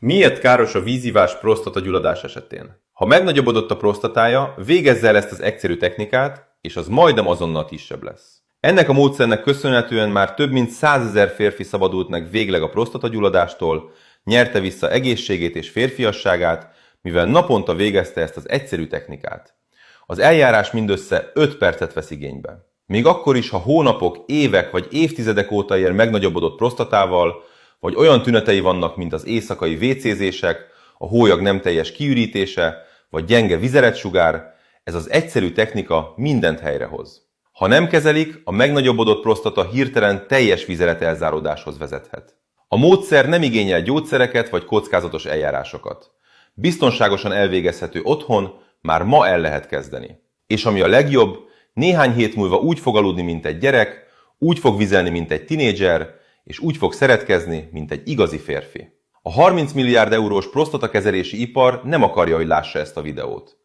Miért káros a vízivás prostatagyulladás esetén? Ha megnagyobbodott a prostatája, végezze el ezt az egyszerű technikát, és az majdnem azonnal kisebb lesz. Ennek a módszernek köszönhetően már több mint 100 000 férfi szabadult meg végleg a prostatagyulladástól, nyerte vissza egészségét és férfiasságát, mivel naponta végezte ezt az egyszerű technikát. Az eljárás mindössze 5 percet vesz igénybe. Még akkor is, ha hónapok, évek vagy évtizedek óta él megnagyobbodott prostatával, vagy olyan tünetei vannak, mint az éjszakai vécézések, a hólyag nem teljes kiürítése, vagy gyenge vizeretsugár, ez az egyszerű technika mindent helyrehoz. Ha nem kezelik, a megnagyobbodott prostata hirtelen teljes vizeretelzáródáshoz vezethet. A módszer nem igényel gyógyszereket vagy kockázatos eljárásokat. Biztonságosan elvégezhető otthon, már ma el lehet kezdeni. És ami a legjobb, néhány hét múlva úgy fog aludni, mint egy gyerek, úgy fog vizelni, mint egy tinédzser, és úgy fog szeretkezni, mint egy igazi férfi. A 30 milliárd eurós prostatakezelési ipar nem akarja, hogy lássa ezt a videót.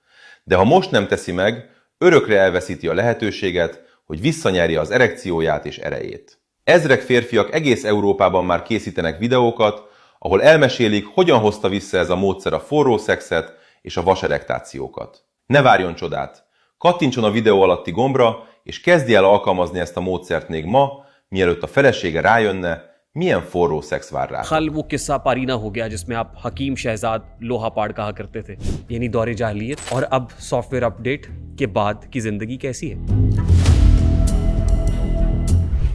De ha most nem teszi meg, örökre elveszíti a lehetőséget, hogy visszanyerje az erekcióját és erejét. Ezrek férfiak egész Európában már készítenek videókat, ahol elmesélik, hogyan hozta vissza ez a módszer a forró szexet és a vaserektációkat. Ne várjon csodát! Kattintson a videó alatti gombra, és kezdje el alkalmazni ezt a módszert még ma, mielőtt a felesége rájönne, milyen forró szex vár rá. कल वो किस्सा पारीना हो गया जिसमें आप हकीम शहजाद लोहापाड़ कहा करते थे, यानी दौरे जाहिलियत, और अब सॉफ्टवेयर अपडेट के बाद की जिंदगी कैसी है?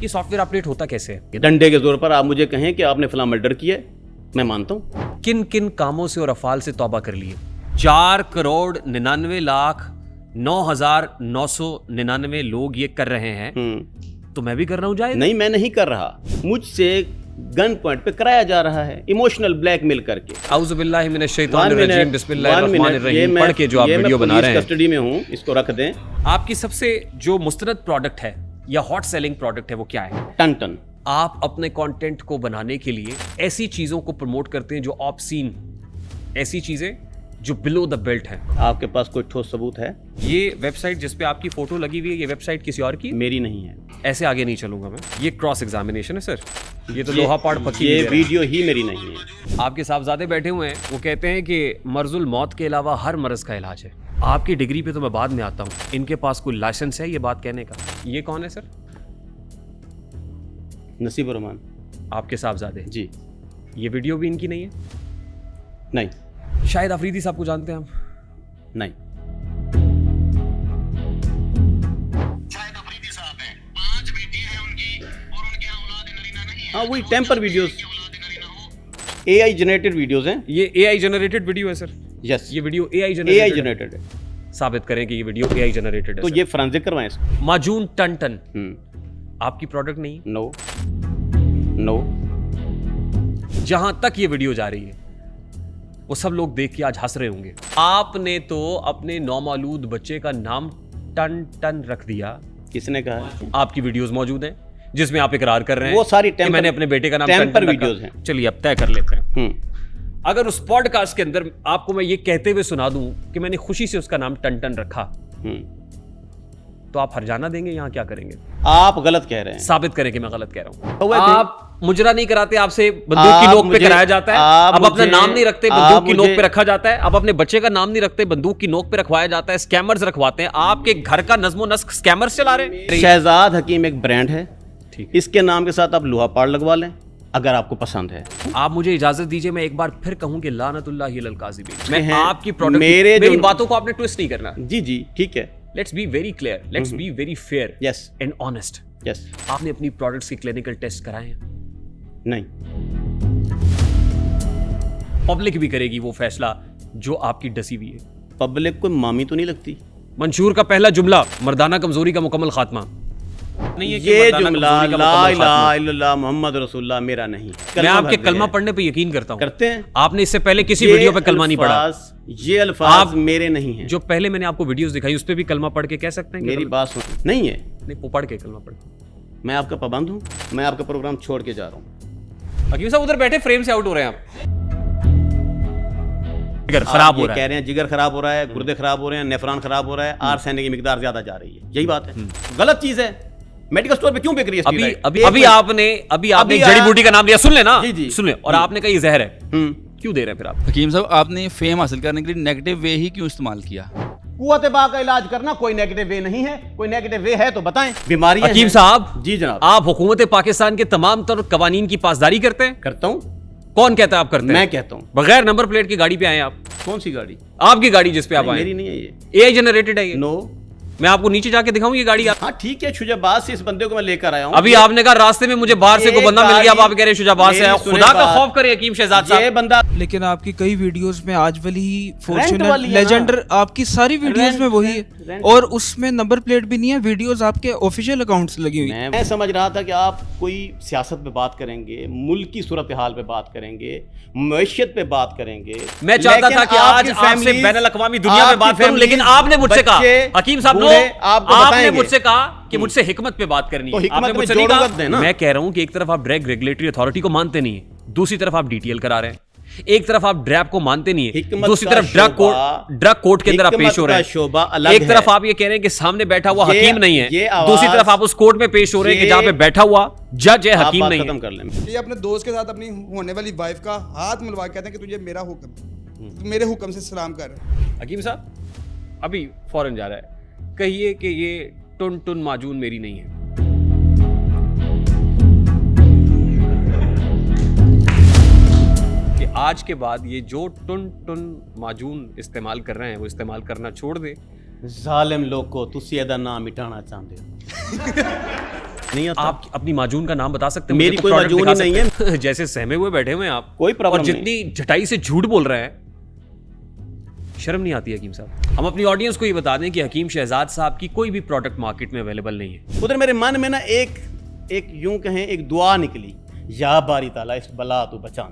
ये सॉफ्टवेयर अपडेट होता कैसे है? डंडे के जोर पर आप मुझे कहें कि आपने फलां मर्डर किया, मैं मानता हूँ। किन किन कामों से और अफाल से तौबा कर लिए? 4,99,09,999 लोग ये कर रहे हैं, तो मैं भी कर रहा हूँ जायज? नहीं, मैं नहीं कर रहा। मुझसे गन पॉइंट पे कराया जा रहा है, इमोशनल ब्लैकमेल करके। औज़ुबिल्लाहि मिनश्शैतानिर्रजीम, बिस्मिल्लाहिर्रहमानिर्रहीम पढ़ के जो आप वीडियो बना रहे हैं, कस्टडी में हूँ, इसको रख दें। आपकी सबसे जो मुस्तनद प्रोडक्ट है या हॉट सेलिंग प्रोडक्ट है वो क्या है? टन टन। आप अपने कंटेंट को बनाने के लिए ऐसी चीजों को प्रमोट करते हैं जो ऑब्सीन, ऐसी चीजें जो बिलो द बेल्ट है। आपके पास कोई ठोस सबूत है? ये वेबसाइट जिस पे आपकी फोटो लगी हुई है, ये वेबसाइट किसी और की? मेरी नहीं है। ऐसे आगे नहीं चलूंगा मैं। ये क्रॉस एग्जामिनेशन है सर, ये तो लोहापाड़ फकीर। ये वीडियो ही मेरी नहीं है। आपके साहबजादे बैठे हुए हैं, वो कहते हैं कि मर्जुल मौत के अलावा हर मर्ज का इलाज है। आपकी डिग्री पे तो मैं बाद में आता हूँ, इनके पास कोई लाइसेंस है ये बात कहने का? ये कौन है सर? नसीब रहमान। आपके साहबजादे जी। ये वीडियो भी इनकी नहीं है? नहीं। शायद अफरीदी साहब को जानते हैं हम? नहीं। शायद अफरीदी साहब हैं, 5 बेटियां हैं उनकी और उनके यहाँ औलाद नरीना नहीं है। हाँ, वही tamper videos, AI generated videos हैं। ये AI जनरेटेड वीडियो है सर? यस, ये वीडियो AI जनरेटेड है। साबित करें कि ये वीडियो AI जनरेटेड है। तो ये फोरेंसिक करवाएं इसको। माजून टन टन आपकी प्रोडक्ट नहीं? No no. जहां तक ये वीडियो जा रही है वो सब लोग देख के आज हंस रहे होंगे। आपने तो अपने नौमालूद बच्चे का नाम टन टन रख दिया। किसने कहा? आपकी वीडियोस मौजूद हैं जिसमें आप इकरार कर रहे हैं वो सारी कि मैंने अपने बेटे का नाम टेम्पर वीडियोस हैं। चलिए अब तय कर लेते हैं। अगर उस पॉडकास्ट के अंदर आपको मैं ये कहते हुए सुना दूं कि मैंने खुशी से उसका नाम टन टन रखा, तो आप हरजाना देंगे? यहाँ क्या करेंगे? आप गलत कह रहे हैं। साबित करें कि मैं गलत कह रहा तो हूँ। आप मुजरा नहीं कराते, आपसे बंदूक की नोक पे कराया जाता है। आप अपना नाम नहीं रखते, बंदूक की नोक पे रखा जाता है। आप अपने बच्चे का नाम नहीं रखते, बंदूक की नोक पे रखवाया जाता है। स्कैमर्स रखवाते हैं। आपके घर का नज़्मो नस्क स्कैमर्स चला रहे हैं। शहजाद हकीम एक ब्रांड है, ठीक, इसके नाम के साथ आप लोहापाड़ लगवा लें अगर आपको पसंद है। आप मुझे इजाजत दीजिए, मैं एक बार फिर कहूं कि लानतुल्लाहि अलल काज़िबीन। मैं हैं, आपकी प्रोडक्ट, मेरी बातों को आपने ट्विस्ट नहीं करना। जी जी ठीक है। Let's be very clear, let's be very fair yes and honest. Yes. आपने अपनी प्रोडक्ट्स की क्लिनिकल टेस्ट कराए हैं? नहीं। पब्लिक भी करेगी वो फैसला जो आपकी डसी हुई है। पब्लिक को मामी तो नहीं लगती। मंशूर का पहला जुमला मर्दाना कमजोरी का मुकम्मल खात्मा नहीं है कि ये मर्दाना जुमला कमजोरी का ला मुकम्मल इलाहा खात्मा। इल्लल्लाह मुहम्मद रसूलुल्लाह मेरा नहीं। मैं आपके कलमा पढ़ने पे यकीन करता हूँ। करते हैं। आपने इससे पहले किसी वीडियो पे कलमा नहीं पढ़ा। ये अल्फाज मेरे नहीं हैं। जो पहले मैंने आपको वीडियोस दिखाई उस पे भी कलमा पढ़ के कह सकते हैं? मेरी बात सुन। नहीं है। नहीं, वो पढ़ के कलमा पढ़। मैं आपका पाबंद हूँ, मैं आपका प्रोग्राम छोड़ के जा रहा हूँ। हकीम साहब उधर बैठे फ्रेम से आउट हो रहे हैं आप। जिगर खराब हो रहा है। कह रहे हैं जिगर खराब हो रहा है, गुर्दे खराब हो रहे हैं, नेफ्रॉन खराब हो रहा है, आर्सेनिक की मिकदार ज्यादा जा रही है। यही बात है। गलत चीज है। मेडिकल स्टोर पे क्यों बिक रही है? अभी आपने जड़ी बूटी का नाम लिया, सुन लेना, जी, जी। सुन ले, और आपने कहा ये जहर है। क्यों दे रहे हैं फिर आप? हकीम साहब, आपने फेम हासिल करने के लिए नेगेटिव वे ही क्यों इस्तेमाल किया? कुव्वत बा का इलाज करना कोई नेगेटिव वे नहीं है, कोई नेगेटिव वे है तो बताएं। बीमारियां हकीम हैं। साहब, जी जनाब। आप हुकूमत पाकिस्तान के तमाम तर कवानीन की पासदारी करते हैं? करता हूं। कौन कहता है आप करते हैं? मैं कहता हूं। बगैर नंबर प्लेट की गाड़ी पे आए आप? कौन सी गाड़ी? आपकी गाड़ी जिस पे आप आए? मेरी नहीं है ये। एआई जनरेटेड है ये? नो। मैं आपको नीचे जाके दिखाऊं ये गाड़ी? आप हाँ ठीक है, शुजाबाद से इस बंदे को मैं लेकर आया हूँ। अभी आपने कहा रास्ते में मुझे बाहर से कोई बंदा मिल गया, अब आप कह रहे हैं शुजाबाद से आया। खुदा का खौफ करे हकीम शहजाद ये साहब। बंदा लेकिन आपकी कई वीडियोस में आज वाली रेंट फॉर्च्यूनर वाली है ना। लेजेंडर आपकी सारी वीडियोस में वही है, और उसमें नंबर प्लेट भी नहीं है। वीडियोस आपके ऑफिशियल अकाउंट से लगी हुई है। मैं समझ रहा था कि आप कोई सियासत पे बात करेंगे, मुल्क की सूरत हाल पे बात करेंगे, मैशियत पे बात करेंगे। मैं चाहता था कि आज आपसे बैनुल अक़वामी दुनिया में बात करूं, लेकिन आपने मुझसे कहा, हकीम साहब नो, आपने मुझसे कहा कि मुझसे हिकमत पे बात करनी तो है। हिकमत आपने में मुझसे नहीं जोड़ोगत देना। कहा। मैं कह रहा हूं कि एक तरफ आप ड्रग रेगुलेटरी अथॉरिटी को मानते नहीं है, दूसरी तरफ आप डीटीएल करा रहे हैं। एक तरफ आप ड्रैप को मानते नहीं है, हिकमत दूसरी का तरफ ड्रग कोर्ट के अंदर आप पेश हो रहे हिकमत का शोभा हैं। अलग एक तरफ है। आप ये कह रहे हैं कि सामने बैठा हुआ ये- हकीम नहीं ये है, आवाज- दूसरी तरफ आप उस कोर्ट में पेश हो रहे हैं कि ये- जहां पे बैठा हुआ जज है, आप हकीम बात नहीं खत्म है। कर लें। ये अपने दोस्त के साथ अपनी होने वाली वाइफ का हाथ मिलवा के कहते हैं कि तुझे मेरा हुक्म, तू मेरे हुक्म से सलाम कर। हकीम साहब अभी फौरन जा रहा है, कहिए कि ये टुन टुन माजून मेरी नहीं है। कि आज के बाद ये जो टुन टुन माजून इस्तेमाल कर रहे हैं वो इस्तेमाल करना छोड़ दे। जालिम लोग को तुसी एदा नाम मिटाना चाहते हो। नहीं आता। आप अपनी माजून का नाम बता सकते हैं? मेरी मुझे कोई product माजून दिखा ही नहीं सकते हैं? जैसे सहमे हुए बैठे हुए हैं आप, कोई प्रॉब्लम और जितनी झटाई से झूठ बोल रहे हैं, शर्म नहीं आती हकीम साहब? हम अपनी ऑडियंस को ये बता दें कि हकीम शहजाद साहब की कोई भी प्रोडक्ट मार्केट में अवेलेबल नहीं है। उधर मेरे मन में ना एक यूं कहें एक दुआ निकली, या बारी ताला इस बला तू बचा।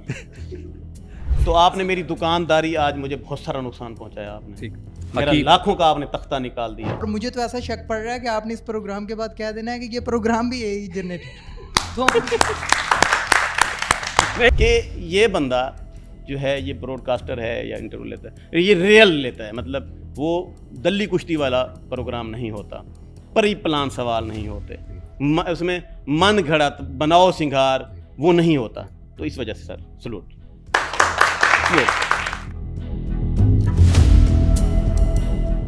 तो आपने मेरी दुकानदारी आज मुझे बहुत सारा नुकसान पहुंचाया आपने। ठीक। मेरा हकीम- लाखों का आपने तख्ता निकाल दिया। और मुझे तो ऐसा शक पड़ रहा है कि आपने इस प्रोग्राम के बाद कह देना है कि ये प्रोग्राम भी यही जनरेटेड तो कि ये बंदा जो है ये ब्रॉडकास्टर है या इंटरव्यू लेता है, ये रियल लेता है, मतलब वो दल्ली कुश्ती वाला प्रोग्राम नहीं होता, परी प्लान सवाल नहीं होते, उसमें मन घड़त बनाओ सिंगार वो नहीं होता। तो इस वजह से sir salute.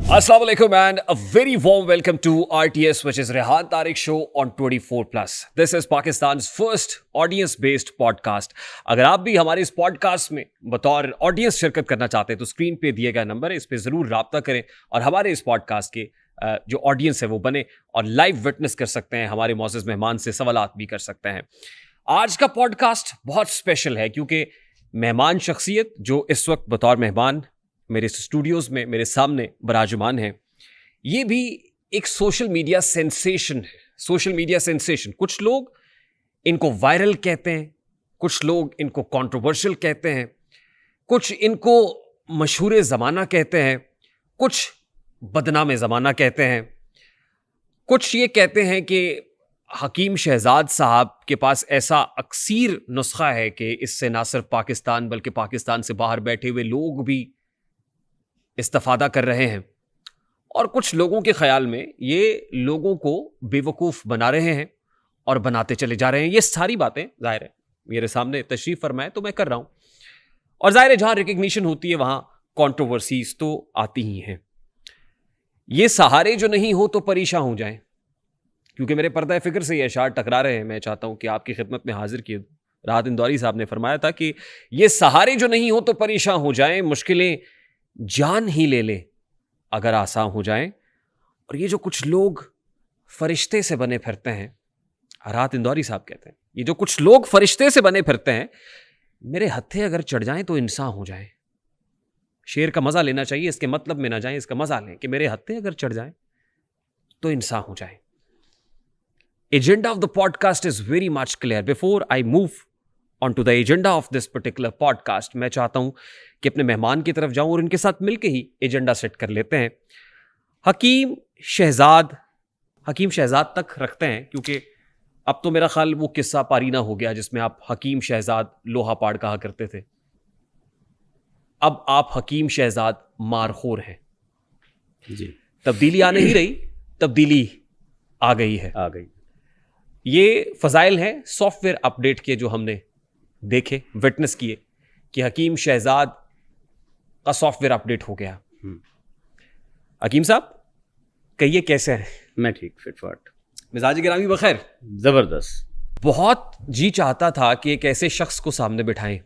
Assalamu alaikum and a very warm welcome to RTS, which is Rehan Tariq Show on 24+. This is Pakistan's first audience-based podcast. अगर आप भी हमारे इस पॉडकास्ट में बतौर ऑडियंस शिरकत करना चाहते हैं तो स्क्रीन पे दिए गए नंबर है, इस पे ज़रूर राब्ता करें और हमारे इस पॉडकास्ट के जो ऑडियंस है वो बने और लाइव विटनेस कर सकते हैं, हमारे मौजूद मेहमान से सवालात भी कर सकते हैं। आज का पॉडकास्ट बहुत स्पेशल है क्योंकि मेहमान शख्सियत जो इस वक्त बतौर मेहमान मेरे स्टूडियोज़ में मेरे सामने बराजुमान हैं, ये भी एक सोशल मीडिया सेंसेशन है। सोशल मीडिया सेंसेशन, कुछ लोग इनको वायरल कहते हैं, कुछ लोग इनको कंट्रोवर्शियल कहते हैं, कुछ इनको मशहूर ज़माना कहते हैं, कुछ बदनाम ज़माना कहते हैं, कुछ ये कहते हैं कि हकीम शहजाद साहब के पास ऐसा अक्सीर नुस्खा है कि इससे ना सिर्फ पाकिस्तान बल्कि पाकिस्तान से बाहर बैठे हुए लोग भी इस्तिफादा कर रहे हैं, और कुछ लोगों के ख्याल में ये लोगों को बेवकूफ़ बना रहे हैं और बनाते चले जा रहे हैं। ये सारी बातें ज़ाहिर है मेरे सामने तशरीफ़ फरमाए तो मैं कर रहा हूँ, और ज़ाहिर है जहाँ रिकग्निशन होती है वहाँ कंट्रोवर्सीज तो आती ही हैं। ये सहारे जो नहीं हो तो परेशान हो जाएं, क्योंकि मेरे पर्दा फ़िक्र से ये अशार टकरा रहे हैं। मैं चाहता हूँ कि आपकी खिदमत में हाजिर किए। राहत इंदौरी साहब ने फरमाया था कि ये सहारे जो नहीं हो तो परेशान हो जाएं, मुश्किलें जान ही ले ले अगर आसान हो जाएं। और ये जो कुछ लोग फरिश्ते से बने फिरते हैं, राहत इंदौरी साहब कहते हैं, ये जो कुछ लोग फरिश्ते से बने फिरते हैं, मेरे हत्थे अगर चढ़ जाएं तो इंसान हो जाएं। शेर का मज़ा लेना चाहिए, इसके मतलब में ना जाएं, इसका मज़ा लें कि मेरे हत्थे अगर चढ़ जाएं तो इंसान हो जाएं। Agenda of the podcast is very much clear. Before I move on to the agenda of this particular podcast, मैं चाहता हूं कि अपने मेहमान की तरफ जाऊं और इनके साथ मिलके ही एजेंडा सेट कर लेते हैं। हकीम शहजाद तक रखते हैं, क्योंकि अब तो मेरा ख्याल वो किस्सा पारीना हो गया जिसमें आप हकीम शहजाद लोहा पाड़ कहा करते थे। अब आप हकीम शहजाद मारखोर हैं। जी, तब्दीली आ नहीं रही, तब्दीली आ गई है। आ गई। ये फ़ज़ाइल हैं सॉफ्टवेयर अपडेट के जो हमने देखे, विटनेस किए कि हकीम शहजाद का सॉफ्टवेयर अपडेट हो गया। हकीम साहब कहिए कैसे हैं? मैं ठीक, फिटफाट, मिजाज गिरामी बखैर? ज़बरदस्त। बहुत जी चाहता था कि एक ऐसे शख्स को सामने बिठाएं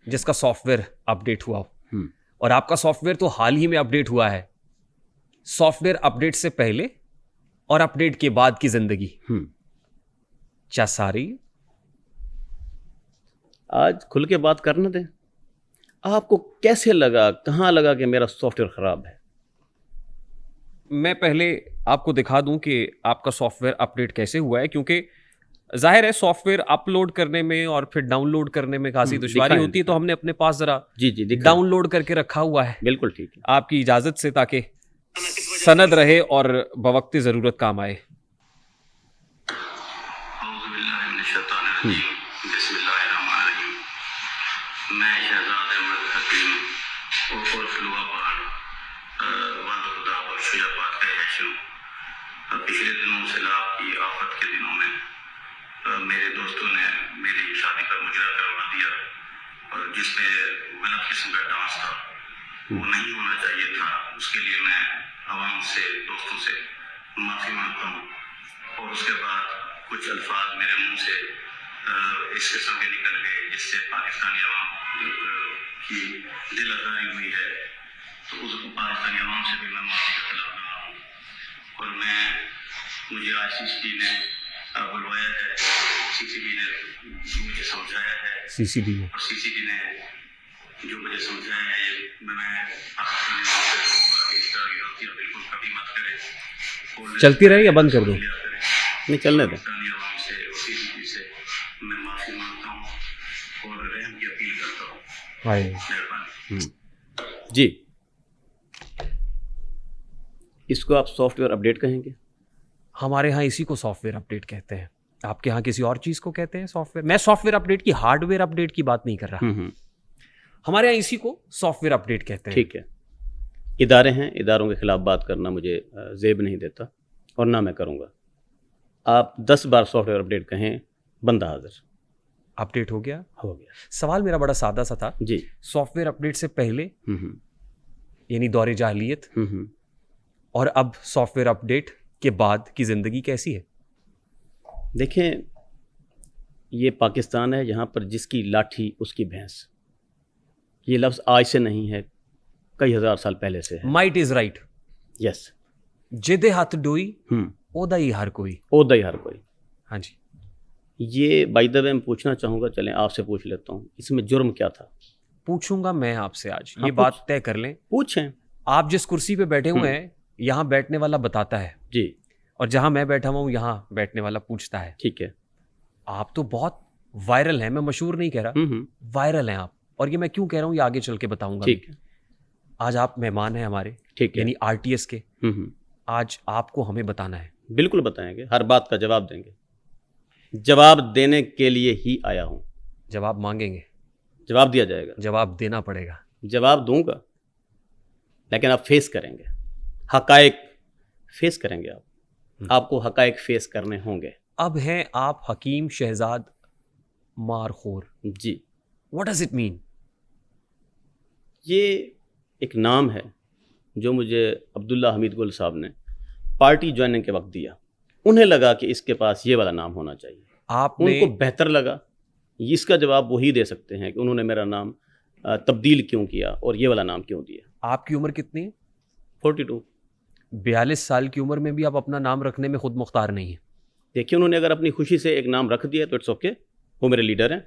जिसका सॉफ्टवेयर अपडेट हुआ हो, और आपका सॉफ्टवेयर तो हाल ही में अपडेट हुआ है। सॉफ्टवेयर अपडेट से पहले और अपडेट के बाद की जिंदगी क्या सारी? आज खुल के बात करना दें। आपको कैसे लगा, कहाँ लगा कि मेरा सॉफ्टवेयर ख़राब है? मैं पहले आपको दिखा दूं कि आपका सॉफ्टवेयर अपडेट कैसे हुआ है, क्योंकि जाहिर है सॉफ्टवेयर अपलोड करने में और फिर डाउनलोड करने में खासी दुश्वारी होती है, तो हमने अपने पास जरा जी डाउनलोड करके रखा हुआ है। बिल्कुल ठीक है, आपकी इजाजत से, ताकि सनद रहे और बवक्ती जरूरत काम आए। मैं शहजाद अहमद हकीम उर्फ लुआ पान वंद खुदा बख्शुया पाक का हैशम पिछले दिनों सैलाब की आफत के दिनों में मेरे दोस्तों ने मेरी शादी का मुजरा करवा दिया, और जिसमें गलत किस्म का डांस था, वो नहीं होना चाहिए था। उसके लिए मैं आवाम से, दोस्तों से माफ़ी मांगता हूँ। और उसके बाद कुछ अल्फाज मेरे मुंह से इस किस्म के निकल गए जिससे पाकिस्तानी अवाम की दिल आज़ारी हुई है, तो उस पाकिस्तानी अवाम से भी मैं माफ़ी का तलब कर रहा हूँ। और मुझे आज सीसीबी ने बुलवाया है, सीसीबी ने मुझे समझाया है, सीसीबी और सीसीबी ने जो मुझे समझाया है, मैं पाकिस्तानी अवाम से कहूँगा कि इस तरह की गलतियाँ बिल्कुल कभी मत करें। चलती रहे या बंद कर दो? नहीं, चलने दें। पाकिस्तानी अवाम से और सीसीबी से मैं माफ़ी मांगता हूँ और रहम की अपील करता हूँ। मेहरबानी। जी, इसको आप सॉफ्टवेयर अपडेट कहेंगे? हमारे यहाँ इसी को सॉफ्टवेयर अपडेट कहते हैं। आपके यहाँ किसी और चीज को कहते हैं सॉफ्टवेयर? मैं सॉफ्टवेयर अपडेट की, हार्डवेयर अपडेट की बात नहीं कर रहा। हमारे यहाँ इसी को सॉफ्टवेयर अपडेट कहते हैं। ठीक है, इदारे हैं, इदारों के खिलाफ बात करना मुझे जेब नहीं देता, और ना मैं करूँगा। आप 10 बार सॉफ्टवेयर अपडेट कहें, बंदा हाजिर। अपडेट हो गया? हो गया। सवाल मेरा बड़ा सादा सा था जी। सॉफ्टवेयर अपडेट से पहले यानी दौरे जाहिलियत, और अब सॉफ्टवेयर अपडेट के बाद की जिंदगी कैसी है? देखें, ये पाकिस्तान है जहाँ पर जिसकी लाठी उसकी भैंस। ये लफ्ज़ आज से नहीं है, कई हज़ार साल पहले से है। Might is right. यस। जिदे हाथ डोई ओदा ही हर कोई। ओदा ही हर कोई। हाँ जी। ये बाय द वे मैं पूछना चाहूँगा, चलें आपसे पूछ लेता हूँ, इसमें जुर्म क्या था? पूछूंगा मैं आपसे आज। हाँ, ये बात तय कर लें। पूछें। आप जिस कुर्सी पे बैठे हुए हैं, यहाँ बैठने वाला बताता है जी, और जहाँ मैं बैठा हुआ हूँ यहाँ बैठने वाला पूछता है। ठीक है। आप तो बहुत वायरल हैं, मैं मशहूर नहीं कह रहा, वायरल हैं आप। और ये मैं क्यों कह रहा हूँ ये आगे चल के बताऊंगा। ठीक है। आज आप मेहमान हैं हमारे, ठीक है, यानी आरटीएस के। आज आपको हमें बताना है। बिल्कुल बताएंगे, हर बात का जवाब देंगे। जवाब देने के लिए ही आया हूँ। जवाब मांगेंगे? जवाब दिया जाएगा। जवाब देना पड़ेगा। जवाब दूंगा, लेकिन आप फेस करेंगे, हकायक फेस करेंगे। आपको हकायक फेस करने होंगे। अब हैं आप हकीम शहजाद मारखोर। जी। What does it mean? ये एक नाम है जो मुझे अब्दुल्ला हमीद गुल साहब ने पार्टी ज्वाइनिंग के वक्त दिया। उन्हें लगा कि इसके पास ये वाला नाम होना चाहिए। आपने उनको बेहतर लगा। इसका जवाब वही दे सकते हैं कि उन्होंने मेरा नाम तब्दील क्यों किया और ये वाला नाम क्यों दिया। आपकी उम्र कितनी है? 42। 42 साल की उम्र में भी आप अपना नाम रखने में खुद मुख्तार नहीं है। देखिए, उन्होंने अगर अपनी खुशी से एक नाम रख दिया तो इट्स ओके, वो मेरे लीडर हैं।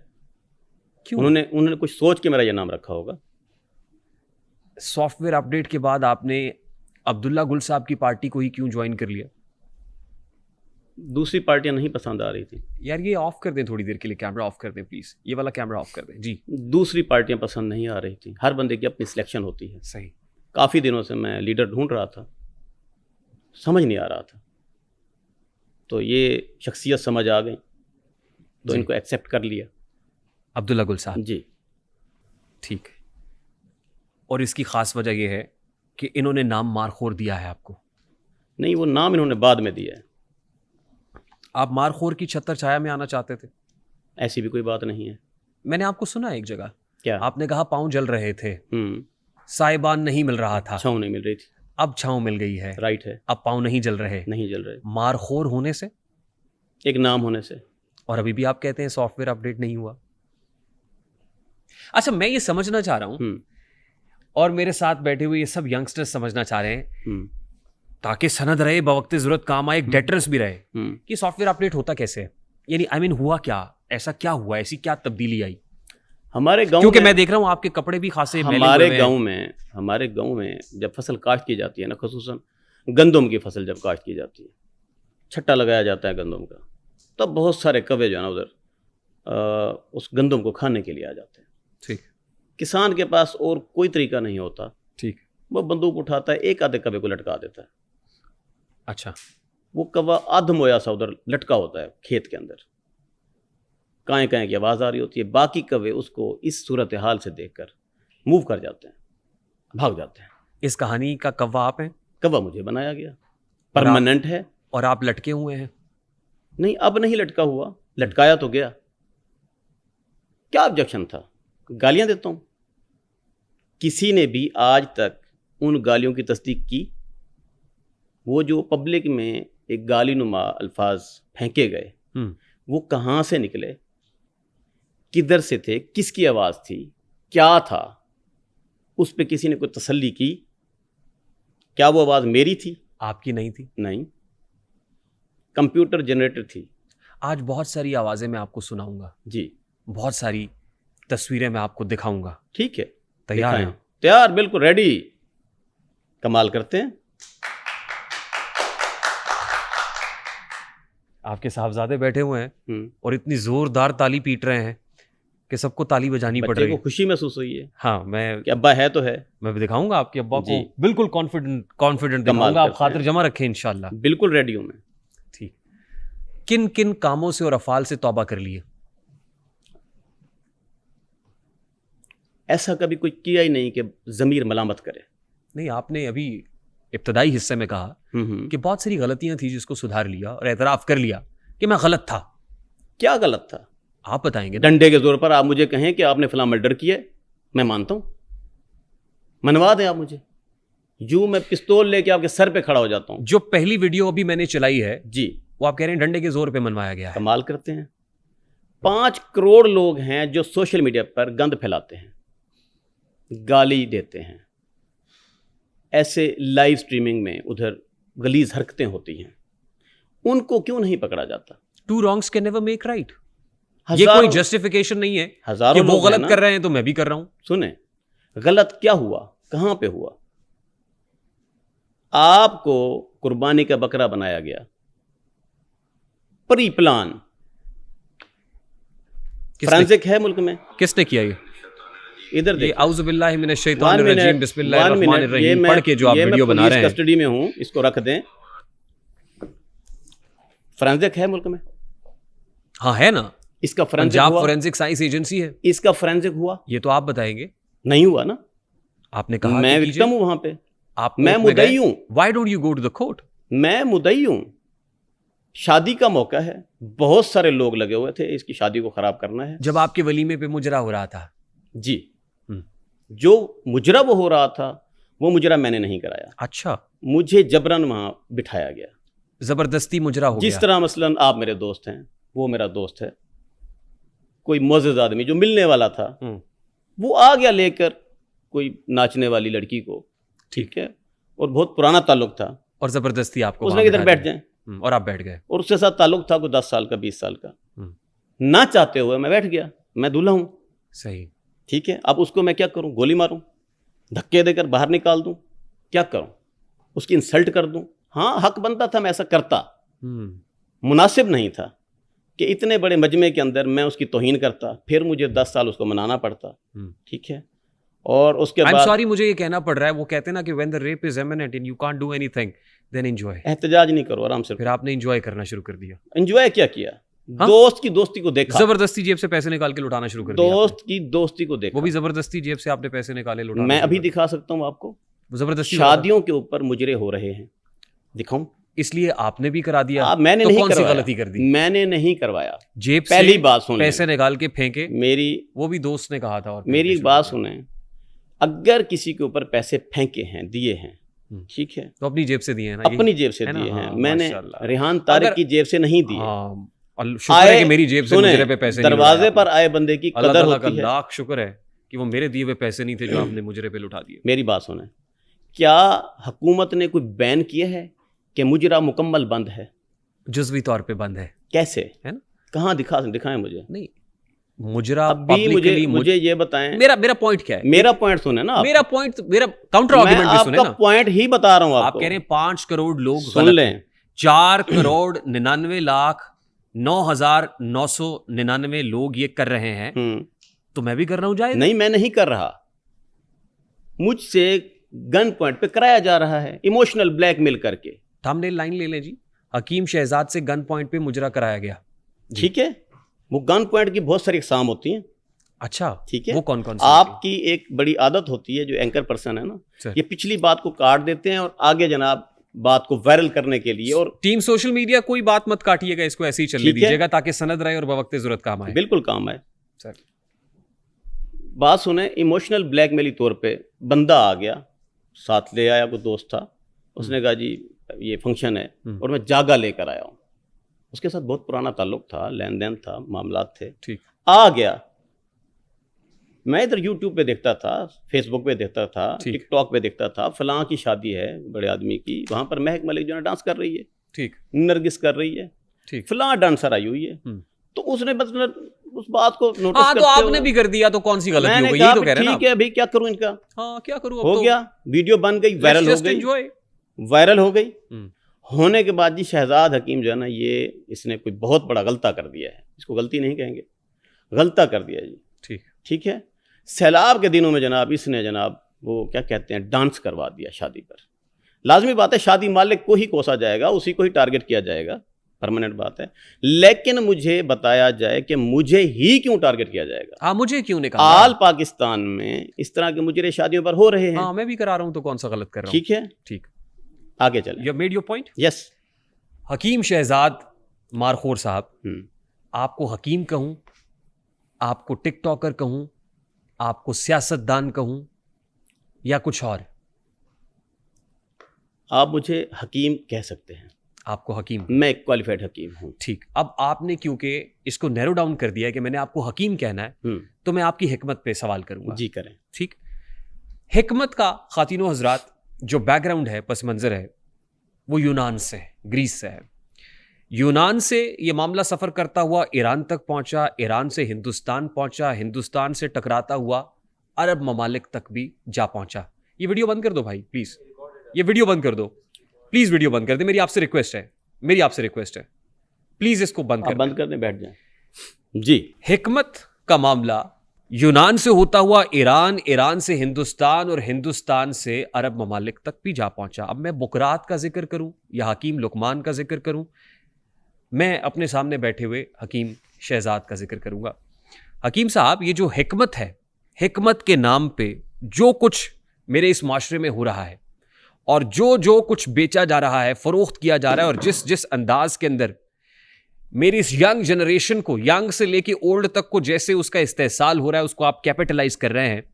क्यों? उन्होंने कुछ सोच के मेरा ये नाम रखा होगा। सॉफ्टवेयर अपडेट के बाद आपने अब्दुल्ला गुल साहब की पार्टी को ही क्यों ज्वाइन कर लिया? दूसरी पार्टियां नहीं पसंद आ रही थी। यार ये ऑफ कर दें थोड़ी देर के लिए, कैमरा ऑफ कर दें प्लीज, ये वाला कैमरा ऑफ कर दें जी। दूसरी पार्टियां पसंद नहीं आ रही थी। हर बंदे की अपनी सिलेक्शन होती है। सही। काफ़ी दिनों से मैं लीडर ढूंढ रहा था, समझ नहीं आ रहा था, तो ये शख्सियत समझ आ गई, तो इनको एक्सेप्ट कर लिया। अब्दुल्ला गुल साहब जी। ठीक है। और इसकी ख़ास वजह यह है कि इन्होंने नाम मारखोर दिया है आपको? नहीं, वो नाम इन्होंने बाद में दिया है। आप मारखोर की छत्र छाया में आना चाहते थे? ऐसी भी कोई बात नहीं है। मैंने आपको सुना है एक जगह क्या? आपने कहा पाँव जल रहे थे, हम्म, साइबान नहीं मिल रहा था, छाँव नहीं मिल रही थी। अब छाँव मिल गई है, राइट है, अब पाँव नहीं जल रहे, नहीं जल रहे, मारखोर होने से, एक नाम होने से। और अभी भी आप कहते हैं सॉफ्टवेयर अपडेट नहीं हुआ। अच्छा, मैं ये समझना चाह रहा हूं, हम्म, और मेरे साथ बैठे हुए ये सब यंगस्टर्स समझना चाह रहे हैं, हम्म, ताकि सनद रहे, बवक्ते जरूरत काम आए, एक डेटरेंस भी रहे, हम्म। कि सॉफ्टवेयर अपडेट होता कैसे है, यानी आई मीन हुआ क्या, ऐसा क्या हुआ, ऐसी क्या तबदीली आई? हमारे गांव क्योंकि में, मैं देख रहा हूं आपके कपड़े भी खासे मैले हमारे हुए हैं। गांव में जब फसल काश्त की जाती है ना, खुसूसन गंदम की फसल जब काश्त की जाती है, छट्टा लगाया जाता है गंदम का, तब बहुत सारे कौवे जो है ना उधर उस गंदम को खाने के लिए आ जाते हैं। ठीक किसान के पास और कोई तरीका नहीं होता, ठीक, वो बंदूक उठाता है, एक आधे कौवे को लटका देता है। अच्छा, वो कौवा आधमोया सा उधर लटका होता है खेत के अंदर, काएं काएं की आवाज़ आ रही होती है। बाकी कौवे उसको इस सूरत हाल से देखकर मूव कर जाते हैं, भाग जाते हैं। इस कहानी का कव्वा आप हैं कौवा मुझे बनाया गया, परमानेंट है। और आप लटके हुए हैं। नहीं, अब नहीं लटका हुआ, लटकाया तो गया। क्या ऑब्जेक्शन था? गालियां देता हूं, किसी ने भी आज तक उन गालियों की तस्दीक की? वो जो पब्लिक में एक गालीनुमा अल्फाज फेंके गए, वो कहाँ से निकले, किधर से थे, किसकी आवाज़ थी, क्या था, उस पे किसी ने कोई तसल्ली की? क्या वो आवाज़ मेरी थी? आपकी नहीं थी? नहीं, कंप्यूटर जनरेटर थी। आज बहुत सारी आवाज़ें मैं आपको सुनाऊंगा जी, बहुत सारी तस्वीरें मैं आपको दिखाऊंगा। ठीक है, तैयार दिखाएं। हैं? तैयार, बिल्कुल रेडी। कमाल करते हैं। आपके साहबजादे बैठे हुए हैं और इतनी जोरदार ताली पीट रहे हैं कि सबको ताली बजानी पड़ बच्चे रही को है। खुशी महसूस हुई है हाँ, मैं कि अब्बा है तो है। मैं दिखाऊंगा आपके अब्बा को, जी। बिल्कुल कॉन्फिडेंट कमाल दिखाऊंगा। आप करते खातिर हैं। जमा रखें इंशाल्लाह। बिल्कुल रेडी हूं मैं। ठीक। किन किन कामों से और अफाल से तौबा कर लिए? ऐसा कभी कोई किया ही नहीं कि ज़मीर मलामत करे। नहीं, आपने अभी इब्तदाई हिस्से में कहा कि बहुत सारी गलतियां थी जिसको सुधार लिया और एतराफ़ कर लिया कि मैं गलत था। क्या गलत था? आप बताएंगे ना? डंडे के जोर पर आप मुझे कहें कि आपने फलां मर्डर किया, मैं मानता हूं, मनवा दें आप मुझे। यूं मैं पिस्तौल लेके आपके सर पे खड़ा हो जाता हूं। जो पहली वीडियो अभी मैंने चलाई है, जी, वो आप कह रहे हैं डंडे के जोर पे मनवाया गया है। कमाल करते हैं। 5 करोड़ लोग हैं जो सोशल मीडिया पर गंद फैलाते हैं, गाली देते हैं, ऐसे लाइव स्ट्रीमिंग में उधर गलीज हरकतें होती हैं, उनको क्यों नहीं पकड़ा जाता? Two wrongs can never make right. ये कोई जस्टिफिकेशन नहीं है कि हजारों वो लोग हैं गलत ना। कर रहे हैं तो मैं भी कर रहा हूं। सुने, गलत क्या हुआ, कहां पे हुआ? आपको कुर्बानी का बकरा बनाया गया, प्री प्लान। फ्रांसिक है मुल्क में, किसने किया ये? इधर ये देखिए। औज़ु बिल्लाहि मिनश One शैतानिर minute, रजीम बिस्मिल्लाहिर्रहमानिर one minute, रहीम पढ़ के जो आप वीडियो बना रहे हैं। कस्टडी में हूं, इसको रख दें। फ्रांसिक है मुल्क में, हाँ है ना, इसका फ्रेंसिक पंजाब हुआ, फोरेंसिक साइंस एजेंसी है। इसका फ्रेंसिक हुआ, ये तो आप बताएंगे। नहीं हुआ ना। आपने कहा मैं कि विक्टिम हूं वहां पे, आप मैं मुद्दई हूं। Why don't you go to the court? मैं मुद्दई हूं। शादी का मौका है, बहुत सारे लोग लगे हुए थे, इसकी शादी को खराब करना है। जब आपके वलीमे पे मुजरा हो रहा था, जी, जो मुजरा वो हो रहा था, वो मुजरा मैंने नहीं कराया। अच्छा, मुझे जबरन वहां बिठाया गया, जबरदस्ती मुजरा हो जिस गया। तरह मसलन आप मेरे दोस्त हैं, वो मेरा दोस्त है, कोई मोअज़्ज़ज़ आदमी जो मिलने वाला था, वो आ गया लेकर कोई नाचने वाली लड़की को, ठीक है, और बहुत पुराना ताल्लुक था, और जबरदस्ती आपको उसने वहां किधर बिठा बैठ दिया। जाए, और आप बैठ गए। और उसके साथ ताल्लुक था कोई 10 साल का, 20 साल का, ना चाहते हुए मैं बैठ गया। मैं दूल्हा हूं, सही। ठीक है। अब उसको मैं क्या करूं? गोली मारूं, धक्के देकर बाहर निकाल दूं, क्या करूं? उसकी इंसल्ट कर दूं? हाँ, हक बनता था मैं ऐसा करता, मुनासिब नहीं था कि इतने बड़े मजमे के अंदर मैं उसकी तौहीन करता, फिर मुझे 10 साल उसको मनाना पड़ता, ठीक है। और उसके बाद सॉरी, मुझे ये कहना पड़ रहा है, वो कहते हैं ना कि when the rape is imminent and you can't do anything then enjoy. एहतजाज नहीं करो, आराम से। फिर आपने एंजॉय करना शुरू कर दिया। एंजॉय क्या किया? हाँ? दोस्त की दोस्ती को देखा, जबरदस्ती जेब से पैसे निकाल के लुटाना शुरू कर दिया। दोस्त की दोस्ती को देखा, वो भी जबरदस्ती जेब से आपने पैसे निकाले लुटाना मैं शुरू अभी कर दिखा सकता हूँ आपको। दिया। जबरदस्ती शादियों के ऊपर मुजरे हो रहे हैं, दिखाऊं? इसलिए आपने भी करा दिया। मैंने तो नहीं कौन सी करवाया। गलती कर दी? मैंने नहीं करवाया। जेब पहली से बात सुन पैसे निकाल के फेंके, मेरी वो भी दोस्त ने कहा था। और मेरी फेंकने एक बात शुरू कर सुने, अगर किसी के ऊपर पैसे फेंके हैं, दिए हैं, ठीक है, दिए। तो अपनी जेब से दिए हैं ना? अपनी जेब से है ना? दिए हैं। हाँ, मैंने माशाल्लाह। रेहान तारिक अगर- की जेब से नहीं दिए। हाँ, और शुक्र है कि मेरी जेब से सुने, मुजरे पे पैसे नहीं दरवाजे लुटाए पर आपने। आए बंदे की अल्लाह कदर ताला का होती है। लाख शुक्र है कि वो मेरे दिए हुए पैसे नहीं थे जो आपने मुजरे पे लुटा दिए। मेरी बात सुने, क्या हुकूमत ने कोई बैन किया है कि मुजरा मुकम्मल बंद है? जुज़वी तौर पे बंद है। कैसे है ना? कहाँ दिखाएं मुझे। नहीं, मुजरा अभी publicly मुझे ये बताएं, मेरा पॉइंट क्या है? मेरा पॉइंट सुने ना आप। मेरा काउंटर मैं आर्गुमेंट भी सुने आपका ना। पॉइंट ही बता रहा हूँ आप आपको। कह रहे हैं 5 करोड़ लोग सुन गलत लें। हैं। 4,99,09,999 लोग ये कर रहे हैं, तो मैं भी कर रहा हूँ जायज? नहीं, मैं नहीं कर रहा। मुझसे गन पॉइंट पे कराया जा रहा है, इमोशनल ब्लैकमेल करके। थंबनेल लाइन ले लें जी, हकीम शहजाद से गन पॉइंट पे मुजरा कराया गया। ठीक है, वो गन पॉइंट की बहुत सारी अक़साम होती हैं। अच्छा, ठीक है, वो कौन कौन सी? आपकी एक बड़ी आदत होती है जो एंकर पर्सन है ना, सर। ये पिछली बात को काट देते हैं और आगे जनाब बात को वायरल करने के लिए। और टीम सोशल मीडिया कोई बात मत काटिएगा, इसको ऐसे ही चलने ठीक है। दीजिएगा ताकि सनद रहे और बवक्त जरूरत काम आए। बिल्कुल काम है सर। बात सुने, इमोशनल ब्लैकमेली तौर पे बंदा आ गया, साथ ले आया, कोई दोस्त था, उसने कहा जी ये फंक्शन है और मैं जागा लेकर आया हूँ। उसके साथ बहुत पुराना ताल्लुक था, लेन देन था, मामलात थे। ठीक। आ गया, मैं इधर यूट्यूब पे देखता था, फेसबुक पे देखता था, ठीक। टिकटॉक पे देखता था, फलां की शादी है बड़े आदमी की, वहां पर महक मलिक जो है डांस कर रही है, ठीक नरगिस कर रही है, ठीक। फलां डांसर आई हुई है। तो उसने मतलब उस बात को नोटिस हाँ, तो करते आपने हुए भी कर दिया, तो कौन सी गलती हो मैंने गई? कहा यही तो कह रहे हैं ना ठीक है भाई, क्या करूं इनका। हाँ, क्या करूं अब हो तो? गया, वीडियो बन गई, वायरल हो गई, एंजॉय। वायरल हो गई। होने के बाद जी शहजाद हकीम जो है ना, ये इसने कोई बहुत बड़ा गलता कर दिया है। इसको गलती नहीं कहेंगे, गलता कर दिया जी। ठीक। ठीक है, सैलाब के दिनों में जनाब इसने जनाब वो क्या कहते हैं, डांस करवा दिया शादी पर। लाजमी बात है, शादी मालिक को ही कोसा जाएगा, उसी को ही टारगेट किया जाएगा, परमानेंट बात है। लेकिन मुझे बताया जाए कि मुझे ही क्यों टारगेट किया जाएगा। हाँ, मुझे क्यों नहीं कहा? आल पाकिस्तान में इस तरह के मुजरे शादियों पर हो रहे हैं। हाँ, मैं भी करा रहा हूँ, तो कौन सा गलत कर रहा हूँ? ठीक है, ठीक। आगे चलें। You made your point. Yes. Hakeem Shahzad Markhor साहब, आपको हकीम कहूं, आपको टिकटॉकर कहूं, आपको सियासतदान कहूं, या कुछ और? आप मुझे हकीम कह सकते हैं। आपको हकीम, मैं एक क्वालिफाइड हकीम हूँ। ठीक। अब आपने क्योंकि इसको नैरो डाउन कर दिया है कि मैंने आपको हकीम कहना है, तो मैं आपकी हिकमत पे सवाल करूंगा। जी करें। ठीक। हिकमत का खातिनो हजरात जो बैकग्राउंड है, पस मंजर है, वो यूनान से है, ग्रीस से है। यूनान से ये मामला सफ़र करता हुआ ईरान तक पहुंचा, ईरान से हिंदुस्तान पहुंचा, हिंदुस्तान से टकराता हुआ अरब ममालिक तक भी जा पहुंचा। ये वीडियो बंद कर दो भाई प्लीज़, ये वीडियो बंद कर दो प्लीज़, वीडियो बंद कर दे। मेरी आपसे रिक्वेस्ट है, मेरी आपसे रिक्वेस्ट है, प्लीज़ इसको बंद कर। बंद करने बैठ जाएं जी। हिकमत का मामला यूनान से होता हुआ ईरान, ईरान से हिंदुस्तान और हिंदुस्तान से अरब ममालिक तक भी जा पहुंचा। अब मैं बुकरात का जिक्र करूं या हकीम लुकमान का जिक्र करूं, मैं अपने सामने बैठे हुए हकीम शहजाद का जिक्र करूंगा। हकीम साहब, ये जो हिकमत है, हिकमत के नाम पे जो कुछ मेरे इस माशरे में हो रहा है और जो कुछ बेचा जा रहा है, फरोख्त किया जा रहा है, और जिस जिस अंदाज के अंदर मेरी इस यंग जनरेशन को, यंग से लेके ओल्ड तक को जैसे उसका इस्तेसाल हो रहा है, उसको आप कैपिटलाइज कर रहे हैं।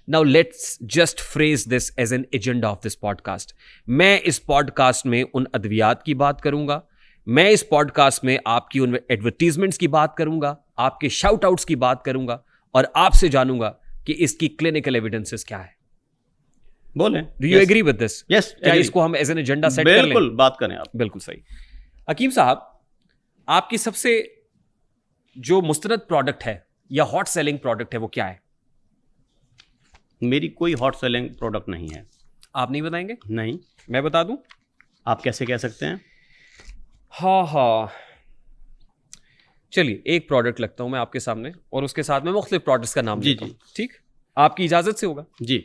Now let's just phrase this as an agenda of this podcast. मैं इस पॉडकास्ट में उन अद्वियात की बात करूंगा, मैं इस पॉडकास्ट में आपकी उन एडवर्टीजमेंट्स की बात करूंगा, आपके शाउट आउट्स की बात करूंगा, और आपसे जानूंगा कि इसकी क्लिनिकल एविडेंसेस क्या है। बोले, do you agree with this? Yes. क्या इसको हम एज एन एजेंडा सेट कर लें? बिल्कुल, बात करें आप। बिल्कुल सही। हकीम साहब, आपकी सबसे जो मुस्तनद प्रोडक्ट है या हॉट सेलिंग प्रोडक्ट है, वो क्या है? मेरी कोई हॉट सेलिंग प्रोडक्ट नहीं है। आप नहीं बताएंगे? नहीं। मैं बता दूं? आप कैसे कह सकते हैं? हाँ, चलिए एक प्रोडक्ट लगता हूं मैं आपके सामने, और उसके साथ में मुख्तलिफ प्रोडक्ट्स का नाम लेता हूं। ठीक, आपकी इजाजत से होगा? जी।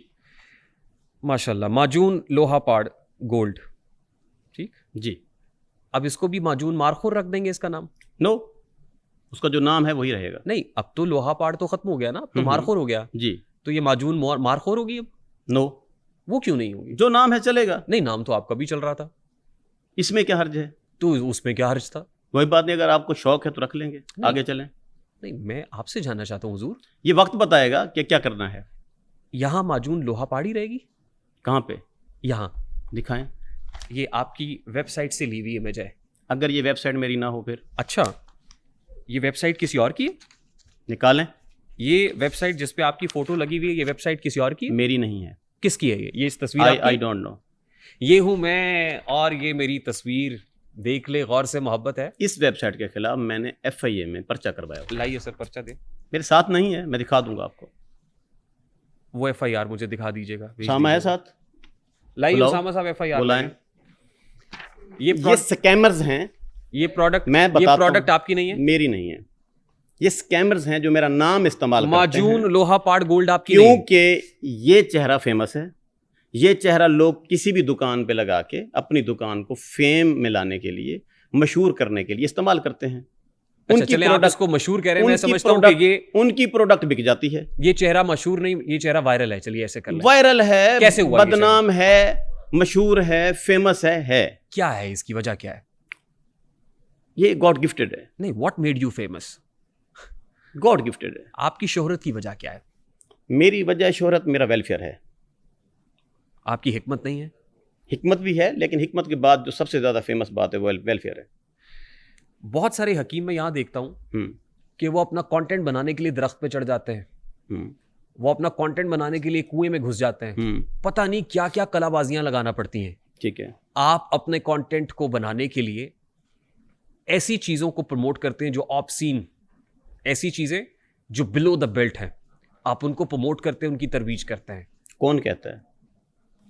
माशाल्लाह, माजून लोहा पाड़ गोल्ड। ठीक जी। अब इसको भी माजून मारखोर रख देंगे इसका नाम? नो, उसका जो नाम है वही रहेगा। नहीं, अब तो लोहा पाड़ तो खत्म हो गया ना, अब तो मारखोर हो गया जी। तो ये माजून मारखोर होगी अब? नो, वो क्यों नहीं होगी? जो नाम है चलेगा। नहीं, नाम तो आपका भी चल रहा था। इसमें क्या हर्ज है? तो उसमें क्या हर्ज था? वही बात नहीं, अगर आपको शौक है तो रख लेंगे, आगे चलें। नहीं, मैं आपसे जानना चाहता हूँ हुजूर, ये वक्त बताएगा कि क्या करना है। यहाँ माजून लोहा पहाड़ी रहेगी? कहाँ पे? यहाँ दिखाएं। ये आपकी वेबसाइट से ली हुई इमेज है। अगर ये वेबसाइट मेरी ना हो फिर? अच्छा, ये वेबसाइट किसी और की है? निकालें। ये वेबसाइट जिस पे आपकी फोटो लगी हुई है, ये वेबसाइट किसी और की है? मेरी नहीं है। किसकी है ये इस तस्वीर आपकी? I don't know. ये हूं मैं और ये मेरी तस्वीर, देख ले गौर से मोहब्बत है। इस वेबसाइट के खिलाफ मैंने FIA में पर्चा करवाया हुआ। लाइए सर पर्चा दे। मेरे साथ नहीं है, मैं दिखा दूंगा आपको। वो FIR मुझे दिखा दीजिएगा, भेज सामा है दीजिएगा। साथ? लाइए बुलाओ। उसामा साहब FIR बुलाएं। ये स्कैमर्स हैं। ये प्रोडक्ट, मैं ये बताता प्रोडक्ट हूं, आपकी नहीं है? मेरी नहीं है। ये स्कैमर्स हैं जो मेरा नाम इस्तेमाल करते माजून हैं, लोहा पाड़ गोल्ड आपकी नहीं है? क्योंकि ये चेहरा फेमस है। ये चेहरा लोग किसी भी दुकान पे लगा के अपनी दुकान को फेम में लाने के लिए, मशहूर करने के लिए इस्तेमाल करते हैं। अच्छा, चले आप इसको मशहूर कह रहे हैं, मैं समझता हूं कि ये उनकी प्रोडक्ट बिक जाती है। ये चेहरा मशहूर नहीं, ये चेहरा वायरल है। चलिए ऐसे कर लें। वायरल है, कैसे हुआ? बदनाम है, मशहूर है, फेमस है। क्या है इसकी वजह, क्या है? ये गॉड गिफ्टेड है। नहीं, what made you famous? God gifted है। आपकी शोहरत की वजह क्या है? मेरी वजह शोहरत मेरा वेलफेयर है। आपकी हिकमत नहीं है? हिकमत भी है, लेकिन हिकमत के बाद जो सबसे ज्यादा फेमस बात है वो वेलफेयर है। बहुत सारे हकीम मैं यहाँ देखता हूँ कि वो अपना कंटेंट बनाने के लिए दरख्त पे चढ़ जाते हैं, वो अपना कंटेंट बनाने के लिए कुएं में घुस जाते हैं, पता नहीं क्या क्या कलाबाजियां लगाना पड़ती हैं। ठीक है। आप अपने कंटेंट को बनाने के लिए ऐसी चीजों को प्रमोट करते हैं जो ऑब्सीन, ऐसी चीजें जो बिलो द बेल्ट हैं, आप उनको प्रमोट करते हैं, उनकी तरवीज करते हैं। कौन कहता है?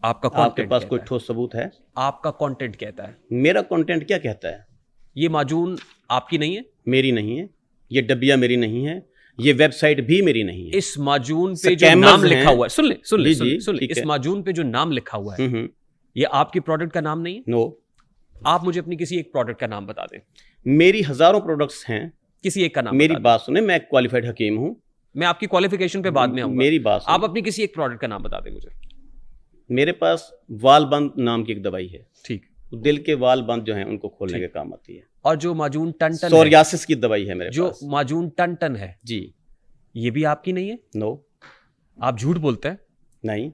आपका आपके कंटेंट पास कोई ठोस सबूत है? आपका कंटेंट कहता है। मेरा कंटेंट क्या कहता है? ये माजून आपकी नहीं है? मेरी नहीं है। ये डब्बिया मेरी नहीं है। ये वेबसाइट भी मेरी नहीं है। इस माजून पे जो नाम लिखा हुआ है, सुन ले सुन ले जी, सुन ले, इस माजून पे जो नाम लिखा हुआ है, ये आपकी प्रोडक्ट का नाम नहीं है? नो। आप मुझे अपनी किसी एक प्रोडक्ट का नाम बता दें। मेरी हजारों प्रोडक्ट्स हैं, किसी एक का नाम मेरी बता दें। बात सुने, मैं क्वालिफाइड हकीम हूँ। मैं आपकी क्वालिफिकेशन पे बाद में आऊंगा। मेरी बात सुने। आप अपनी किसी एक प्रोडक्ट का नाम बता दें मुझे। मेरे पास वालबंद नाम की एक दवाई है। ठीक। दिल के वाल बंद जो हैं उनको खोलने के काम आती है। और जो माजून टन टन सोरियासिस की दवाई है मेरे जो पास। माजून टन टन है जी। ये भी आपकी नहीं है? नो। आप झूठ बोलते हैं। नहीं।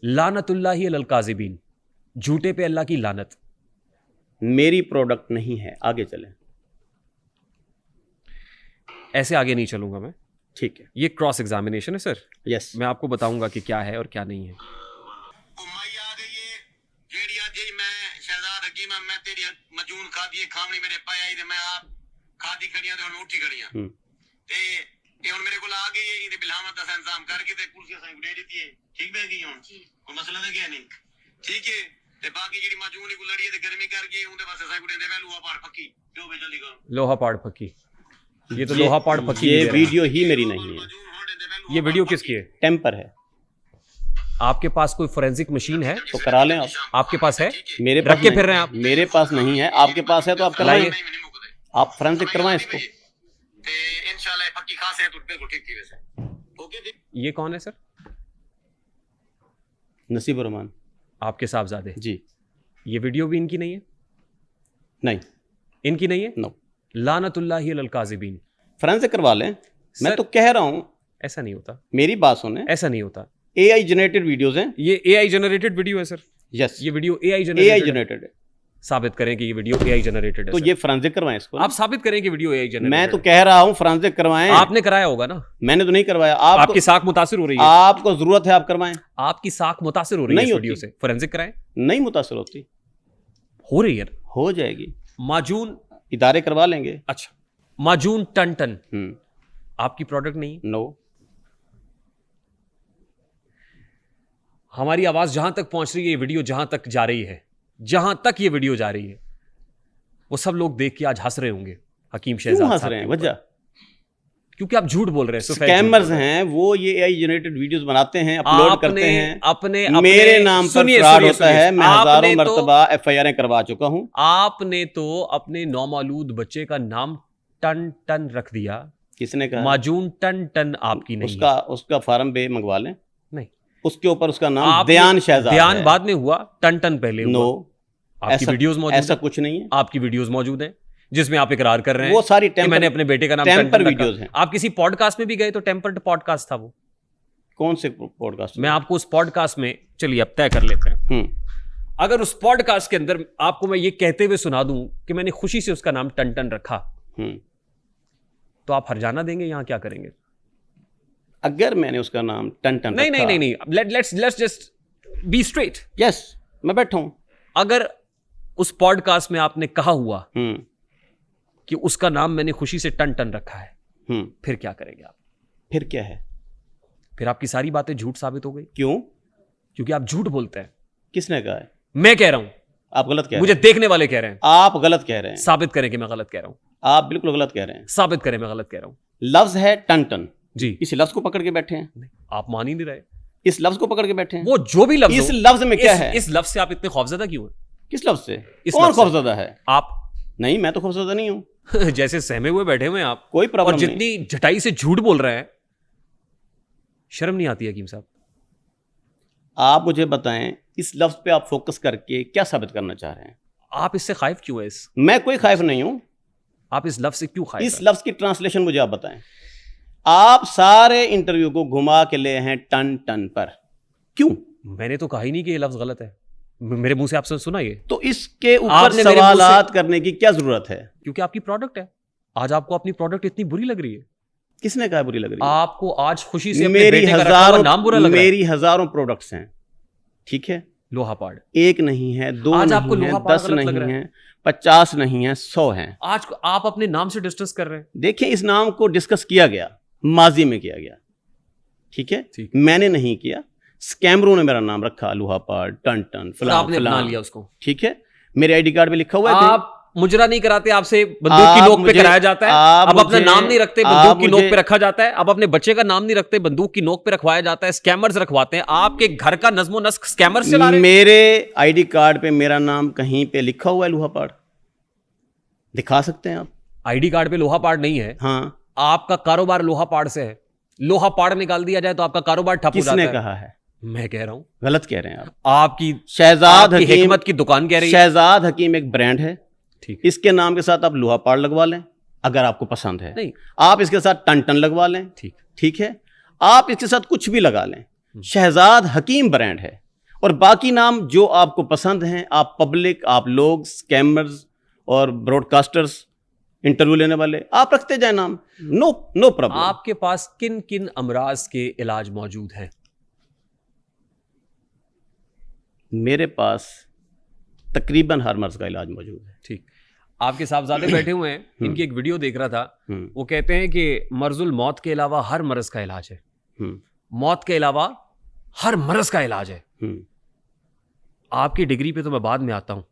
लानतुल्लाहि अलल काज़िबीन, झूठे पे अल्लाह की लानत। मेरी प्रोडक्ट नहीं है। आगे चलें। ऐसे आगे नहीं चलूंगा मैं। ठीक है। ये क्रॉस एग्जामिनेशन है सर। यस। मैं आपको बताऊंगा कि क्या है और क्या नहीं है। मैं तेरी मजून खादी खामनी मेरे पाया ही मैं आप खादी खड़ियां ते हुन उठी खड़ियां ते ये हुन मेरे को आ गई है इदे बिलामत दा इंतजाम करके ते कुर्सी असां दे दी है। ठीक है गई हुन कोई मसला ते क्या नहीं। ठीक है ते बाकी जेडी मजून को लड़ी ते गर्मी कर गई उनदे पास असां को देंदे वे लोहा पाड़ पक्की जो भी जल्दी करो। लोहा पाड़ पक्की। ये तो लोहा पाड़ पक्की। ये वीडियो ही मेरी नहीं है। ये वीडियो किसकी है? टेम्पर है। आपके पास कोई फोरेंसिक मशीन है तो करा लें आप। आपके पास है? मेरे पास रख के नहीं। फिर रहे हैं आप? मेरे पास नहीं है। आपके पास है तो आप करवाइए। आप फोरेंसिक करवाएं इसको। इंशाल्लाह पक्की खास है तो बिल्कुल ठीक थी वैसे। ओके। ये कौन है सर? नसीब रहमान। आपके साहबजादे? जी। ये वीडियो भी इनकी नहीं है? नहीं। इनकी नहीं है? नो। लानतुल्लाहि अलल काज़िबीन। फोरेंसिक करवा लें। मैं तो कह रहा हूं। ऐसा नहीं होता। मेरी बात सुने। ऐसा नहीं होता। AI जनरेटेड वीडियोस हैं। ये AI जनरेटेड वीडियो है सर। यस। ये वीडियो AI जनरेटेड है। साबित करें कि ये वीडियो AI जनरेटेड है तो सर। ये फोरेंसिक करवाएं इसको। आप साबित करें कि वीडियो AI जनरेटेड। मैं तो कह रहा हूं फोरेंसिक करवाएं। आपने कराया होगा ना? मैंने तो नहीं करवाया। आपकी साख मुतासिर हो रही है। आपको जरूरत है आप करवाएं। आपकी साख मुतासिर हो रही है नहीं इस वीडियो से। फोरेंसिक कराएं। नहीं मुतासिर होती। हो रही है। हो जाएगी। माजून इदारे करवा लेंगे। अच्छा, माजून टन टन आपकी प्रोडक्ट नहीं? नो। हमारी आवाज जहां तक पहुंच रही है, ये वीडियो जहां तक जा रही है, जहां तक ये वीडियो जा रही है, वो सब लोग देख के आज हंस रहे होंगे हकीम शहजाद क्यों हंस साहब रहे हैं? के ऊपर। वजह क्योंकि आप झूठ बोल रहे हैं। स्कैमर्स हैं वो। ये AI जनरेटेड वीडियोस बनाते हैं, अपलोड करते हैं। अपने मेरे नाम पर फ्रॉड होता है। मैं हजारों मर्तबा FIR करवा चुका हूं। आपने तो अपने नौमालूद बच्चे का नाम टन टन रख दिया। किसने कहा? माजून टन टन आपकी नहीं उसका उसका फार्म बे मंगवा लें। नहीं, उसके ऊपर उसका नाम दयान शहजाद दयान है। बाद में हुआ, टन टन पहले नो। हुआ। आपकी वीडियोस मौजूद ऐसा हैं? कुछ नहीं है। आपकी वीडियोस मौजूद हैं जिसमें आप इकरार कर रहे हैं वो सारी कि मैंने अपने बेटे का नाम टेम्पर टन-टन रखा। वीडियोस हैं। आप किसी पॉडकास्ट में भी गए तो टेम्पर्ड पॉडकास्ट था वो। कौन से पॉडकास्ट? मैं आपको उस पॉडकास्ट में, चलिए अब तय कर लेते हैं, अगर उस पॉडकास्ट के अंदर आपको मैं ये कहते हुए सुना दूं कि मैंने खुशी से उसका नाम टन-टन रखा, तो आप हरजाना देंगे? यहां क्या करेंगे? अगर मैंने उसका नाम टन-टन नहीं रखा, नहीं नहीं नहीं, let's just be straight. Yes, मैं बैठा हूं। अगर उस पॉडकास्ट में आपने कहा हुआ कि उसका नाम मैंने खुशी से टन-टन रखा है, फिर क्या करेंगे आप? फिर क्या है? फिर आपकी सारी बातें झूठ साबित हो गई। क्यों? क्योंकि आप झूठ बोलते हैं। किसने कहा है? मैं कह रहा हूं। आप गलत कह रहे हैं। मुझे देखने वाले कह रहे हैं। आप गलत कह रहे हैं। साबित करें कि मैं गलत कह रहा हूं। आप बिल्कुल गलत कह रहे हैं। साबित करें मैं गलत कह रहा हूं। लफ्ज है टन-टन जी, इस लफ्ज को पकड़ के बैठे हैं। नहीं, आप मान ही नहीं रहे। इस लफ्ज को पकड़ के बैठे हैं। वो जो भी लफ्ज इस हो, लफ्ज में क्या है? इस लफ्ज से आप इतने खौफजदा क्यों हैं? किस लफ्ज से? इस कौन लफ्ज से। खौफजदा है? आप नहीं, मैं तो खौफजदा नहीं हूं। जैसे सहमे हुए बैठे हुए हैं आप, कोई प्रॉब्लम और जितनी झटाई से झूठ बोल रहे हैं, शर्म नहीं आती हकीम साहब? आप मुझे बताएं, इस लफ्ज पे आप फोकस करके क्या साबित करना चाह रहे हैं? आप इससे खाइफ क्यों है? मैं कोई खाइफ नहीं हूं। आप इस लफ्ज से क्यों खाइफ इस हैं? लफ्ज की ट्रांसलेशन मुझे आप बताएं। आप सारे इंटरव्यू को घुमा के ले हैं टन-टन पर, क्यों? मैंने तो कहा ही नहीं कि ये लफ्ज गलत है। मेरे मुंह से आपसे सुना ये, तो इसके ऊपर आपने मेरे मुंह सवालात करने की क्या जरूरत है? क्योंकि आपकी प्रोडक्ट है। आज आपको अपनी प्रोडक्ट इतनी बुरी लग रही है। किसने कहा बुरी लग रही है? आपको आज खुशी से अपने मेरी बेटे का रखा हुआ नाम बुरा लग रहा है। मेरी हजारों प्रोडक्ट्स हैं, ठीक है? लोहा पाड़। एक नहीं है, दो आज नहीं आपको है, लोहा पाड़ 10 गलत लग नहीं रहा है। है, 50 नहीं है, 100 हैं। आज आप अपने नाम से डिस्कस कर रहे हैं। देखिए, इस नाम को डिस्कस किया गया, माजी में किया गया, ठीक है? ठीक। मैंने नहीं किया, स्कैमरों ने मेरा नाम रखा, लोहापाड़, टन-टन, और आपने फलां अपना लिया उसको। ठीक है? मेरे आईडी कार्ड पे लिखा हुआ है। आप मुजरा नहीं कराते, आपसे बंदूक की नोक पे कराया जाता है। अब अपना नाम नहीं रखते, बंदूक की नोक पे रखा जाता है। अब अपने बच्चे का नाम नहीं रखते, बंदूक की नोक पे रखवाया जाता है। स्कैमर्स रखवाते हैं। आपके घर का नज्मो नस्क स्कैमर्स चला रहे हैं। मेरे आईडी कार्ड पे मेरा नाम कहीं पे लिखा हुआ है लोहापाड़? दिखा सकते हैं आप? आईडी कार्ड पे लोहा पाड़ नहीं है। हाँ। आपका कारोबार लोहा पाड़ से है। लोहा पाड़ निकाल दिया जाए तो आपका कारोबार ठप हो जाता है। किसने कहा है? मैं कह रहा हूं। गलत कह रहे हैं आप। आपकी शहजाद आपकी हकीम, हिकमत की दुकान कह रही है। शहजाद हकीम एक ब्रांड है, ठीक। इसके नाम के साथ आप लोहापाड़ लगवा लें अगर आपको पसंद है। नहीं। आप इसके साथ टन-टन लगवा लें, ठीक। ठीक है? आप इसके साथ कुछ भी लगा लें, शहजाद हकीम ब्रांड है। और बाकी नाम जो आपको पसंद हैं, आप पब्लिक, आप लोग, स्कैमर्स और ब्रॉडकास्टर्स, इंटरव्यू लेने वाले, आप रखते जाए नाम, नो प्रॉब्लम। आपके पास किन किन अमराज के इलाज मौजूद हैं? मेरे पास तकरीबन हर मर्ज का इलाज मौजूद है। ठीक। आपके साहबजादे बैठे हुए हैं, इनकी एक वीडियो देख रहा था। वो कहते हैं कि मर्जुल मौत के अलावा हर मर्ज का इलाज है। मौत के अलावा हर मर्ज का इलाज है। आपकी डिग्री पे तो मैं बाद में आता हूं।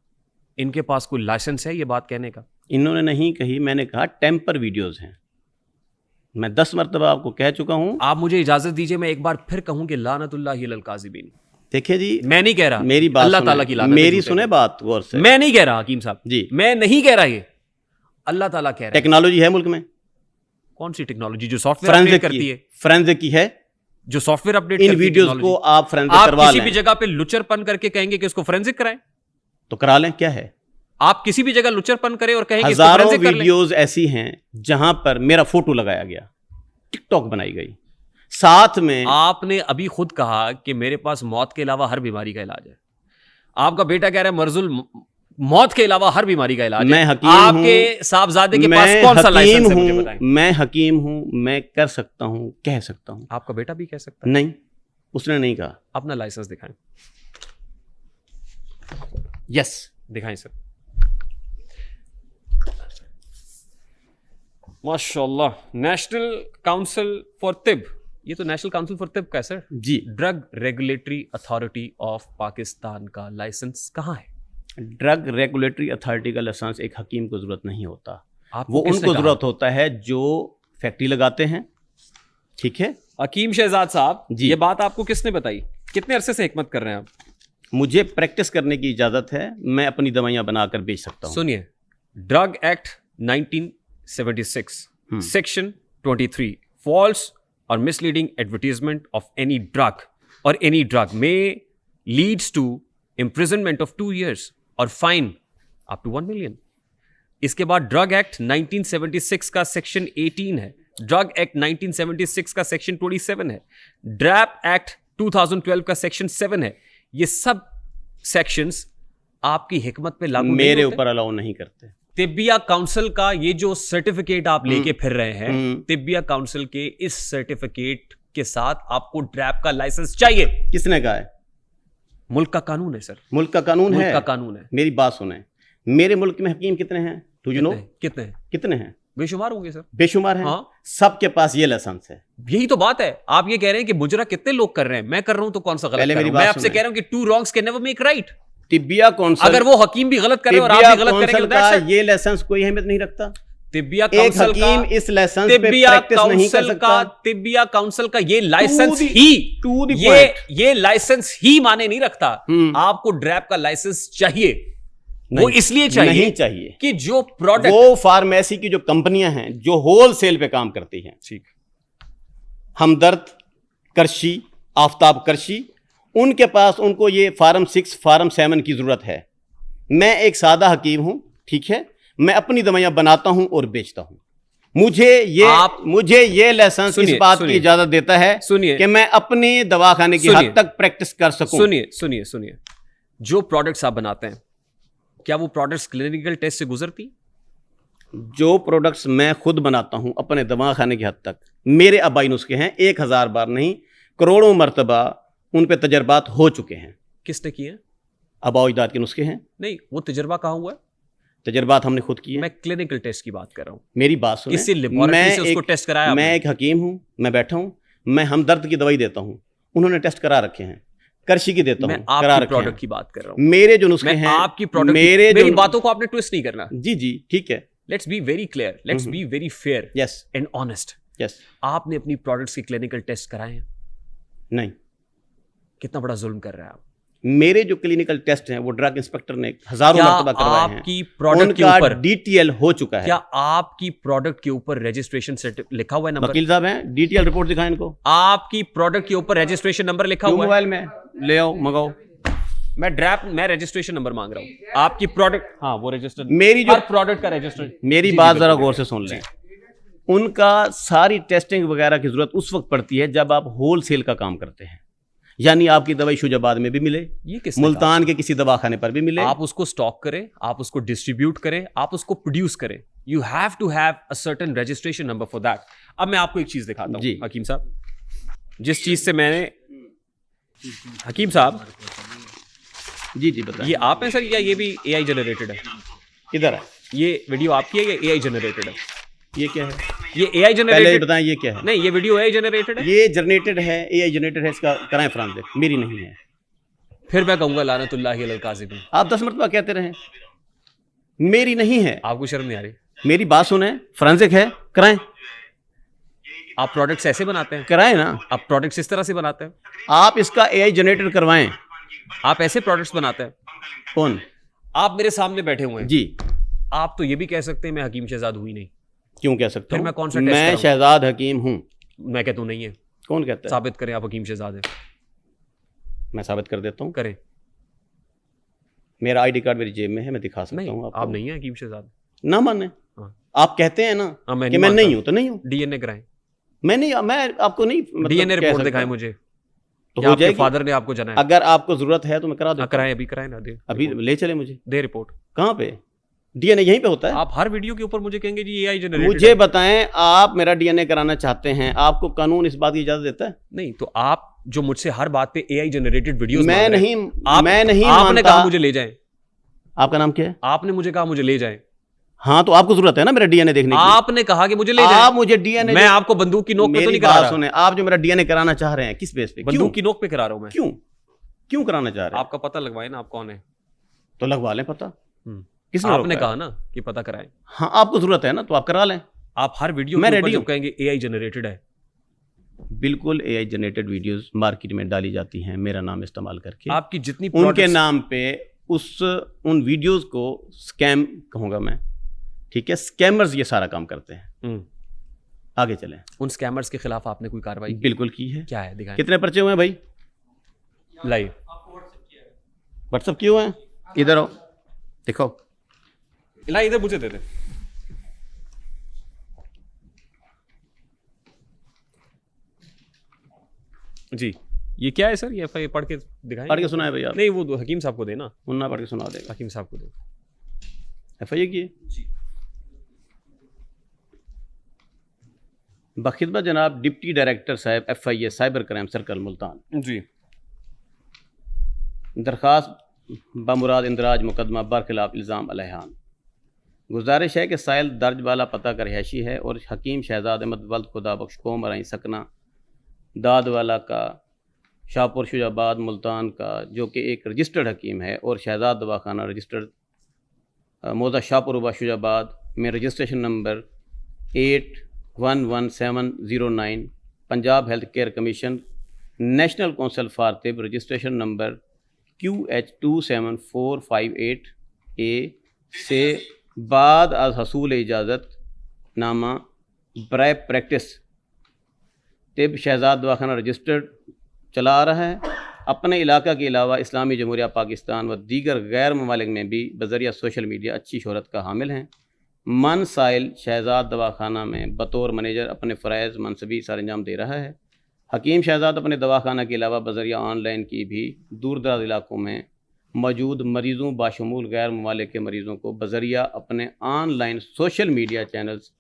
इनके पास कोई लाइसेंस है ये बात कहने का? इन्होंने नहीं कही, मैंने कहा टेम्पर वीडियोस हैं। मैं 10 मरतबा आपको कह चुका हूं। आप मुझे इजाजत दीजिए, मैं एक बार फिर कहूं कि लानतुल्लाहि अलल काज़िबीन। देखिए जी, मैं नहीं कह रहा, मेरी बात अल्लाह सुने, ताला की लानत है मेरी झूठे सुने पे। बात गौर से। मैं नहीं कह रहा हकीम साहब जी, मैं नहीं कह रहा, ये अल्लाह ताला कह रहा है। टेक्नोलॉजी है मुल्क में। कौन सी टेक्नोलॉजी? जो सॉफ्टवेयर अपडेट करती है, फ्रेंजिक की है, जो सॉफ्टवेयर अपडेट इन करती है वीडियोस को technology। आप फ्रेंजिक आप करवा किसी लें भी जगह पे लुचरपन करके कहेंगे कि इसको फोरेंसिक कराएं, तो करा लें, क्या है? आप किसी भी जगह लुचरपन करें और कहेंगे इसको हजारों forensic कर लें। वीडियोस ऐसी हैं जहां पर मेरा फोटो लगाया गया, टिकटॉक बनाई गई, साथ में आपने अभी खुद कहा कि मेरे पास मौत के अलावा हर बीमारी का इलाज है। आपका बेटा कह रहा है मर्जुल मौत के अलावा हर बीमारी का इलाज मैं है। हकीम आपके साहबजादे के पास कौन सा लाइसेंस है मुझे बताएं। मैं हकीम हूं, मैं कर सकता हूं, कह सकता हूं। आपका बेटा भी कह सकता है। नहीं, उसने नहीं कहा। अपना लाइसेंस दिखाएं। यस, दिखाएं सर। माशाल्लाह। नेशनल काउंसिल फॉर तिब, ये तो नेशनल काउंसिल फॉर तिब का है sir ji. Drug regulatory authority of Pakistan का लाइसेंस कहाँ है? ड्रग रेगुलेटरी अथॉरिटी का लाइसेंस एक हकीम को जरूरत नहीं होता। आपको वो किसने उनको कहा? जरूरत होता है जो फैक्ट्री लगाते हैं, ठीक है? हकीम शहजाद साहब, जी। ये बात आपको किसने बताई? कितने अरसे से हिकमत कर रहे हैं आप? मुझे प्रैक्टिस करने की इजाजत है, मैं अपनी दवाइयां बनाकर बेच सकता हूं। सुनिए, ड्रग एक्ट 1976 सेक्शन 23 फॉल्स और misleading advertisement of any drug और एनी ड्रग में leads to imprisonment of 2 years और फाइन अप टू 1 मिलियन। इसके बाद ड्रग एक्ट 1976 का सेक्शन 18 है, ड्रग एक्ट 1976 का सेक्शन 27 है, ड्रैप एक्ट 2012 का सेक्शन 7 है। ये सब सेक्शंस आपकी हिकमत पे लागू मेरे नहीं होते? ऊपर अलाउ नहीं करते। तिब्बिया काउंसिल का ये जो सर्टिफिकेट आप लेके फिर रहे हैं, तिब्बिया काउंसिल के इस सर्टिफिकेट के साथ आपको ड्रैप का लाइसेंस चाहिए। किसने कहा है? मुल्क का कानून है सर, मुल्क का कानून मुल्क है। का कानून है। मेरी बात सुने, मेरे मुल्क में हकीम कितने हैं? Do you know? कितने हैं? कितने हैं? बेशुमार होंगे सर। बेशुमार हैं। हाँ। सबके पास ये लाइसेंस है। यही तो बात है। आप ये कह रहे हैं कि मुजरा कितने लोग कर रहे हैं, मैं कर रहा हूं तो कौन सा गलत पहले कर रहा मेरी हूं? बात मैं आपसे सुने। कह रहा हूं कि two wrongs can never make right. Tibbia council, अगर वो हकीम भी गलत कर रहे हैं और आप तिब्बिया भी गलत करेंगे काउंसिल तो that's का it। ये लाइसेंस कोई अहमियत नहीं रखता। तिब्बिया एक काउंसिल हकीम का इस लाइसेंस पे तिब्बिया प्रैक्टिस नहीं कर काउंसिल सकता। का तिब्बिया काउंसिल का ये लाइसेंस the- ही to the ये point। लाइसेंस ही माने नहीं रखता। आपको ड्रैप का लाइसेंस चाहिए। वो नहीं, इसलिए चाहिए नहीं चाहिए कि जो प्रोडक्ट वो फार्मेसी की जो कंपनियां हैं जो होलसेल पे काम करती हैं, ठीक, हमदर्द करशी, आफ्ताब करशी, उनके पास उनको ये फार्म 6 फार्म 7 की जरूरत है। मैं एक सादा हकीम हूं, ठीक है, मैं अपनी दवाइयां बनाता हूं और बेचता हूं। मुझे ये लाइसेंस इस सुनिए, बात की सुनिए। इजाजत देता है सुनिए। कि मैं अपने दवाखाने की सुनिए। हद तक प्रैक्टिस कर सकूं। सुनिए, जो प्रोडक्ट्स आप बनाते हैं क्या वो प्रोडक्ट्स क्लिनिकल टेस्ट से गुजरती? जो प्रोडक्ट्स मैं खुद बनाता हूं अपने दवाखाने की हद तक, मेरे आबाई नुस्खे हैं, 1000 बार नहीं करोड़ों मरतबा उन पे तजर्बात हो चुके हैं। किसने किए हैं? आबाओ अजदाद के नुस्खे हैं। नहीं, वो तजर्बा कहाँ हुआ है? तजर्बात हमने खुद किए। मैं क्लिनिकल टेस्ट की बात कर रहा हूँ। मेरी बात सुने, इसी लेबोरेटरी से उसको टेस्ट कराया मैं आपने? एक हकीम हूं, मैं बैठा हूं, मैं हमदर्द की दवाई देता हूं, उन्होंने टेस्ट करा रखे हैं। करशी की देता मैं हूं, करा आपकी रखे प्रोडक्ट हैं। की बात कर रहा हूँ। मेरे जो नुस्खे मैं हैं आपकी प्रोडक्ट मेरी बातों को आपने ट्विस्ट नहीं करना। जी ठीक है। Let's be very clear, let's be very fair yes and honest. Yes. आपने अपनी प्रोडक्ट्स के क्लिनिकल टेस्ट कराए हैं? नहीं। कितना बड़ा जुल्म कर रहे हैं आप। मेरे जो क्लिनिकल टेस्ट हैं वो ड्रग इंस्पेक्टर ने हजारों क्या मरतबा करवाए हैं। आपकी प्रोडक्ट के उनका ऊपर डीटीएल हो चुका है। क्या आपकी प्रोडक्ट के ऊपर रजिस्ट्रेशन लिखा हुआ है नंबर? वकील साहब हैं, डीटीएल रिपोर्ट दिखाएं इनको। आपकी प्रोडक्ट के ऊपर रजिस्ट्रेशन नंबर लिखा हुआ है? मोबाइल में ले आओ, मंगाओ। मैं रजिस्ट्रेशन नंबर मांग रहा हूं। आपकी प्रोडक्ट, हाँ वो रजिस्टर, मेरी जो प्रोडक्ट का रजिस्टर। मेरी बात जरा गौर से सुन लें। उनका सारी टेस्टिंग वगैरह की जरूरत उस वक्त पड़ती है जब आप होलसेल का काम करते हैं, यानी आपकी दवाई शुजाबाद में भी मिले, ये किसने मुल्तान के किसी दवाखाने पर भी मिले। आप उसको स्टॉक करें, आप उसको डिस्ट्रीब्यूट करें, आप उसको प्रोड्यूस करें। You have to have a certain registration number for that. अब मैं आपको एक चीज दिखाता हूं हकीम साहब, जिस चीज से मैंने, हकीम साहब जी बताएं। ये आप हैं सर या ये भी एआई जनरेटेड है? इधर है। ये वीडियो आपकी है या एआई जनरेटेड है? ये क्या है? ये एआई पहले जनरेटेड बताएं ये क्या है? नहीं, ये वीडियो एआई जनरेटेड है। ये जनरेटेड है, एआई जनरेटेड है, इसका कराएं फ्रांस, मेरी नहीं है। फिर मैं कहूंगा लानतुल्लाहि अलल काज़िबीन। आप 10 मरतबा कहते रहे, मेरी नहीं है। आपको शर्म नहीं आ रही? मेरी बात सुने, फ्रांसिक है, कराएं। आप प्रोडक्ट्स ऐसे बनाते हैं? कराएं ना। आप प्रोडक्ट्स इस तरह से बनाते हैं? आप इसका एआई जनरेटेड करवाएं। आप ऐसे प्रोडक्ट्स बनाते हैं? कौन? आप मेरे सामने बैठे हुए हैं जी। आप तो ये भी कह सकते हैं मैं हकीम शहजाद हुई नहीं। क्यों कह सकता फिर हूं? मैं कौन सा टेस्ट मैं कराऊं? शहजाद हकीम हूं। मैं कहता हूं नहीं है। कौन कहता है? साबित करें आप हकीम शहजाद हैं। मैं साबित कर देता हूं। करें। मेरा आईडी कार्ड मेरी जेब में है, मैं दिखा सकता नहीं, हूं आपको। आप नहीं है हकीम शहजाद। ना माने। हाँ। आप कहते हैं ना हाँ, मैं कि नहीं मैं मानता। नहीं हूं तो नहीं हूं। डीएनए कराएं। मैं आपको नहीं मतलब डीएनए कह रिपोर्ट सकता। दिखाएं मुझे। तो या हो आपके जाएगी। फादर ने आपको जनाया? अगर आपको जरूरत है तो मैं करा दूं। कराएं, अभी कराएं ना। दे अभी ले चले मुझे। दे रिपोर्ट। कहाँ पे? डीएनए यहीं पे होता है। आप हर वीडियो के ऊपर मुझे कहेंगे जी एआई जनरेटेड। मुझे बताएं, आप मेरा डीएनए कराना चाहते हैं, आपको कानून इस बात की इजाजत देता है? नहीं, तो आप जो मुझसे हर बात पे एआई जनरेटेड वीडियोस मैं मांग रहे नहीं हैं, आप, मैं नहीं आपने मानता। कहा मुझे ले जाएं। आपका नाम क्या है? आपने मुझे कहा मुझे ले जाएं। हाँ, तो आपको जरूरत है ना मेरा डीएनए देखने की। आपने कहा कि मुझे ले जाएं। आप मुझे डीएनए, मैं आपको बंदूक की नोक पे तो मेरी नहीं करा बात रहा। सुने, आप जो मेरा डीएनए कराना चाह रहे हैं किस बेस पे? बंदूक की नोक पे करा रहा हूं मैं। क्यों कराना चाह रहे हैं? आपका पता लगवाएं ना, आप कौन है? तो लगवा लें पता। किसने आपने रोका है? कहा ना कि पता कराएं। हाँ, आपको जरूरत है ना तो आप करा लें। आप हर वीडियो मैं के ऊपर रेडी जब हूं। कहेंगे एआई जनरेटेड है, बिल्कुल एआई जनरेटेड वीडियोस मार्केट में डाली जाती हैं मेरा नाम इस्तेमाल करके। आपकी जितनी उनके products- नाम पे उन वीडियोस को स्कैम कहूंगा मैं, ठीक है? स्कैमर्स ये सारा काम करते हैं। आगे चलें। उन स्कैमर्स के खिलाफ आपने कोई कार्रवाई की? बिल्कुल की है। क्या है, दिखाएं। कितने पर्चे हुए हैं भाई? लाइव व्हाट्सएप किए हुए हैं? इधर आओ। देखो ला इधर मुझे दे दे। जी, ये क्या है सर? ये एफआईआर पढ़ के दिखाएं। पढ़ के सुनाए भैया। नहीं, वो हकीम साहब को देना। मुन्ना पढ़ के सुना देगा। हकीम साहब को दे। एफआईआर की है बखिदमत जनाब डिप्टी डायरेक्टर साहब FIA cyber crime circle Multan. जी। दरख्वास्त बमुराद इंदराज मुकदमा बरखिलाफ इल्ज़ाम अलैहान। गुजारिश है कि साइल दर्ज वाला पता का रिहायशी है और हकीम शहजाद अहमद वल्द खुदा बख्श कौम राई सकना दाद वाला का शाहपुर शुजाबाद मुल्तान का, जो कि एक रजिस्टर्ड हकीम है, और शहजाद दवाखाना रजिस्टर्ड मौजा शाहपुर शुजाबाद में registration number 811709 Punjab health care commission national council for Tibb registration number QH27458 A से बाद आज हसूल इजाज़त नामा बराए प्रैक्टिस तिब शहजाद दवाखाना रजिस्टर्ड चला आ रहा है। अपने इलाका के अलावा इस्लामी जमहूरिया पाकिस्तान व दीगर गैर ममालिक में भी बज़रिया सोशल मीडिया अच्छी शोहरत का हामिल हैं। मन साइल शहजाद दवाखाना में बतौर मैनेजर अपने फ़राइज़ मनसबी सर अंजाम दे रहा है। हकीम शहजाद अपने दवाखाना के अलावा बज़रिया ऑनलाइन की भी दूर दराज इलाकों में मौजूद मरीज़ों बाशमूल गैर ममालिक के मरीज़ों को बज़रिया अपने online social media channels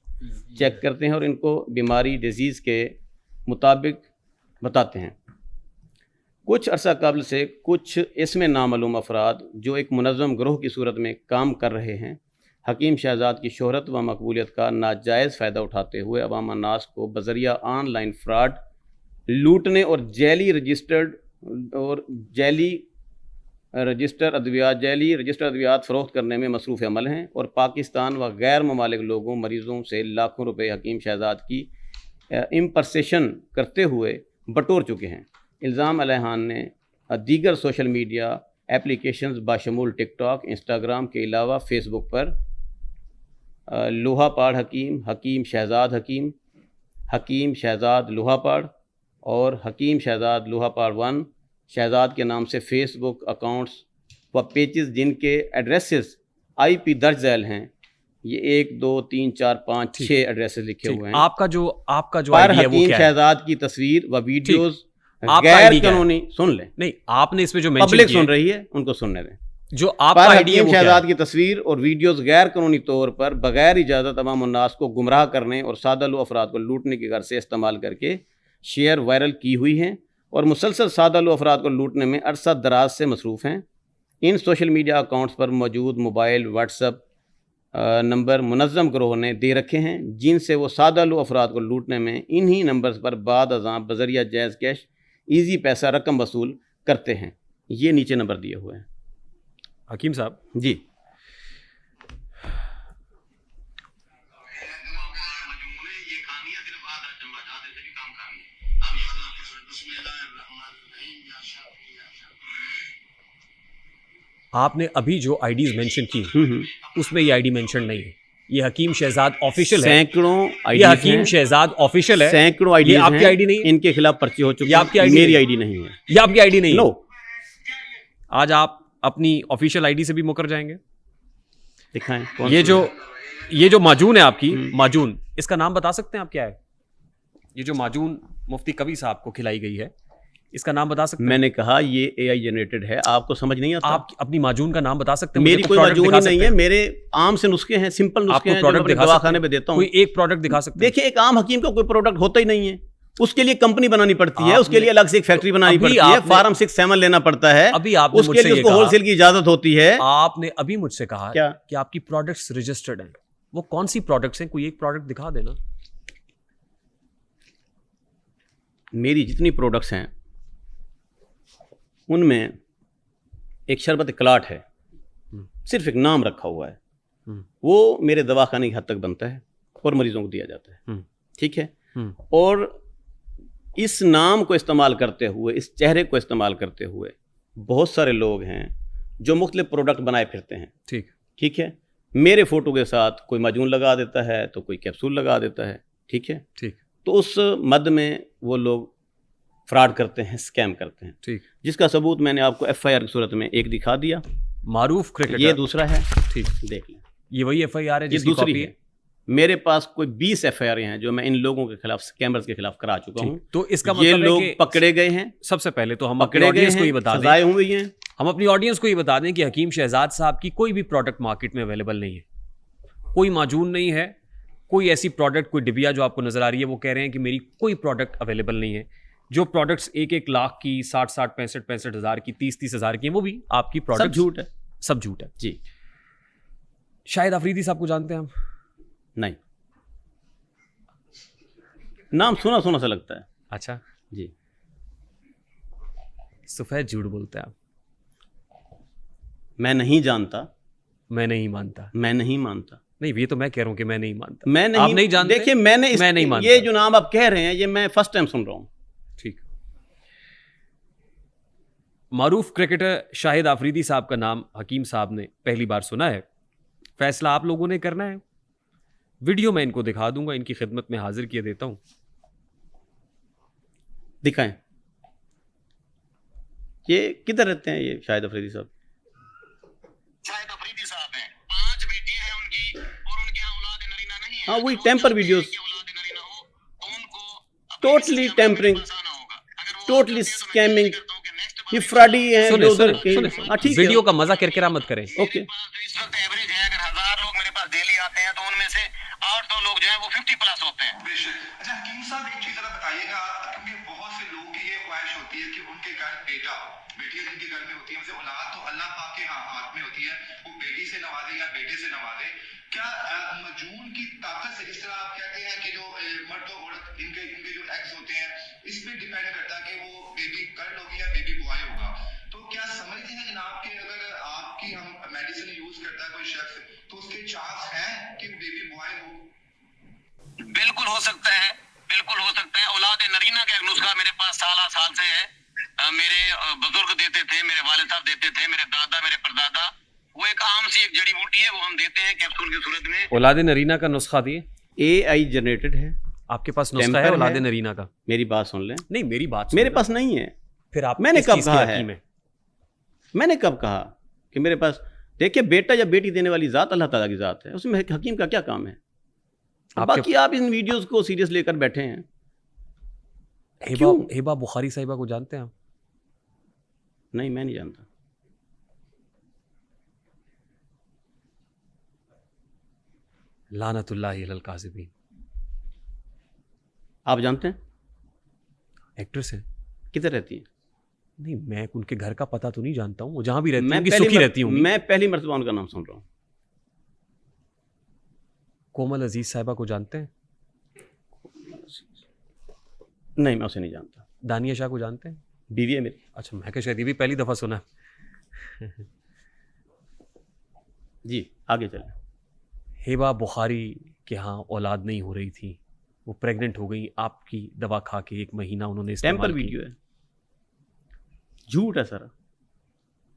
check करते हैं और इनको बीमारी डिजीज़ के मुताबिक बताते हैं। कुछ अरसा कबल से कुछ इसमें नामालूम अफराद जो एक मुनज़्ज़म ग्रोह की सूरत में काम कर रहे हैं, हकीम शहजाद की शोहरत व मकबूलियत का नाजायज़ फ़ायदा उठाते हुए अवाम अन्नास को बज़रिया ऑनलाइन फ्रॉड लूटने और जैली रजिस्टर अद्वियात फ़रोख्त करने में मसरूफ़ अमल हैं और पाकिस्तान व गैर ममालिक लोगों मरीज़ों से लाखों रुपए हकीम शहजाद की इम्पर्सेशन करते हुए बटोर चुके हैं। इल्ज़ाम अलैहान ने दीगर सोशल मीडिया एप्लीकेशंस बाशमूल टिकटॉक, इंस्टाग्राम के अलावा फेसबुक पर लोहापाड़ हकीम, हकीम शहजाद हकीम, हकीम शहजाद लोहापाड़ और हकीम शहजाद लोहापाड़ 1 शहजाद के नाम से फेसबुक अकाउंट्स व पेजेस जिनके एड्रेसेस IP दर्ज झैल हैं, ये 1 2 3 4 5 6 एड्रेसेस लिखे हुए हैं। आपका जो पर आईडी है वो हकीम क्या है? शहजाद की तस्वीर व वीडियोस आपका गैर आईडी क्या है? कानूनी सुन ले, नहीं, आपने इसमें जो मेंशन पब्लिक किया सुन रही है उनको सुनने दें। जो आपका पर आईडी है हकीम वो क्या शहजाद है? की तस्वीर और वीडियोस गैर कानूनी तौर पर बगैर इजाज़त अवाम उन्नास को गुमराह करने और सादालू अफराद को लूटने की गर्ज से इस्तेमाल करके शेयर वायरल की हुई हैं और मुसलसल सादालू अफराद को लूटने में अरसा दराज से मसरूफ़ हैं। इन सोशल मीडिया अकाउंट्स पर मौजूद मोबाइल व्हाट्सअप नंबर मुनज़्ज़म ग्रोह ने दे रखे हैं, जिनसे वो सादालू अफराद को लूटने में इन्हीं नंबर्स पर बाद अज़ां बज़रिया जायज़ कैश ईजी पैसा रकम वसूल करते हैं। ये नीचे नंबर दिए हुए हैं। हकीम साहब जी, आपने अभी जो आईडीज मेंशन की उसमें ये आईडी मेंशन नहीं है। ये हकीम शहजाद ऑफिशियल है। सैकड़ों ये आईडी हकीम शहजाद ऑफिशियल है। सैकड़ों आईडी ये आपकी आईडी नहीं है? इनके खिलाफ पर्चे हो चुके ये आपकी आईडी मेरी नहीं है? आईडी नहीं है। ये आपकी आईडी नहीं है? नो, आज आप अपनी ऑफिशियल आईडी से भी मुकर जाएंगे? दिखाएं ये जो माजून है आपकी, माजून, इसका नाम बता सकते हैं आप क्या है? ये जो माजून मुफ्ती कवी साहब को खिलाई गई है, इसका नाम बता सकते हैं? मैंने कहा ये AI जनरेटेड है, आपको समझ नहीं आता? आप अपनी माजून का नाम बता सकते हैं? मेरी मुझे कोई product माजून दिखा ही नहीं सकते है, हैं? मेरे आम से नुस्खे हैं, सिंपल नुस्खे आपको हैं जो मैं प्रोडक्ट अपने दिखा दवाखाने सकते में हैं? देता हूँ। कोई एक प्रोडक्ट दिखा सकते हैं? देखिए, एक आम हकीम का कोई प्रोडक्ट होता ही नहीं है, उसके लिए कंपनी बनानी पड़ती है, आपने- उसके लिए अलग से एक फैक्ट्री बनानी अभी पड़ती है, आपने- फार्म 6-7 लेना पड़ता है, अभी आपने उसके मुझसे लिए ये उसको कहा- होलसेल की इजाजत होती है। आपने अभी मुझसे कहा क्या? कि आपकी प्रोडक्ट्स रजिस्टर्ड हैं। वो कौन सी प्रोडक्ट्स हैं? कोई एक प्रोडक्ट दिखा देना। मेरी जितनी प्रोडक्ट्स हैं उनमें एक शरबत क्लाट है, सिर्फ एक नाम रखा हुआ है, वो मेरे दवाखाने की हद तक बनता है और मरीजों को दिया जाता है, ठीक है। और इस नाम को इस्तेमाल करते हुए, इस चेहरे को इस्तेमाल करते हुए बहुत सारे लोग हैं जो मुख्तलिफ प्रोडक्ट बनाए फिरते हैं, ठीक है। मेरे फ़ोटो के साथ कोई माजून लगा देता है तो कोई कैप्सूल लगा देता है, ठीक है। तो उस मद में वो लोग फ्रॉड करते हैं, स्कैम करते हैं, ठीक। जिसका सबूत मैंने आपको FIR की सूरत में एक दिखा दिया। मारूफ क्रिकेटर, ये दूसरा है, ठीक, देख लें। ये वही एफआईआर है ये जिसकी दूसरी कॉपी है। मेरे पास कोई 20 एफआईआर हैं जो मैं इन लोगों के खिलाफ, स्कैमर्स के खिलाफ करा चुका हूँ। तो इसका ये मतलब है लोग कि पकड़े गए हैं, सबसे पहले तो हम अपनी पकड़े गए ऑडियंस को हैं, ये बता दें, सजाएं हुई हैं। हम अपनी ऑडियंस को ये बता दें कि हकीम शहजाद साहब की कोई भी प्रोडक्ट मार्केट में अवेलेबल नहीं है, कोई माजून नहीं है, कोई ऐसी प्रोडक्ट, कोई डिबिया जो आपको नजर आ रही है, वो कह रहे हैं कि मेरी कोई प्रोडक्ट अवेलेबल नहीं है। जो प्रोडक्ट्स 1-1 लाख की, 60-60, 65-65 हज़ार की, 30-30 हज़ार की हैं, वो भी आपकी प्रोडक्ट सब झूठ है, सब झूठ है जी। शाहिद अफरीदी साहब को जानते हैं हम? नहीं, नाम सुना सुना सा लगता है। अच्छा जी, सफेद झूठ बोलते हैं आप। मैं नहीं जानता, मैं नहीं मानता। मैं नहीं मानता। नहीं, ये तो मैं कह रहा हूं कि मैं नहीं मानता। मैं नहीं, आप नहीं जानते? देखिए मैंने मैं नहीं मानता। ये जो नाम आप कह रहे हैं ये मैं फर्स्ट टाइम सुन रहा हूँ। ठीक। मारूफ क्रिकेटर शाहिद आफरीदी साहब का नाम हकीम साहब ने पहली बार सुना है। फैसला आप लोगों ने करना है। वीडियो मैं इनको दिखा दूंगा, इनकी खिदमत में हाजिर किए देता हूं। दिखाएं। ये किधर रहते हैं ये शाहिद अफरीदी साहब? शाहिद अफरीदी साहब हैं, 5 बेटियां हैं उनकी और उनके यहाँ औलाद नरीना नहीं है। हाँ, वही टेम्पर वीडियोस, औलाद नरीना हो तो उनको टोटली टेम्परिंग, फंसाना होगा। अगर वो टोटली स्कैमिंग, ये फ्रॉडी है जो उधर के। हाँ, ठीक है, वीडियो का मजा किरकिरा मत करें। ओके। जो इस वक्त एवरेज है, अगर 1000 लोग मेरे पास डेली आते हैं तो उनमें से 800 लोग जो है वो 50+ होते हैं। अच्छा हकीम साहब, एक चीज जरा बताइएगा, क्योंकि बहुत से लोगों की ये ख्वाहिश होती है कि उनके घर बेटा हो, बेटियां जिनके घर में होती है, वैसे औलाद तो अल्लाह पाक के हाथ में होती है, वो बेटी से नवाजे या बेटे से नवाजे। क्या मजून की ताकत से, जिस तरह आप कहते हैं कि जो मर्द और औरत इनके इनके जो एक्स होते हैं, इस पे डिपेंड करता है कि वो बेबी गर्ल होगी या बेबी बॉय होगा, तो क्या समझते हैं जनाब कि अगर आपकी हम मेडिसिन यूज करता है कोई शख्स, तो उसके चांस हैं कि बेबी बॉय हो? बिल्कुल हो सकता है, बिल्कुल हो सकता है। औलाद नरीना का एक नुस्खा मेरे पास साल से है। मेरे बुजुर्ग देते थे, मेरे वालिद साहब देते थे, मेरे दादा, मेरे परदादा। वो एक आम सी एक जड़ी बूटी है, वो हम देते हैं कैप्सूल की सूरत में। औलाद नरीना का नुस्खा दिए। AI जनरेटेड है। आपके पास नुस्खा है औलाद नरीना का? मेरी बात सुन लें। नहीं, मेरी बात मेरे पास नहीं है। फिर आप मैंने किस कब चीज़ की कहा हकीम है? मैंने कब कहा कि मेरे पास? देखिए, बेटा या बेटी देने वाली ज़ात अल्लाह ताला की ज़ात है, उसमें हकीम का क्या काम है? बाकी आप इन वीडियोस को सीरियस लेकर बैठे हैं। हिबा बुखारी साहिबा को जानते हैं आप? नहीं, मैं नहीं जानता। लानतुल्लाहि अलल काज़िबीन। आप जानते हैं? एक्ट्रेस है। किधर रहती है? नहीं, मैं उनके घर का पता तो नहीं जानता हूँ, वो जहां भी रहती मैं होंगी सुखी रहती हूँ। मैं पहली मर्तबा उनका नाम सुन रहा हूँ। कोमल अजीज साहिबा को जानते हैं? नहीं, मैं उसे नहीं जानता। दानिया शाह को जानते हैं? बीवी है मेरी। अच्छा, मैं क्या शायद ये भी पहली दफा सुना। जी, आगे चलें। हिबा बुखारी के यहाँ औलाद नहीं हो रही थी, वो प्रेग्नेंट हो गई, आपकी दवा खा के 1 महीना उन्होंने इस्तेमाल टेम्पर की। वीडियो है, झूठ है सारा।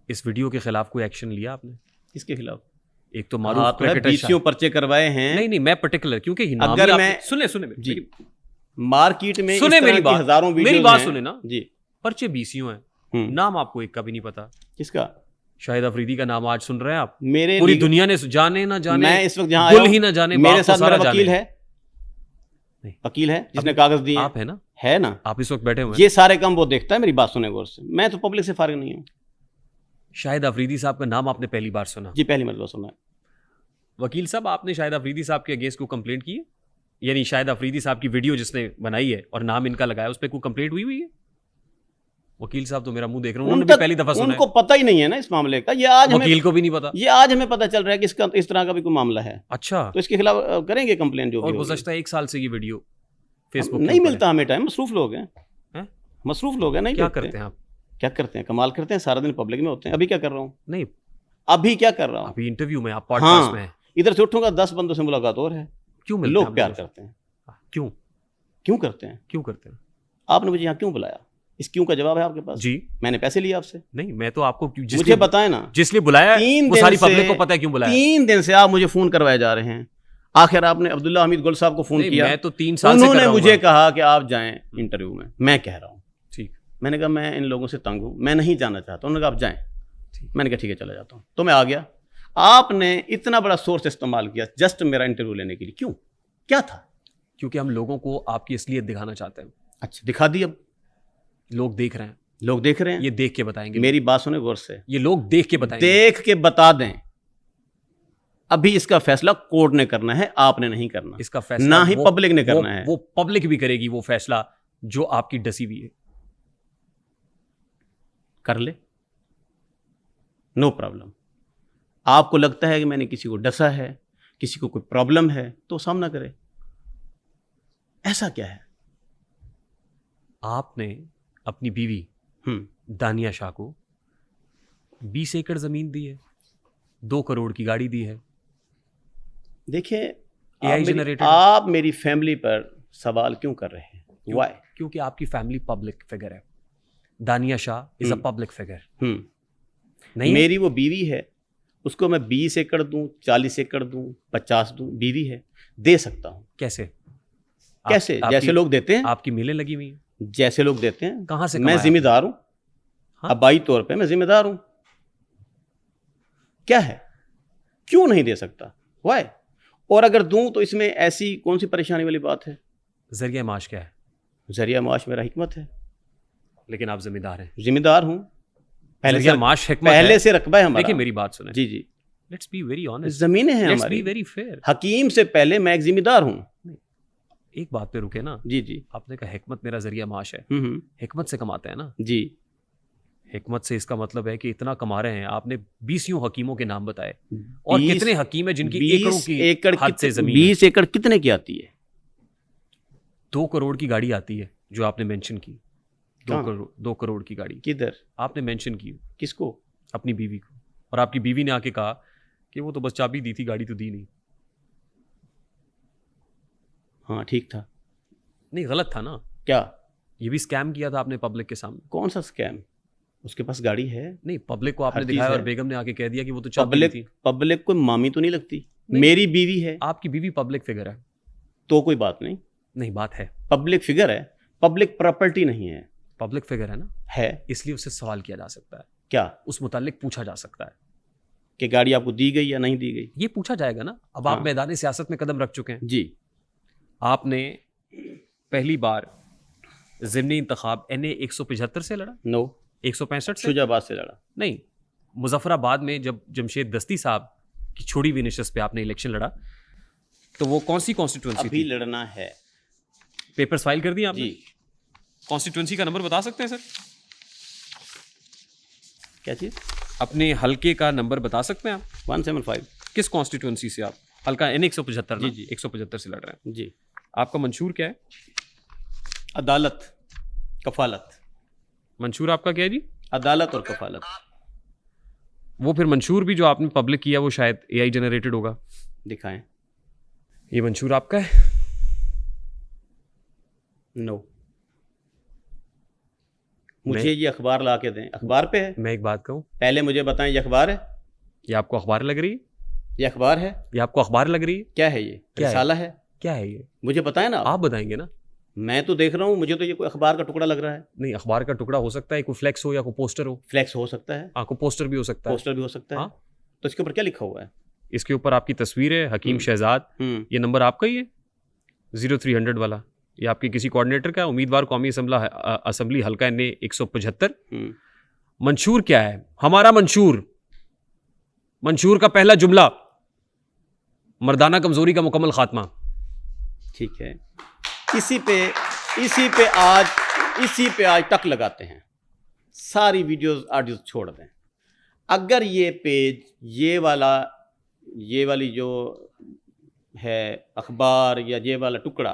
इस वीडियो के खिलाफ कोई एक्शन लिया आपने? किसके खिलाफ? एक तो मारूफ क्रिकेटर 20 पर्चे करवाए हैं। नहीं, मैं पर्टिकुलर, क्योंकि अगर मैं सुने जी, मार्केट में सुने मेरी बात, हजारों वीडियोस मेरी बात हैं। सुने ना जी, पर्चे 20 हैं, नाम आपको एक का भी नहीं पता। किसका? शाहिद अफरीदी का नाम आज सुन रहे हैं आप? मेरे पूरी दुनिया ने जाने ना जाने, मैं इस वक्त जहां गुल ही ना जाने, मेरे साथ मेरा वकील जाने। है। नहीं, वकील है जिसने कागज दिए। आप है ना? है ना? आप इस वक्त बैठे हुए हैं। ये सारे काम वो देखता है। मेरी बात सुने गौर से, मैं तो पब्लिक से फारिग नहीं हूँ। शाहिद अफरीदी साहब का नाम आपने पहली बार सुना? जी, पहली मरतबा सुना है। वकील साहब, आपने शाहिद अफरीदी साहब के अगेंस्ट को कंप्लेंट की है? यानी शाहिद अफरीदी साहब की वीडियो जिसने बनाई है और नाम इनका लगाया, उस पर कोई कंप्लेंट हुई है? वकील साहब तो मेरा मुंह देख रहे हैं, उन्होंने भी पहली दफा सुना है। उनको पता ही नहीं है ना इस मामले का। ये आज वकील को भी नहीं पता। ये आज हमें पता चल रहा है कि इसका इस तरह का भी कोई मामला है। अच्छा, तो इसके खिलाफ करेंगे कंप्लेंट जो भी। और गुज़श्ता 1 साल से ये वीडियो फेसबुक नहीं मिलता हमें टाइम, मसरूफ लोग हैं। मसरूफ लोग हैं, नहीं क्या करते हैं आप? क्या करते हैं? कमाल करते हैं, सारा दिन पब्लिक में होते हैं। अभी क्या कर रहा हूँ? नहीं, अभी क्या कर रहा हूँ? अभी इंटरव्यू में, आप पॉडकास्ट में हैं। इधर से उठूंगा 10 बंदों से मुलाकात और है। क्यों मिलते लोग हैं प्यार करते हैं? क्यों क्यों करते हैं? क्यों करते हैं? आपने मुझे यहाँ क्यों बुलाया? इस क्यों का जवाब है आपके पास? जी, मैंने पैसे लिए आपसे? नहीं, मैं तो आपको मुझे बताएं ना, जिसलिए बुलाया, वो सारी पब्लिक को पता है क्यों बुलाया। 3 दिन से आप मुझे फोन करवाए जा रहे हैं। आखिर आपने अब्दुल्ला हमीद गुल साहब को फोन किया। मैं तो 3 साल से उन्होंने मुझे कहा कि आप जाएं इंटरव्यू में। मैं कह रहा हूँ ठीक, मैंने कहा मैं इन लोगों से तंग हूँ, मैं नहीं जाना चाहता। उन्होंने कहा आप जाएं। मैंने कहा ठीक है चला जाता हूँ, तो मैं आ गया। आपने इतना बड़ा सोर्स इस्तेमाल किया जस्ट मेरा इंटरव्यू लेने के लिए, क्यों, क्या था? क्योंकि हम लोगों को आपकी असलियत दिखाना चाहते हैं। अच्छा दिखा दी, अब लोग देख रहे हैं, लोग देख रहे हैं, ये देख के बताएंगे। मेरी बात सुने गौर से, ये लोग देख के बताएंगे, देख के बता दें। अभी इसका फैसला कोर्ट ने करना है, आपने नहीं करना, इसका फैसला ना ही पब्लिक ने करना है। वो पब्लिक भी करेगी वो फैसला जो आपकी डसी हुई है। कर ले, नो प्रॉब्लम। आपको लगता है कि मैंने किसी को डसा है, किसी को कोई प्रॉब्लम है, तो सामना करे। ऐसा क्या है? आपने अपनी बीवी दानिया शाह को 20 एकड़ जमीन दी है, 2 करोड़ की गाड़ी दी है। देखिए AI जनरेटेड, आप मेरी फैमिली पर सवाल क्यों कर रहे हैं? वाई? क्योंकि आपकी फैमिली पब्लिक फिगर है। दानिया Shah is a public figure. नहीं, मेरी वो बीवी है, उसको मैं 20 एकड़ दूं, 40 एकड़ दूं, 50 दूं, बीवी है, दे सकता हूं। कैसे? कैसे? जैसे लोग देते हैं, आपकी मिलें लगी हुई हैं, जैसे लोग देते हैं। कहां से? मैं जिम्मेदार हूं, हाँ? अबाई तौर पे मैं जिम्मेदार हूं। क्या है, क्यों नहीं दे सकता? वाई? और अगर दूं तो इसमें ऐसी कौन सी परेशानी वाली बात है? जरिया माश क्या है? जरिया माश मेरा हिकमत है। लेकिन आप जिम्मेदार हैं। जिम्मेदार हूं, जरिया माश हिकमत पहले है। से रकबा है हमारा। देखिए मेरी बात सुने, जी जी, लेट्स बी वेरी ऑनेस्ट, जमीनें हैं लेट्स हमारी, बी वेरी फेयर। हकीम से पहले मैं एक जिम्मेदार हूं। एक बात पे रुके ना। जी जी, आपने कहा हिकमत मेरा जरिया माश है। हिकमत से कमाते हैं ना जी। हिकमत से इसका मतलब है कि इतना कमा रहे हैं। आपने 20 हकीमों के नाम बताए, और कितने हकीम है जिनकी एकड़ों की हद से जमीन है? 20 एकड़ कितने की आती है? 2 करोड़ की गाड़ी आती है जो आपने मेंशन की। 2 कहाँ? करोड़ 2 करोड़ की गाड़ी किधर आपने मेंशन की? किसको? अपनी बीवी को। और आपकी बीवी ने आके कहा कि वो तो बस चाबी दी थी, गाड़ी तो दी नहीं। हाँ ठीक था। नहीं, गलत था ना? क्या? ये भी स्कैम किया था आपने पब्लिक के सामने। कौन सा स्कैम? उसके पास गाड़ी है, नहीं, पब्लिक को आपने हर चीज़ दिखाया है। और बेगम ने आके कह दिया कि वो तो चाबी दी थी। पब्लिक को मामी तो नहीं लगती, नहीं। मेरी बीवी है, आपकी बीवी पब्लिक फिगर है तो कोई बात नहीं। नहीं, बात है, पब्लिक फिगर है, पब्लिक प्रॉपर्टी नहीं है। पब्लिक फिगर है ना, है, इसलिए उससे सवाल किया जा सकता है। क्या? उस मुतालिक पूछा जा सकता है कि गाड़ी आपको दी गई या नहीं दी गई? ये पूछा जाएगा ना। अब हाँ। आप मैदान सियासत में कदम रख चुके हैं। जी। आपने पहली बार ज़िमनी इंतखाब NA 175 से लड़ा, नो, 165 से शुजाबाद से लड़ा। नहीं, मुजफ्फराबाद में जब जमशेद दस्ती साहब की छोड़ी हुई नशस्त पे आपने इलेक्शन लड़ा, तो वो कौन सी कॉन्स्टिट्यूंसी अभी थी? लड़ना है। पेपर्स फाइल कर दिए आपने? जी। कॉन्स्टिट्यूंसी का नंबर बता सकते हैं सर? क्या चीज? अपने हलके का नंबर बता सकते हैं आप? 175। किस कॉन्स्टिट्यूंसी से आप? हल्का NA 175 ना? जी, जी। 175 से लड़ रहे हैं। जी। आपका मंशूर क्या है? अदालत, कफालत। मंशूर आपका क्या है जी? अदालत और कफालत। वो फिर मंशूर भी जो आपने पब्लिक किया वो शायद AI जनरेटेड होगा। दिखाएं। ये मंशूर आपका है? नो। मुझे ये अखबार ला के दें। अखबार पे है? मैं एक बात कहूँ, पहले मुझे बताएं, ये अखबार है? ये आपको अखबार लग रही है? ये अखबार है? ये आपको अखबार लग रही है? क्या है ये? क्या है? रिसाला है? क्या है ये? मुझे बताएं ना। आप बताएंगे ना। मैं तो देख रहा हूँ, मुझे तो ये कोई अखबार का टुकड़ा लग रहा है। नहीं, अखबार का टुकड़ा हो सकता है, कोई फ्लेक्स हो या कोई पोस्टर हो। फ्लेक्स हो सकता है, आपको पोस्टर भी हो सकता है। पोस्टर भी हो सकता है। हाँ। तो इसके ऊपर क्या लिखा हुआ है? इसके ऊपर आपकी तस्वीर है, हकीम शहजाद। ये नंबर आपका ही है 0300 वाला? ये आपके किसी कोऑर्डिनेटर का है? उम्मीदवार कौमी असम्बली हल्का NA 175। मंशूर क्या है? हमारा मंशूर, मंशूर का पहला जुमला, मर्दाना कमजोरी का मुकम्मल खात्मा। ठीक है, इसी पे आज तक लगाते हैं। सारी वीडियोस ऑडियो छोड़ दें। अगर ये पेज, ये वाली जो है अखबार या ये वाला टुकड़ा,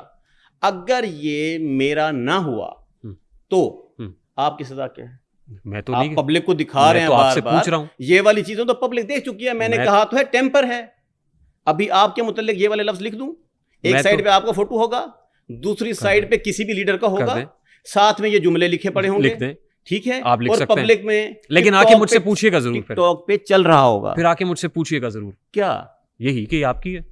अगर ये मेरा ना हुआ तो आपकी सजा क्या है? मैं तो आप नहीं, पब्लिक को दिखा रहे हैं, तो बार आपसे बार पूछ रहा हूं। ये वाली चीजों तो पब्लिक देख चुकी है। मैंने कहा तो है टेम्पर है। अभी आपके मुतालिक ये वाले लफ्ज लिख दूं? एक साइड पे आपका फोटो होगा, दूसरी साइड पे किसी भी लीडर का होगा, साथ में ये जुमले लिखे पड़े होंगे। लिख दें, ठीक है, आप लिख और सकते हैं। पब्लिक में, लेकिन आके मुझसे पूछिएगा जरूर। फिर टिकटॉक पे चल रहा होगा, फिर आके मुझसे पूछिएगा जरूर। क्या यही कि ये आपकी है?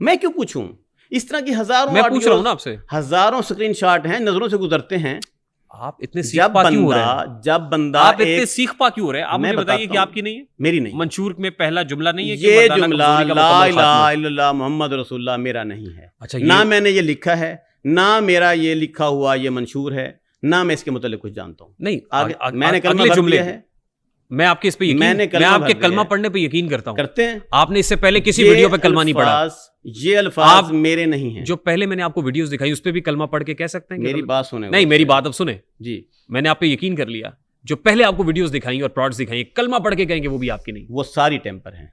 मैं क्यों पूछूं? इस तरह की हजारों, मैं पूछ रहा हूं ना आपसे। हजारों स्क्रीनशॉट हैं, नजरों से गुजरते हैं। आप इतने सीख पा क्यों हो रहे हैं? जब बंदा आप इतने सीख पा क्यों हो रहे हैं? आप मैं मुझे बताइए बताता कि हूं। आपकी नहीं है? मेरी नहीं, मंशूर में पहला जुमला नहीं है कि ये मर्दाना जुमला कमजोरी का ला मुकम्मल इलाहा खात्मा? इल्लल्लाह मोहम्मद रसूलुल्लाह मेरा नहीं है। अच्छा, ना मैंने ये लिखा है, ना मेरा ये लिखा हुआ ये मंशूर है, ना मैं इसके मुतालिक कुछ जानता हूँ। नहीं, मैंने कलमा अगले भर जुमले दिया है। मैं आपके इस पे यकीन, मैंने मैं कलमा आपके भर कलमा दिया है। पढ़ने पे यकीन करता हूँ। करते हैं। आपने इससे पहले किसी ये वीडियो पे कलमा नहीं पढ़ा। ये अल्फाज मेरे नहीं हैं। जो पहले मैंने आपको वीडियोस दिखाई उस पे भी कलमा पढ़ के कह सकते हैं कि मेरी बात सुने। नहीं, मेरी बात अब सुने जी। मैंने आप पे यकीन कर लिया। जो पहले आपको वीडियोस दिखाई और प्रोड्स दिखाई, कलमा पढ़ के कहेंगे वो भी आपकी नहीं। वो सारी टेम्पर हैं।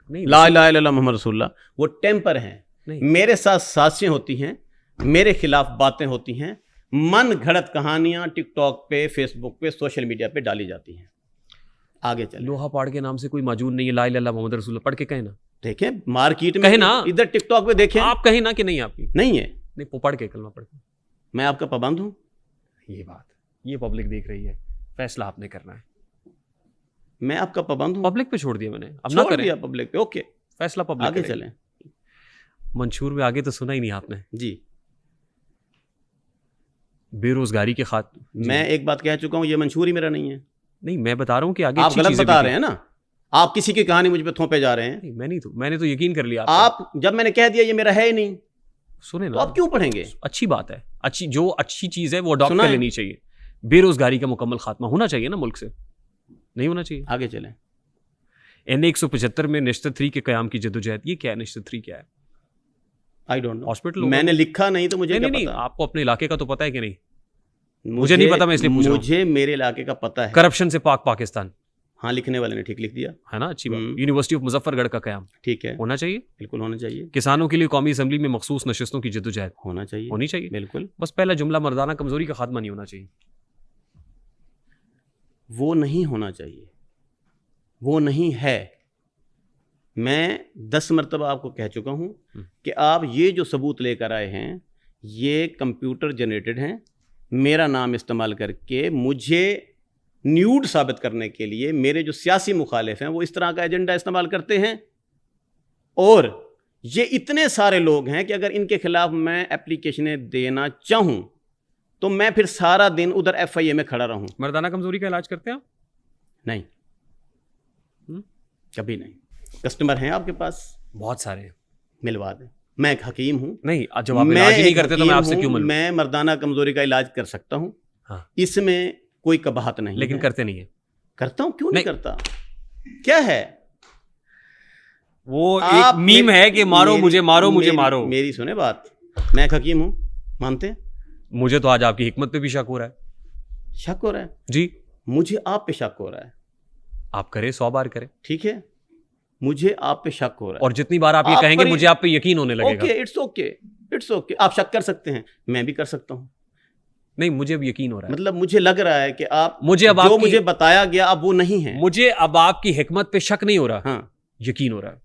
नहीं, ला इलाहा इल्लल्लाह मोहम्मद रसूलुल्लाह वो टेम्पर हैं। नहीं। मेरे साथ साजिशें होती हैं, मेरे खिलाफ बातें होती हैं, मन घड़त कहानियां टिकटॉक पे, फेसबुक पे, सोशल मीडिया पे डाली जाती हैं। आगे चले। लोहा पाड़ के नाम से कोई मौजूद नहीं है, ला इलाहा इल्लल्लाह मोहम्मद रसूलुल्लाह पढ़ के कहे ना। देखें मार्केट में कहे ना। इधर टिकटॉक पे देखें। आप कहे ना कि नहीं आपकी नहीं है। नहीं, वो पढ़ के कलमा पढ़ के। मैं आपका पाबंद हूं। ये बात, ये पब्लिक देख रही है, फैसला आपने करना है। मैं आपका पाबंद हूं। पब्लिक पे छोड़ दिया मैंने, अब ना छोड़ करें। दिया पब्लिक पे। ओके, फैसला पब्लिक आगे करेगी। चलें। मंशूर में आगे तो सुना ही नहीं आपने। जी, बेरोजगारी के खात मैं एक बात कह चुका हूं, ये मंशूर ही मेरा नहीं है। नहीं, मैं बता रहा हूँ कि आगे आप अच्छी गलत चीजें बता भी रहे हैं ना। आप किसी की कहानी मुझ पे थोपे जा रहे हैं। नहीं, मैंने तो यकीन कर लिया आप जब मैंने कह दिया ये मेरा है ही नहीं, सुने तो ना, आप क्यों पढ़ेंगे? अच्छी बात है। जो अच्छी चीज है वो अडॉप्ट सुना कर है? लेनी चाहिए। बेरोजगारी का मुकम्मल खात्मा होना चाहिए ना मुल्क से, नहीं होना चाहिए। आगे चलें। NA 175 में नेशनल 3 के कयाम की जद्दोजहद, ये क्या है? नेशनल 3 क्या है? I don't know. हॉस्पिटल मैंने लिखा नहीं तो मुझे क्या नहीं, पता। आपको अपने इलाके का तो पता है कि नहीं? मुझे नहीं पता, मैं इसलिए पूछ रहा हूं। मुझे मेरे इलाके का पता है। करप्शन से पाक पाकिस्तान, हाँ, लिखने वाले ने ठीक लिख दिया है ना, अच्छी बात। यूनिवर्सिटी ऑफ मुजफ्फरगढ़ का कयाम ठीक है, होना चाहिए। बिल्कुल होना चाहिए। किसानों के लिए कौमी असेंबली में मखसूस नशिस्तों की जद्दोजहद होना चाहिए, होनी चाहिए। बिल्कुल। बस पहला जुमला मर्दाना कमजोरी का खात्मा नहीं होना चाहिए। वो नहीं होना चाहिए, वो नहीं है। मैं 10 मरतबा आपको कह चुका हूं कि आप ये जो सबूत लेकर आए हैं ये कंप्यूटर जनरेटेड हैं। मेरा नाम इस्तेमाल करके मुझे न्यूड साबित करने के लिए मेरे जो सियासी मुखालिफ हैं वो इस तरह का एजेंडा इस्तेमाल करते हैं। और ये इतने सारे लोग हैं कि अगर इनके खिलाफ मैं एप्लीकेशनें देना चाहूं तो मैं फिर सारा दिन उधर FIA में खड़ा रहूं। मर्दाना कमजोरी का इलाज करते हैं आप? नहीं, कभी नहीं। कस्टमर हैं आपके पास? बहुत सारे हैं, मिलवा दें। मैं एक हकीम हूं। नहीं, जब आप इलाज ही नहीं करते तो मैं आपसे क्यों मिलूं? मैं मर्दाना कमजोरी का इलाज कर सकता हूं। हाँ। इसमें कोई कबाहत नहीं लेकिन है। करते नहीं है। करता हूं, क्यों नहीं करता? क्या है वो एक मीम है कि मारो मुझे, मारो मुझे, मारो। मेरी सुने बात, मैं एक हकीम हूं, मानते हैं? मुझे तो आज आपकी हिकमत पे भी शक हो रहा है। शक हो रहा है जी, मुझे आप पे शक हो रहा है। आप करें 100 बार करें, ठीक है, मुझे आप पे शक हो रहा है। और जितनी बार आप ये कहेंगे मुझे आप पे यकीन होने लगेगा। Okay, it's okay, it's okay. आप शक कर सकते हैं, मैं भी कर सकता हूं। नहीं, मुझे अब यकीन हो रहा है। मतलब मुझे लग रहा है कि आप मुझे अब जो मुझे बताया गया अब वो नहीं है। मुझे अब आपकी हिकमत पे शक नहीं हो रहा, हाँ, यकीन हो रहा है।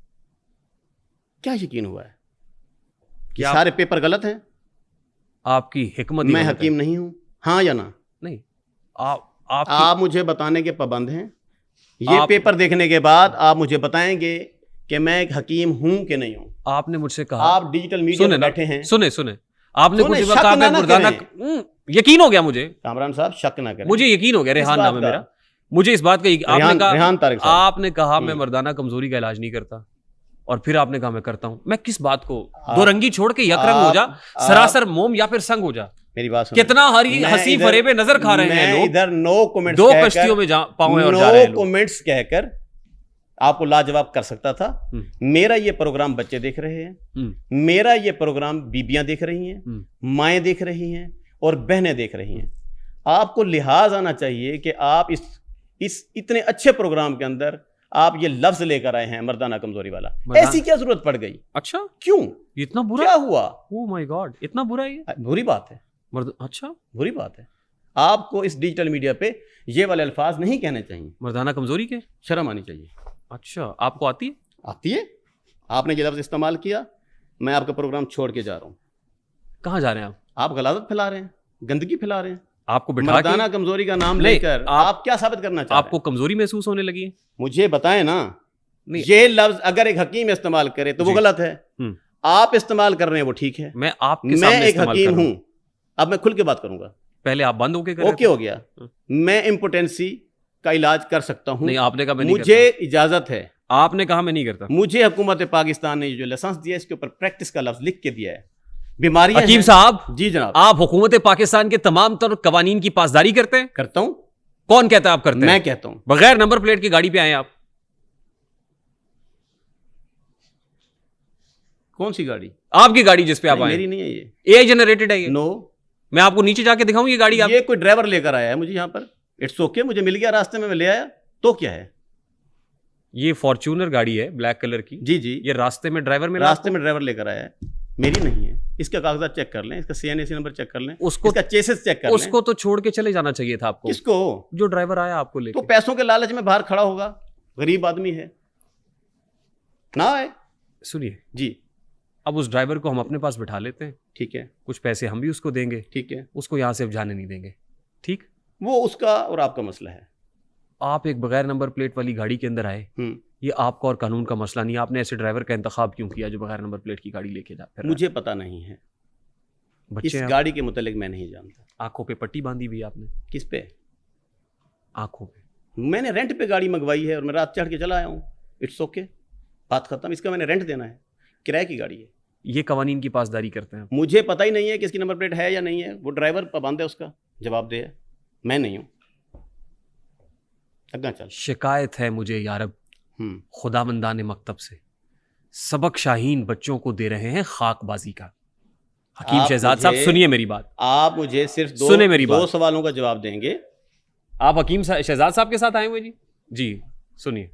क्या यकीन हुआ है कि क्या सारे पेपर गलत हैं? आपकी हिकमत। मैं हकीम नहीं हूं, हाँ या ना? नहीं, आप मुझे बताने के पाबंद हैं। ये पेपर देखने के बाद आप मुझे बताएंगे कि मैं एक हकीम हूं कि नहीं हूं। आपने मुझसे कहा, आप डिजिटल मीडिया में बैठे हैं। सुने आपने कुछ शक कहा, ना मुर्दाना यकीन हो गया मुझे। कामरान साहब, शक ना करें। मुझे यकीन हो गया, रेहान नाम है मेरा। मुझे इस बात का आपने कहा मैं मर्दाना कमजोरी का इलाज नहीं करता, और फिर आपने कहा मैं करता हूं। मैं किस बात को दो रंगी छोड़ के यकरंग हो जा, सरासर मोम या फिर संग हो जा। मेरी बात सुनो। कितना हंसी फरेबे नजर खा रहे हैं लोग। इधर नो कमेंट्स, दो कश्तियों में पाए और जा रहे हैं। नो कमेंट्स कहकर आपको लाजवाब कर सकता था। मेरा ये प्रोग्राम बच्चे देख रहे हैं, मेरा ये प्रोग्राम बीबियां देख रही हैं, माएँ देख रही हैं और बहनें देख रही हैं। आपको लिहाज आना चाहिए कि आप इस इतने अच्छे प्रोग्राम के अंदर आप ये लफ्ज लेकर आए हैं मर्दाना कमजोरी वाला। ऐसी क्या जरूरत पड़ गई? अच्छा, क्यों? इतना बुरा क्या हुआ? ओह माय गॉड, इतना बुरा है ये? बुरी बात है। अच्छा, बुरी बात है। आपको इस डिजिटल मीडिया पे ये वाले अल्फाज नहीं कहने चाहिए। मर्दाना कमजोरी के शर्म आनी चाहिए। अच्छा, आपको आती है? आती है। आपने ये लफ्ज इस्तेमाल किया, मैं आपका प्रोग्राम छोड़ के जा रहा हूँ। कहाँ जा रहे हैं आप गलाजत फैला रहे हैं, गंदगी फैला रहे हैं। आपको बिठा मर्दाना कमजोरी का नाम लेकर आप क्या साबित करना चाहते हैं? आपको कमजोरी महसूस होने लगी है? मुझे बताएं ना। ये लफ्ज अगर एक हकीम इस्तेमाल करे तो वो गलत है, आप इस्तेमाल कर रहे हैं वो ठीक है। मैं एक हकीम हूं। अब मैं खुल के बात करूंगा। पहले आप बंद होके कर रहे ओके थे। हो गया। मैं इम्पोर्टेंसी का इलाज कर सकता हूँ, नहीं, आपने कहा मैं नहीं मुझे करता। इजाजत है। आपने कहा मैं नहीं करता। मुझे हुकूमत पाकिस्तान ने जो लाइसेंस दिया है, इसके ऊपर प्रैक्टिस का लफ्ज लिख के दिया है। बीमारियां हकीम हैं। साहब, जी जनाब। आप हुकूमत पाकिस्तान के तमाम तर कवानीन की पासदारी करते हैं? करता हूं। कौन कहता है आप करते हैं? मैं कहता हूं। बगैर नंबर प्लेट की गाड़ी पे आए आप? कौन सी गाड़ी? आपकी गाड़ी जिस पे आप आए? मेरी नहीं है ये। एआई जनरेटेड है ये? नो। मैं आपको नीचे जाके दिखाऊं ये गाड़ी? आप ये कोई ड्राइवर लेकर आया है मुझे यहाँ पर। इट्स ओके, मुझे मिल गया रास्ते में, मैं ले आया, तो क्या है? ये फॉर्च्यूनर गाड़ी है ब्लैक कलर की। जी जी। ये रास्ते में ड्राइवर मिला? रास्ते में ड्राइवर लेकर आया है, मेरी नहीं है। इसका कागजात चेक कर लें, इसका CNAC नंबर चेक कर लें, उसको इसका चेसिस चेक कर लें। उसको तो छोड़ के चले जाना चाहिए था आपको। किसको? जो ड्राइवर आया आपको लेके। तो पैसों के लालच में बाहर खड़ा होगा, गरीब आदमी है ना आए। सुनिए जी। अब उस ड्राइवर को हम अपने पास बिठा लेते हैं, ठीक है, कुछ पैसे हम भी उसको देंगे, ठीक है, उसको यहां से अब जाने नहीं देंगे। ठीक, वो उसका और आपका मसला है। आप एक बगैर नंबर प्लेट वाली गाड़ी के अंदर आए, ये आपका और कानून का मसला नहीं। आपने ऐसे ड्राइवर का इंतखाब क्यों किया जो बगैर नंबर प्लेट की गाड़ी लेके जा फिर? मुझे पता नहीं है, बच्चे इस आप- गाड़ी के मुतालिक मैं नहीं जानता। आंखों पे पट्टी बांधी हुई है आपने? किस पे? आंखों पे। मैंने रेंट पे गाड़ी मंगवाई है और मैं रात चढ़ के चला आया हूँ। इट्स ओके, बात खत्म। इसका मैंने रेंट देना है, किराए की गाड़ी है। ये कवानीन की पासदारी करते हैं? मुझे पता ही नहीं है कि इसकी नंबर प्लेट है या नहीं है। वो ड्राइवर पाबंद है, उसका जवाब दे, मैं नहीं हूँ। अग्गा चल। शिकायत है मुझे यारब खुदाबंदान मकतब से, सबक शाहीन बच्चों को दे रहे हैं खाकबाजी का। हकीम आप शहजाद साहब मुझे- सुनिए मेरी बात। आप मुझे सिर्फ सुने मेरी दो बात। सवालों का जवाब देंगे। आप हकीम शहजाद साहब के साथ आए हुए? जी जी, सुनिए।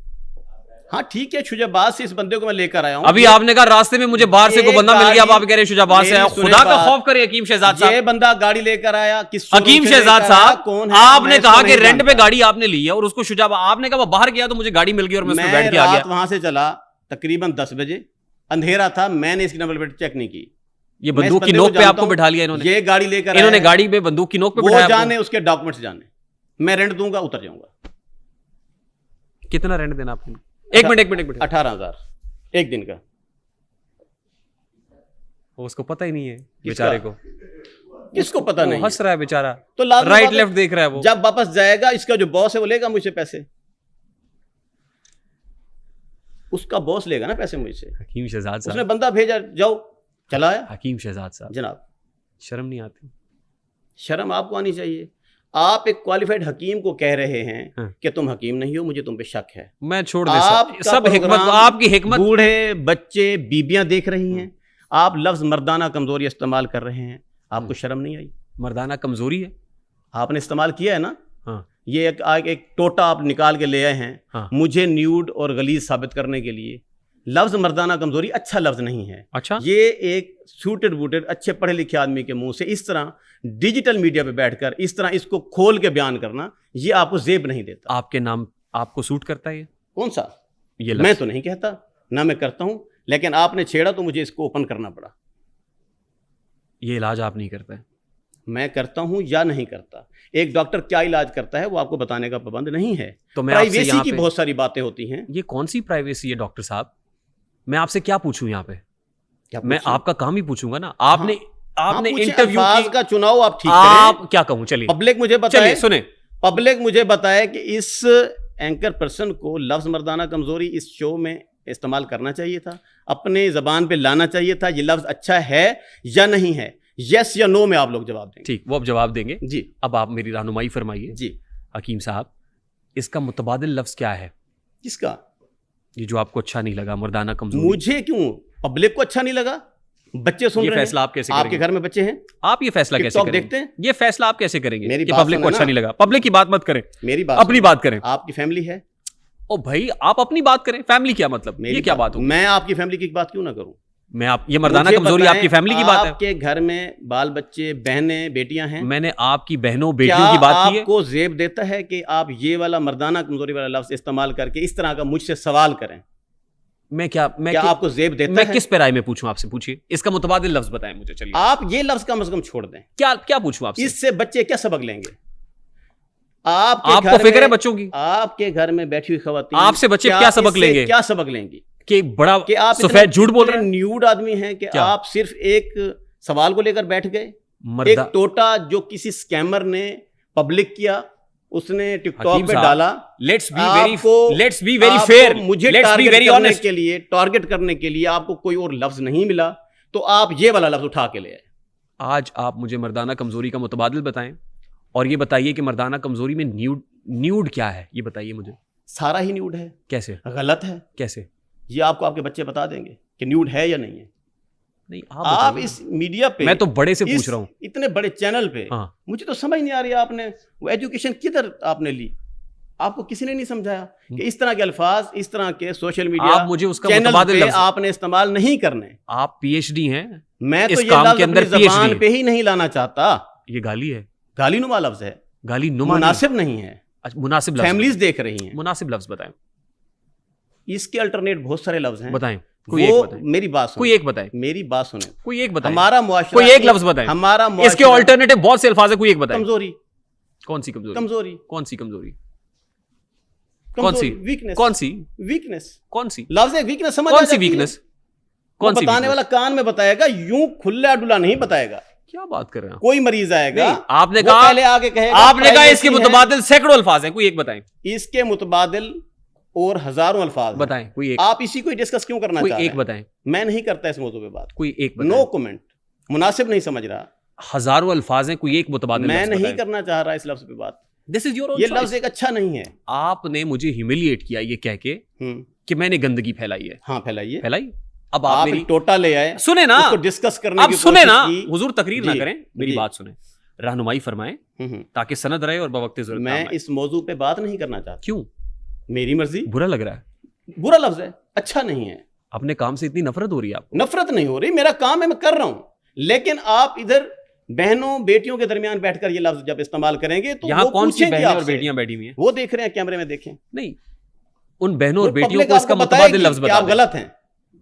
हाँ ठीक है, शुजाबाद से इस बंदे को मैं लेकर आया हूँ। अभी आपने कहा रास्ते में मुझे बाहर से कोई बंदा मिल गया, अब आप कह रहे हैं शुजाबाद से आया। खुदा का खौफ करे हकीम शहजाद ये साहब। बंदा गाड़ी लेकर आया किस? हकीम शहजाद साहब, आपने कहा कि रेंट पे गाड़ी आपने ली है और उसको शुजाबाद, आपने कहा वो बाहर गया तो मुझे गाड़ी मिल गई और मैं उसमें बैठ के आ गया। वहां से चला तकरीबन 10 बजे, अंधेरा था, मैंने इसकी नंबर प्लेट चेक नहीं की। ये बंदूक की नोक पे आपको बिठा लिया इन्होंने? ये गाड़ी लेकर इन्होंने गाड़ी में बंदूक की नोक पे वो बिठाया जाने, उसके डॉक्यूमेंट्स जाने। मैं रेंट दूंगा, उतर जाऊंगा। कितना रेंट देना आपने? एक मिनट 18,000 एक दिन का। उसको पता ही नहीं है बेचारे को। किसको पता नहीं? हंस रहा है बेचारा, तो लाजमी राइट बात है, लेफ्ट देख रहा है वो। जब वापस जाएगा इसका जो बॉस है वो लेगा मुझसे पैसे। उसका बॉस लेगा ना पैसे मुझसे। हकीम शहजाद उसने साहब, बंदा भेजा, जाओ, चला आया। हकीम शहजाद साहब जनाब, शर्म नहीं आती? शर्म आपको आनी चाहिए। आप एक क्वालिफाइड हकीम को कह रहे हैं हाँ। कि तुम हकीम नहीं हो, मुझे तुम पे शक है। मैं छोड़ दे आपका सब हिकमत, प्रोग्राम आपकी हिकमत। बूढ़े बच्चे बीबियां देख रही हैं, आप लफ्ज मर्दाना कमजोरी इस्तेमाल कर रहे हैं। आपको शर्म नहीं आई? मर्दाना कमजोरी है? आपने इस्तेमाल किया है ना। हाँ। ये एक टोटा आप निकाल के ले आए हैं, हाँ। मुझे न्यूड और गलीज साबित करने के लिए। लफ्ज मर्दाना कमजोरी अच्छा लफ्ज नहीं है। अच्छा, ये एक सूटेड बूटेड अच्छे पढ़े लिखे आदमी के मुंह से इस तरह डिजिटल मीडिया पे बैठकर इस तरह इसको खोल के बयान करना, ये आपको जेब नहीं देता। आपके नाम आपको सूट करता है ये? कौन सा? ये मैं लफ्ज? तो नहीं कहता, ना मैं करता हूं, लेकिन आपने छेड़ा तो मुझे इसको ओपन करना पड़ा। ये इलाज आप नहीं करते? मैं करता हूं या नहीं करता। एक डॉक्टर क्या इलाज करता है वो आपको बताने का पाबंद नहीं है। तो मैं आपसे प्राइवेसी यहाँ की पे- बहुत सारी बातें होती हैं। ये कौन सी प्राइवेसी है डॉक्टर साहब? मैं आपसे क्या पूछूं यहाँ पे? क्या मैं पूछूं? आपका काम ही पूछूंगा ना। आपने आपने पूछे, इंटरव्यू अल्फाज की, का चुनाव आप ठीक आप करें। क्या कहूं? चलिए पब्लिक मुझे चलिए बताए, सुने। पब्लिक मुझे बताए कि इस एंकर पर्सन को लफ्ज मर्दाना कमजोरी इस शो में इस्तेमाल करना चाहिए था, अपने जबान पे लाना चाहिए था। ये लफ्ज अच्छा है या नहीं है, यस या नो में आप लोग जवाब देंगे। ठीक, वो अब जवाब देंगे जी। अब आप मेरी रहनुमाई फरमाइए जी। हकीम साहब, इसका मुतबादिल लफ्ज क्या है? किसका? ये जो आपको अच्छा नहीं लगा, मर्दाना कमजोरी। मुझे क्यों, पब्लिक को अच्छा नहीं लगा? बच्चे सुन ये रहे हैं। फैसला आप कैसे आपके करेंगे? घर में बच्चे हैं? आप ये फैसला कैसे टिकटॉक करेंगे? देखते हैं? ये फैसला आप कैसे करेंगे मेरी कि बात पब्लिक को सुने अच्छा ना। नहीं लगा? पब्लिक की बात मत करें, मेरी बात अपनी सुनिए। बात करें। आपकी फैमिली है? ओ भाई, आप अपनी बात करें, फैमिली क्या मतलब? मेरी ये क्या बात हो? मैं आपकी फैमिली की बात क्यों ना करूं? मैं आप ये मर्दाना मुझे कमजोरी बताएं, आपकी फैमिली की बात है? आपके घर में बाल बच्चे, बहनें, बेटियां हैं? मैंने आपकी बहनों क्या बेटियों की बात की है? आपको जेब देता है कि आप ये वाला मर्दाना कमजोरी वाला लफ्ज इस्तेमाल करके इस तरह का मुझसे सवाल करें? क्या आपको जेब देता मैं है? किस पैराए में पूछूं आपसे? पूछिए, इसका मुतबादिल लफ्ज बताएं मुझे। चलिए, आप ये लफ्ज कम से कम छोड़ दें। क्या क्या पूछूं आपसे? इससे बच्चे क्या सबक लेंगे? आपके आपको घर फिक्र है में- बच्चों की? आपके घर में बैठी हुई खवातीन आपसे बच्चे क्या सबक इससे लेंगे? क्या सबक लेंगी? कि बड़ा कि आप सफेद झूठ बोल रहे हैं? न्यूड आदमी हैं कि क्या? आप सिर्फ एक सवाल को लेकर बैठ गए। मर्दा एक टोटा जो किसी स्कैमर ने पब्लिक किया, उसने टिकटॉक हकीम पे साहब, डाला। let's be आपको fair, मुझे let's be टारगेट very करने honest. के लिए, टारगेट करने के लिए आपको कोई और लफ्ज नहीं मिला, तो आप ये वाला लफ्ज उठा के ले आए। आज आप मुझे मर्दाना कमजोरी का मुतबादिल बताएं और ये बताइए कि मर्दाना कमजोरी में न्यूड क्या है, ये बताइए मुझे। सारा ही न्यूड है। कैसे? गलत है। कैसे? ये आपको आपके बच्चे बता देंगे कि न्यूड है या नहीं है। नहीं, आप इस मीडिया पे, मैं तो बड़े से पूछ रहा हूं, इतने बड़े चैनल पे, हाँ। मुझे तो समझ नहीं आ रही, आपने वो एजुकेशन किधर आपने ली? आपको किसी ने नहीं समझाया कि इस तरह के अल्फाज, इस तरह के सोशल मीडिया आप मुझे उसका चैनल मुतबादिल पे लफ्ज़- आपने इस्तेमाल नहीं करने। आप पीएचडी हैं, मैं तो इस ये काम लफ्ज के अंदर अपनी ज़बान PhD पे ही नहीं लाना चाहता। ये गाली है, गाली नुमा लफ्ज है, गाली नुमा मुनासिब नहीं है। अच्छा, मुनासिब लफ्ज़ फैमिलीज बताएं। देख रही हैं, मुनासिब लफ्ज बताएं, इसके अल्टरनेट बहुत सारे लफ्ज हैं। बताएं, कोई वो एक बताएं, मेरी बात सुने, कोई एक बताएं, मेरी बात सुने, कोई एक बताएं, हमारा मुआशरा, कोई एक लफ्ज बताएं, हमारा इसके मुआशरा- ऑल्टरनेटिव बहुत से अल्फाज है, कोई एक बताएं। कमजोरी। कौन सी कमजोरी? कमजोरी। कौन सी कमजोरी? कौन सी? वीकनेस। कौन सी? वीकनेस। कौन सी? लफ्ज है वीकनेस, समझ कौन सी वीकनेस? कौन सी बताने वाला कान में बताएगा, यूं खुला डुला नहीं बताएगा। क्या बात कर रहे हैं? कोई मरीज आएगा, नहीं, आपने वो कहा, पहले आगे कहेगा, आपने कहा इसके प्राइवेसी है। मुतबादिल सैकड़ों अल्फाज हैं, कोई एक बताएं। इसके मुतबादिल और हजारों अल्फाज हैं। बताएं, कोई एक। आप इसी को डिस्कस क्यों करना कोई चाह रहे एक हैं? बताएं, मैं नहीं करता इस मौजूद पे बात। कोई एक बताएं। नो कमेंट, मुनासिब नहीं समझ रहा। हज़ारों अल्फाज हैं, कोई एक मुतबादिल मैं लफ्ज़ नहीं बताएं। करना चाह रहा इस लफ्ज पे बात। दिस इज योर ये लफ्ज एक अच्छा नहीं है। आपने मुझे ह्यूमिलिएट किया ये कह के कि मैंने गंदगी फैलाई है। हाँ, फैलाइए। फैलाई। अब आप मेरी टोटा ले आए, सुने ना, उसको डिस्कस करने अब की सुने ना, कोशिश की। हुजूर तकरीर ना जी, करें, मेरी जी। बात सुने, रहनुमाई फरमाएं ताकि सनद रहे और बवक्त ज़रूरत मैं काम आए। इस मौजू पे बात नहीं करना चाहता। क्यों? मेरी मर्जी। बुरा लग रहा है? बुरा लफ्ज है, अच्छा नहीं है। अपने काम से इतनी नफरत हो रही है आपको? नफरत नहीं हो रही, मेरा काम है, मैं कर रहा हूं। लेकिन आप इधर बहनों बेटियों के दरमियान बैठकर ये लफ्ज जब इस्तेमाल करेंगे तो यहाँ वो कौन सी पूछेंगे बहनें और आपसे। बेटियां बैठी हुई हैं? वो देख रहे हैं, कैमरे में देखें। नहीं, उन बहनों और वो बेटियों public को इसका आपको मुतबादिल बताएगी लफ्ज कि बता आप दें। गलत हैं।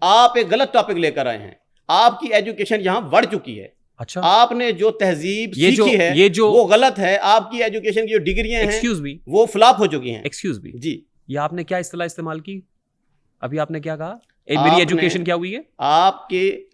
आप एक गलत टॉपिक लेकर आए हैं। आपकी एजुकेशन यहां बढ़ चुकी है। अच्छा, आपने जो तहजीब ये जो- सीखी है ये जो- वो गलत है। आपकी एजुकेशन की जो डिग्रियां हैं एक्सक्यूज मी, वो फ्लॉप हो चुकी हैं। एक्सक्यूज मी, जी, ये आपने क्या इस्तेलाह इस्तेमाल की? अभी आपने क्या कहा? मेरी आपने- एजुकेशन क्या हुई है?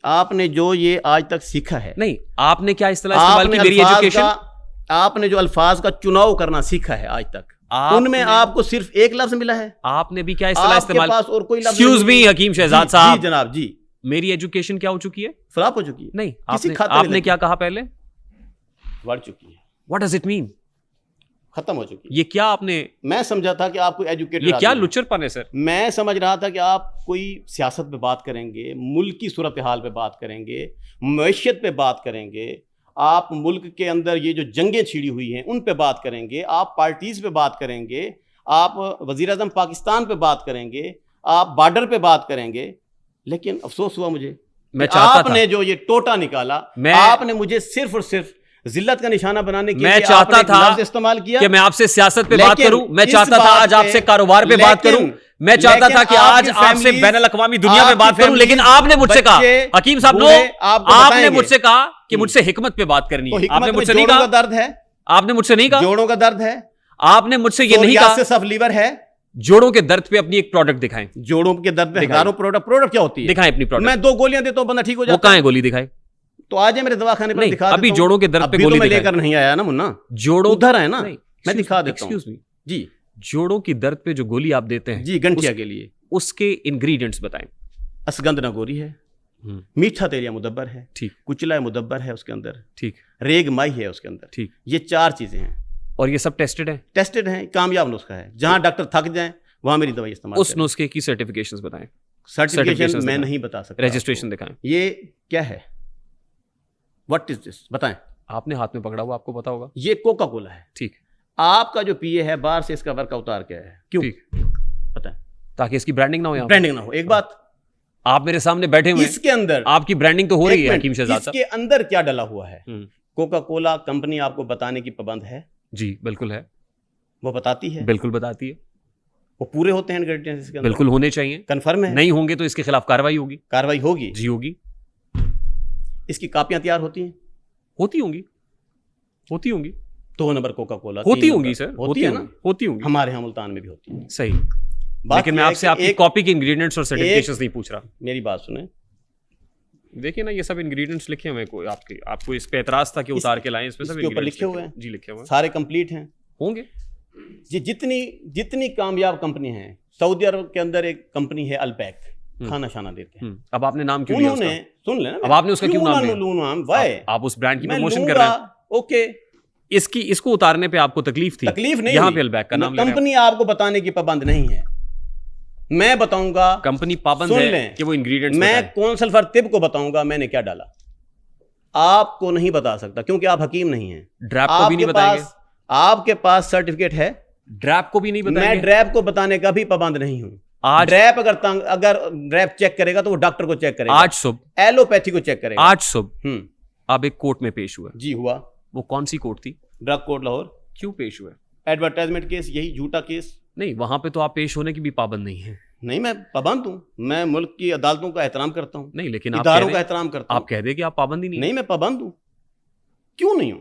आपने जो ये आज तक सीखा है, नहीं, आपने क्या इस्तेलाह इस्तेमाल आपने की मेरी अल्फाज एजुकेशन? आपने जो अल्फाज का चुनाव करना सीखा है आज तक, उनमें आपको सिर्फ एक लफ्ज मिला है। आपने भी क्या इस्तेलाह आपके इस्तेमाल? पास और कोई लफ्ज एक्सक्यूज नहीं मी है। हकीम शहजाद जी, साहब, जी जनाब, जी। मेरी एजुकेशन क्या हो चुकी है? फ्लॉप हो चुकी है। नहीं, किसी आपने खाते में आपने लगी। क्या कहा पहले? बढ़ चुकी है, व्हाट डज इट मीन? खत्म हो चुकी है। ये क्या आपने, मैं समझा था कि आपको एजुकेटेड, ये क्या लुच्चरपन है सर? मैं समझ रहा था कि आप कोई सियासत पे बात करेंगे, मुल्क की सूरत हाल पे बात करेंगे, मैशियत पे बात करेंगे, आप मुल्क के अंदर ये जो जंगें छिड़ी हुई हैं उन पे बात करेंगे, आप पार्टीज पे बात करेंगे, आप वज़ीर आज़म पाकिस्तान पे बात करेंगे, आप बॉर्डर पे बात करेंगे। लेकिन अफसोस हुआ मुझे, मैं चाहता आपने था, जो ये टोटा निकाला, आपने मुझे सिर्फ और सिर्फ जिल्लत का निशाना बनाने के मैं लिए चाहता आपने था लफ्ज़ इस्तेमाल किया कि मैं आपसे सियासत पे बात लेकिन करूं, मैं इस चाहता था बात आज पे- आपसे कारोबार पे बात करूं, मैं चाहता था कि आज आपसे बैनुल अक़वामी दुनिया में बात करूं, लेकिन आपने मुझसे कहा, हकीम साहब नो, आपने मुझसे कहा कि मुझसे हिकमत पे बात करनी तो है। हिकमत आपने में मुझसे नहीं जोड़ों कहा, का दर्द है, आपने मुझसे नहीं कहा, जोड़ों का दर्द है, आपने मुझसे ये नहीं कहा। सोरियासिस ऑफ लीवर है। जोड़ों के दर्द पे अपनी एक प्रोडक्ट दिखाएं। जोड़ों के दर्द पे हजारों प्रोडक्ट क्या होती है? दिखाएं अपनी प्रोडक्ट। मैं 2 गोलियां देता हूं, बंदा ठीक हो वो जाता कहां है गोली? दिखाएं। तो आज मेरे दवाखाने पर नहीं, दिखा अभी देता हूं। जोड़ों के दर्द पे अभी तो गोली मैं दिखाएं। लेकर नहीं आया ना मुन्ना, जोड़ों उधर है ना, नहीं, मैं दिखा देता हूं। एक्सक्यूज मी जी, जोड़ों की दर्द पे जो गोली आप देते हैं जी, गंठिया के लिए उसके इंग्रेडिएंट्स बताएं। असगंध नागोरी है, मीठा तेलिया मुदब्बर है, ठीक, कुचला मुदब्बर है उसके अंदर, ठीक, रेग माई है उसके अंदर, ठीक, ये 4 चीजें हैं और ये सब टेस्टेड है? टेस्टेड हैं, कामयाब नुस्खा है। जहां डॉक्टर थक जाएं वहां मेरी दवाई इस्तेमाल उस नुस्खे की सर्टिफिकेशंस बताएं। सर्टिफिकेशन certifications मैं दिखाएं। नहीं बता सकता। रजिस्ट्रेशन दिखाएं। आपको। ये क्या है? What is this? बताएं। आपने हाथ में पकड़ा हुआ, आपको पता होगा। ये कोका कोला है। ठीक, आपका जो पीए है बाहर से इसका वर्क अवतार क्या है? क्यों? ठीक, बताएं। ताकि इसकी ब्रांडिंग ना हो। यहाँ ब्रांडिंग ना हो। एक बात, आप मेरे सामने बैठे हुए हैं, इसके अंदर आपकी ब्रांडिंग तो हो रही एक है मिनट, हकीम शहजाद साहब। इसके अंदर क्या डला हुआ है? हम्म। कोका कोला कंपनी आपको बताने की पाबंद है? जी बिल्कुल है, वो बताती है, बिल्कुल बताती है, वो पूरे होते हैं इंग्रेडिएंट्स इसके अंदर? बिल्कुल होने चाहिए। कंफर्म है? नहीं होंगे तो इसके खिलाफ कार्रवाई होगी। कार्रवाई होगी? जी होगी। इसकी कापियां तैयार होती हैं? होती होंगी, होती होंगी, 2 नंबर कोका कोला होती होंगी सर, होती है ना? होती होंगी। हमारे यहाँ मुल्तान में भी होती है। सही, बात लेकिन मैं यह है आपसे कि आपकी कॉपी के इंग्रेडिएंट्स और सर्टिफिकेशंस नहीं पूछ रहा। मेरी बात सुने, देखिए ना, ये सब इंग्रेडिएंट्स लिखे हुए हैं, कोई आपको इस पे एतराज था कि उतार के लाएं, इस पे सब इसके ऊपर ingredients लिखे हुए हैं। जी लिखे हुए हैं, सारे कंप्लीट हैं होंगे। जी। जितनी कामयाब कंपनी है, सऊदी अरब के अंदर एक कंपनी है अलपैक, खाना शाना देते हैं। अब आपने नाम क्यों लिया उन्होंने, उसका? सुन लेना, अब आपने उसका क्यों नाम लिया? वाई आप उस ब्रांड की मैं प्रमोशन कर रहे हैं। लूंगा, ओके, इसको उतारने पे आपको तकलीफ थी? तकलीफ नहीं यहाँ हुई। पे अलबैक का नाम ले रहे हैं। कंपनी आपको बताने की पाबंद नहीं है, मैं बताऊंगा। कंपनी पाबंद सुन है लें, कि वो इंग्रेडिएंट्स मैं बताएं। कौंसल फॉर तिब को बताऊंगा मैंने क्या डाला, आपको नहीं बता सकता क्योंकि आप हकीम नहीं हैं। ड्रैप को भी नहीं बताएंगे? आपके पास सर्टिफिकेट है? ड्रैप को भी नहीं मैं बताएंगे? ड्रैप को बताने का भी पाबंद नहीं हूं। आज ड्रैप अगर ड्रैप चेक करेगा तो वो डॉक्टर को चेक करेगा, आज सुबह एलोपैथी को चेक करेगा। आज सुबह आप एक कोर्ट में पेश हुए। जी हुआ। वो कौन सी कोर्ट थी? Drug court Lahore. क्यों पेश हुए? एडवर्टाइजमेंट केस, यही झूठा केस। नहीं, वहां पे तो आप पेश होने की भी पाबंद नहीं है। नहीं, मैं पाबंद हूं, मैं मुल्क की अदालतों का एहतराम करता हूं, नहीं, लेकिन आप इदारों कह का दें- एहतराम करता हूं। आप कह दे कि आप पाबंदी नहीं है। नहीं, मैं पाबंद हूं, क्यों नहीं हूं?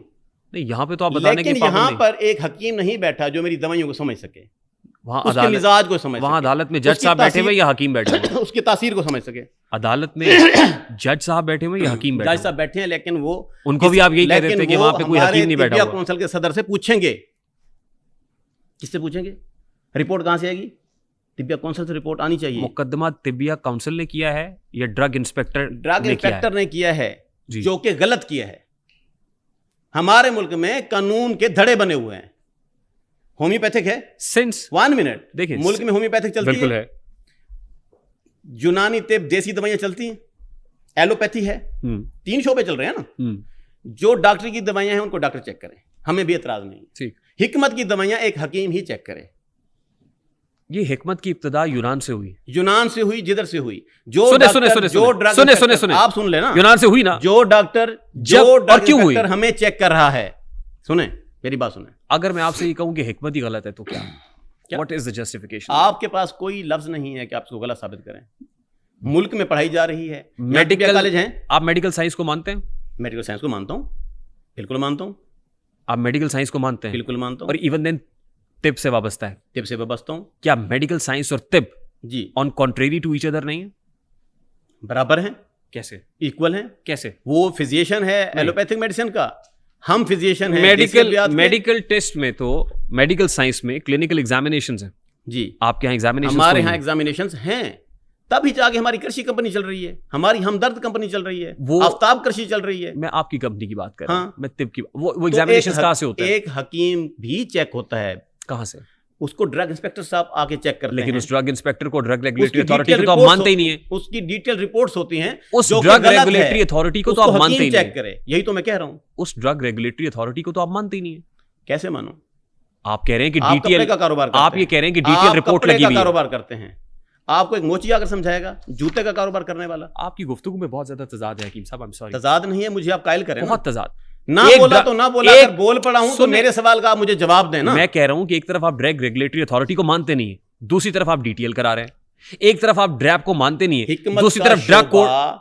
नहीं, यहाँ पे तो आप बताने की लेकिन पाबंद यहाँ नहीं। पर एक हकीम नहीं बैठा जो मेरी दवाइयों को समझ सके, वहाँ उसके अदालत मिजाज को समझ वहाँ सके, अदालत में जज उसकी साहब बैठे हुए तासीर- या हकीम बैठे हुए? उसकी तासीर को समझ सके। अदालत में जज साहब बैठे हुए या हकीम बैठे जज हुए? साहब बैठे हैं, लेकिन वो उनको भी आप यही कह लेकिन देते कि वो वहाँ पे कोई हमारे हकीम नहीं बैठा तिब्बिया हुआ। काउंसिल के सदर से पूछेंगे। किससे पूछेंगे? रिपोर्ट कहाँ से आएगी? तिब्बिया काउंसिल से रिपोर्ट आनी चाहिए। मुकदमा तिब्बिया काउंसिल ने किया है या ड्रग इंस्पेक्टर ड्रग ने किया है? इंस्पेक्टर ने किया है, जी। जो कि गलत किया है। हमारे मुल्क में कानून के धड़े बने हुए हैं। होम्योपैथिक है, सिंस 1 मिनट, देखिए, मुल्क में होम्योपैथिक चलती बिल्कुल है, है। यूनानी तिब देसी दवाइयां चलती हैं, एलोपैथी है, 3 शोबे चल रहे हैं ना। जो डॉक्टर की दवाइयां हैं उनको डॉक्टर चेक करें, हमें भी एतराज नहीं। ठीक। हिकमत की दवाइयां एक हकीम ही चेक करे। ये हिकमत की इब्तिदा यूनान से हुई। यूनान से हुई, जिधर से हुई, जो सुने डॉक्टर- सुने सुने जो ड्रग सुने सुने इंस्पेक्टर- सुने आप सुन लेना, यूनान से हुई ना? जो डॉक्टर जब- जो और ड्रग क्यों हुई? इंस्पेक्टर हमें चेक कर रहा है, सुने मेरी बात सुने। अगर मैं आपसे ये कहूं कि हिकमत ही गलत है तो क्या? What is the justification? आपके पास कोई लफ्ज नहीं है कि आप इसको गलत साबित करें। मुल्क में पढ़ाई जा रही है, मेडिकल कॉलेज हैं। आप मेडिकल साइंस को मानते हैं? मेडिकल साइंस को मानता हूं, बिल्कुल मानता हूं, आप मेडिकल साइंस को मानते हैं? बिल्कुल मानता हूं, और इवन देन तिब से वाबस्ता है? तिब से वाबस्ता हूं। क्या मेडिकल साइंस और तिब जी on contrary to each other नहीं है? बराबर हैं, कैसे? इक्वल हैं। कैसे? वो फिजिशियन है एलोपैथिक मेडिसिन का, हम फिजिशियन हैं मेडिकल टेस्ट में तो, मेडिकल साइंस में क्लिनिकल एग्जामिनेशंस हैं। जी आपके यहाँ एग्जामिनेशन? हमारे यहाँ एग्जामिनेशंस हैं, तभी जाके हमारी कृषि कंपनी चल रही है, हमारी हमदर्द कंपनी चल रही है, वो आफ्ताब कृषि चल रही है। मैं आपकी कंपनी की बात कर रहा हूँ। हाँ। मैं तिब की वो एग्जामिनेशंस कहाँ से होते हैं? एक हकीम भी चेक होता है, कहाँ से? उसको ड्रग इंस्पेक्टर साहब आके चेक करते लेकिन हैं। उस ड्रग इंस्पेक्टर को ड्रग रेगुलेटरी उसकी अथॉरिटी को detailed तो आप reports मानते ही नहीं है। उसकी डिटेल रिपोर्ट्स होती हैं, उस जो कि ड्रग गलत रेगुलेटरी है, अथॉरिटी को तो उसको आप मानते ही हकीम चेक नहीं। करे, यही तो मैं कह रहा हूँ। उस ड्रग रेगुलेटरी अथॉरिटी को तो आप मानते ही नहीं है। कैसे मानो? आप कह रहे हैं कि आप कपड़े डीटीएल का कारोबार करते आप हैं। ये कह रहे हैं कि डीटीएल आप रिपोर्ट कपड़े लगी का हुई है। कारोबार करते हैं, आपको एक मोची आकर समझाएगा, जूते का कारोबार करने वाला। आपकी गुफ्तगू में बहुत ज्यादा तजाद है हकीम साहब, आई एम सॉरी। तजाद नहीं है, मुझे आप कायल करें ना। बहुत तजाद। ना एक बोला ड्रग- तो ना बोला, एक- अगर बोल पड़ा हूं तो सुने- मेरे सवाल का आप मुझे जवाब दें ना। मैं कह रहा हूं कि एक तरफ आप ड्रग रेगुलेटरी अथॉरिटी को मानते नहीं है, दूसरी तरफ आप डीटीएल करा रहे हैं। एक तरफ आप ड्रैप को मानते नहीं है, हिकमत दूसरी का तरफ